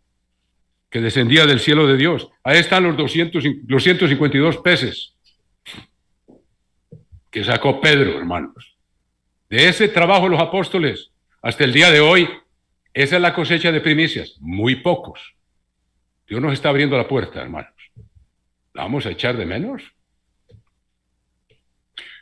Speaker 1: que descendía del cielo de Dios. Ahí están los 152 peces que sacó Pedro, hermanos. De ese trabajo los apóstoles, hasta el día de hoy, esa es la cosecha de primicias. Muy pocos. Dios nos está abriendo la puerta, hermanos. ¿La vamos a echar de menos?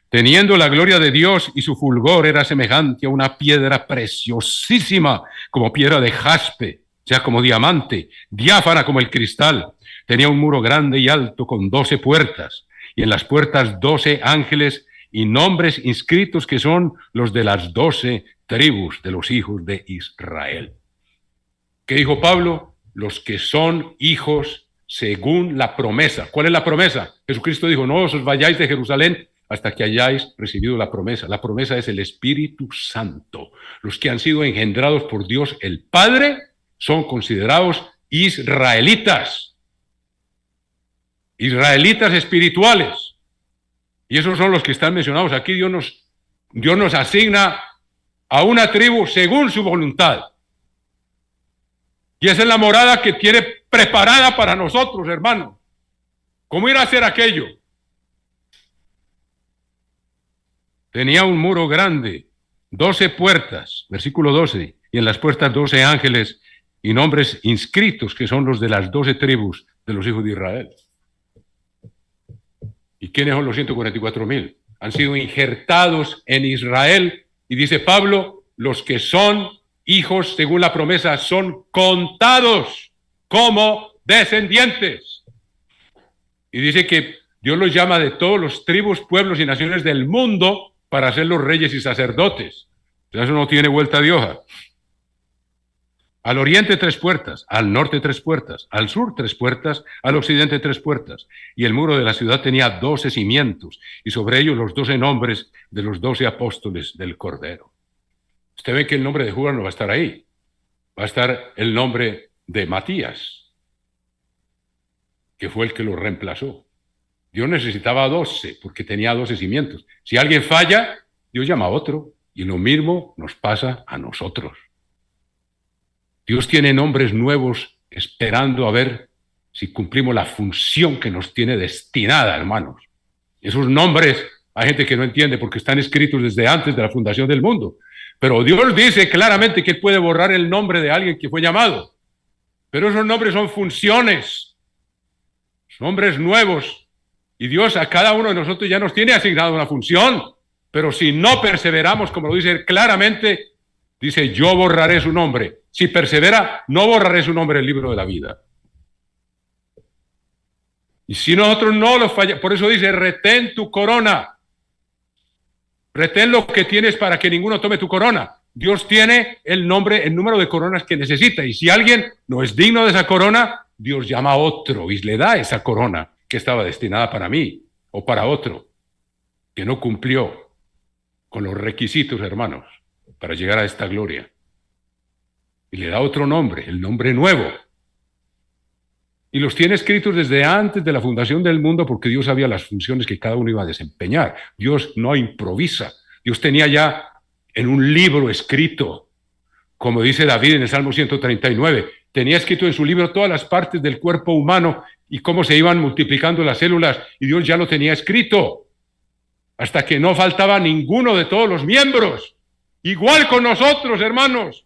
Speaker 1: Teniendo la gloria de Dios y su fulgor era semejante a una piedra preciosísima, como piedra de jaspe, o sea, como diamante, diáfana como el cristal. Tenía un muro grande y alto con 12 puertas, y en las puertas 12 ángeles y nombres inscritos que son los de las 12 tribus de los hijos de Israel. ¿Qué dijo Pablo? Los que son hijos según la promesa. ¿Cuál es la promesa? Jesucristo dijo, no os vayáis de Jerusalén hasta que hayáis recibido la promesa. La promesa es el Espíritu Santo. Los que han sido engendrados por Dios el Padre son considerados israelitas. Israelitas espirituales. Y esos son los que están mencionados aquí. Dios nos asigna a una tribu según su voluntad. Y esa es la morada que tiene preparada para nosotros, hermanos. ¿Cómo ir a hacer aquello? Tenía un muro grande, 12 puertas, versículo 12, y en las puertas 12 ángeles y nombres inscritos, que son los de las 12 tribus de los hijos de Israel. ¿Y quiénes son los 144.000? Han sido injertados en Israel, y dice Pablo, los que son hijos, según la promesa, son contados como descendientes. Y dice que Dios los llama de todos los tribus, pueblos y naciones del mundo para ser los reyes y sacerdotes. O sea, eso no tiene vuelta de hoja. Al oriente 3 puertas, al norte 3 puertas, al sur 3 puertas, al occidente 3 puertas. Y el muro de la ciudad tenía 12 cimientos, y sobre ellos los 12 nombres de los 12 apóstoles del Cordero. Usted ve que el nombre de Judas no va a estar ahí. Va a estar el nombre de Matías, que fue el que lo reemplazó. Dios necesitaba 12 porque tenía 12 cimientos. Si alguien falla, Dios llama a otro, y lo mismo nos pasa a nosotros. Dios tiene nombres nuevos esperando a ver si cumplimos la función que nos tiene destinada, hermanos. Esos nombres hay gente que no entiende porque están escritos desde antes de la fundación del mundo. Pero Dios dice claramente que Él puede borrar el nombre de alguien que fue llamado. Pero esos nombres son funciones, nombres nuevos. Y Dios a cada uno de nosotros ya nos tiene asignado una función. Pero si no perseveramos, como lo dice claramente, dice, yo borraré su nombre. Si persevera, no borraré su nombre del libro de la vida. Y si nosotros no lo fallamos, por eso dice, retén tu corona. Retén lo que tienes para que ninguno tome tu corona. Dios tiene el número de coronas que necesita. Y si alguien no es digno de esa corona, Dios llama a otro y le da esa corona que estaba destinada para mí o para otro, que no cumplió con los requisitos, hermanos, para llegar a esta gloria. Y le da otro nombre, el nombre nuevo. Y los tiene escritos desde antes de la fundación del mundo porque Dios sabía las funciones que cada uno iba a desempeñar. Dios no improvisa. Dios tenía ya en un libro escrito, como dice David en el Salmo 139, tenía escrito en su libro todas las partes del cuerpo humano y cómo se iban multiplicando las células, y Dios ya lo tenía escrito, hasta que no faltaba ninguno de todos los miembros. Igual con nosotros, hermanos.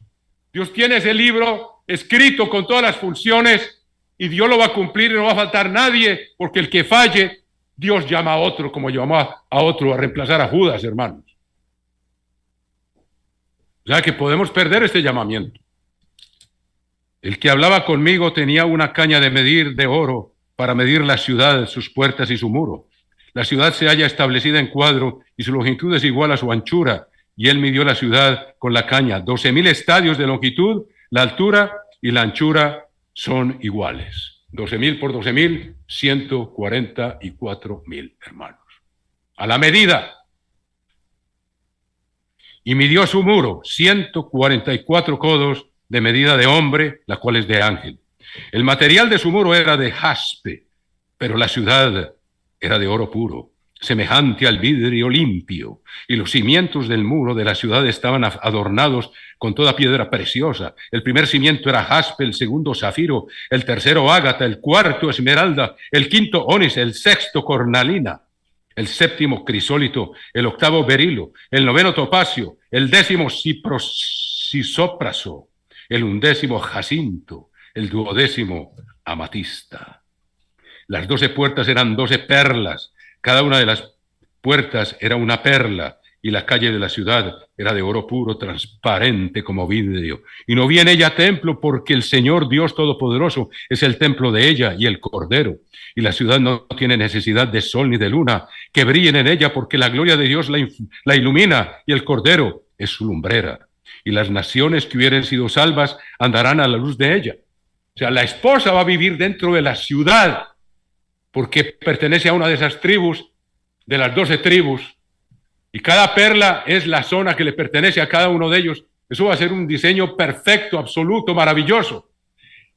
Speaker 1: Dios tiene ese libro escrito con todas las funciones, y Dios lo va a cumplir y no va a faltar nadie, porque el que falle, Dios llama a otro, como llamó a otro a reemplazar a Judas, hermanos. O sea que podemos perder este llamamiento. El que hablaba conmigo tenía una caña de medir de oro para medir la ciudad, sus puertas y su muro. La ciudad se halla establecida en cuadro y su longitud es igual a su anchura. Y él midió la ciudad con la caña. 12,000 estadios de longitud, la altura y la anchura son iguales. 12,000 por 12,000, 144,000, hermanos. A la medida. Y midió su muro, 144 codos de medida de hombre, la cual es de ángel. El material de su muro era de jaspe, pero la ciudad era de oro puro, semejante al vidrio limpio, y los cimientos del muro de la ciudad estaban adornados con toda piedra preciosa. El primer cimiento era jaspe, el segundo zafiro, el tercero ágata, el cuarto esmeralda, el quinto ónice, el sexto cornalina, el séptimo crisólito, el octavo berilo, el noveno topacio, el décimo crisópraso, el undécimo jacinto, el duodécimo amatista. Las 12 puertas eran 12 perlas, cada una de las puertas era una perla, y la calle de la ciudad era de oro puro, transparente como vidrio. Y no vi en ella templo, porque el Señor Dios Todopoderoso es el templo de ella y el Cordero. Y la ciudad no tiene necesidad de sol ni de luna, que brillen en ella, porque la gloria de Dios la ilumina, y el Cordero es su lumbrera. Y las naciones que hubieren sido salvas andarán a la luz de ella. O sea, la esposa va a vivir dentro de la ciudad, porque pertenece a una de esas tribus, de las 12 tribus, y cada perla es la zona que le pertenece a cada uno de ellos. Eso va a ser un diseño perfecto, absoluto, maravilloso.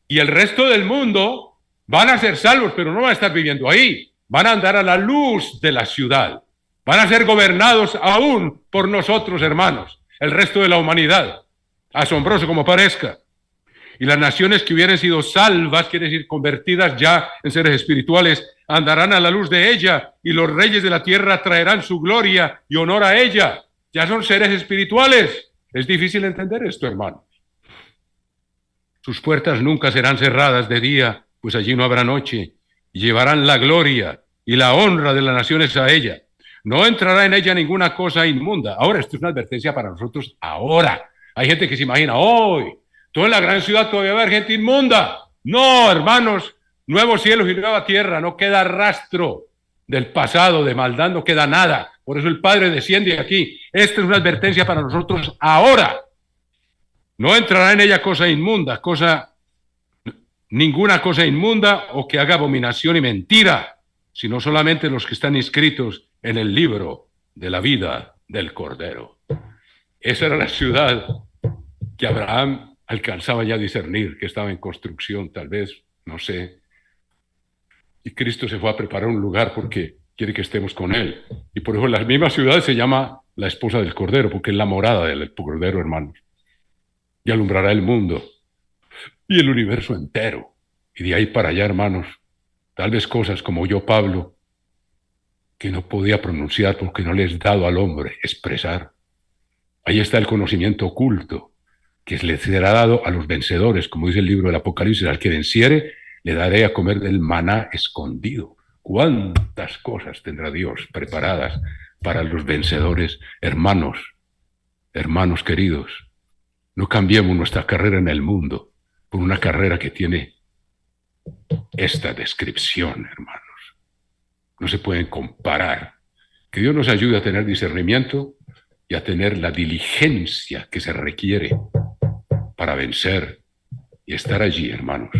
Speaker 1: Y el resto del mundo van a ser salvos, pero no van a estar viviendo ahí. Van a andar a la luz de la ciudad. Van a ser gobernados aún por nosotros, hermanos, el resto de la humanidad. Asombroso como parezca. Y las naciones que hubieran sido salvas, quiere decir convertidas ya en seres espirituales, andarán a la luz de ella, y los reyes de la tierra traerán su gloria y honor a ella. Ya son seres espirituales. Es difícil entender esto, hermanos. Sus puertas nunca serán cerradas de día, pues allí no habrá noche, y llevarán la gloria y la honra de las naciones a ella. No entrará en ella ninguna cosa inmunda. Ahora, esto es una advertencia para nosotros ahora. Hay gente que se imagina, hoy, toda en la gran ciudad todavía va a haber gente inmunda. No, hermanos, nuevos cielos y nueva tierra, no queda rastro del pasado, de maldad, no queda nada. Por eso el Padre desciende aquí. Esta es una advertencia para nosotros ahora. No entrará en ella cosa inmunda, ninguna cosa inmunda o que haga abominación y mentira, sino solamente los que están inscritos en el libro de la vida del Cordero. Esa era la ciudad que Abraham alcanzaba ya a discernir, que estaba en construcción, tal vez, no sé. Y Cristo se fue a preparar un lugar porque quiere que estemos con Él. Y por eso la misma ciudad se llama la esposa del Cordero, porque es la morada del Cordero, hermanos. Y alumbrará el mundo y el universo entero. Y de ahí para allá, hermanos, tal vez cosas como yo, Pablo, que no podía pronunciar porque no le es dado al hombre expresar. Ahí está el conocimiento oculto, que le será dado a los vencedores, como dice el libro del Apocalipsis: al que venciere, le daré a comer del maná escondido. ¿Cuántas cosas tendrá Dios preparadas para los vencedores? Hermanos, hermanos queridos, no cambiemos nuestra carrera en el mundo por una carrera que tiene esta descripción, hermanos. No se pueden comparar. Que Dios nos ayude a tener discernimiento y a tener la diligencia que se requiere para vencer y estar allí, hermanos,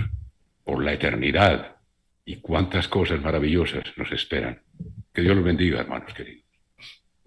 Speaker 1: por la eternidad. Y cuántas cosas maravillosas nos esperan. Que Dios los bendiga, hermanos queridos.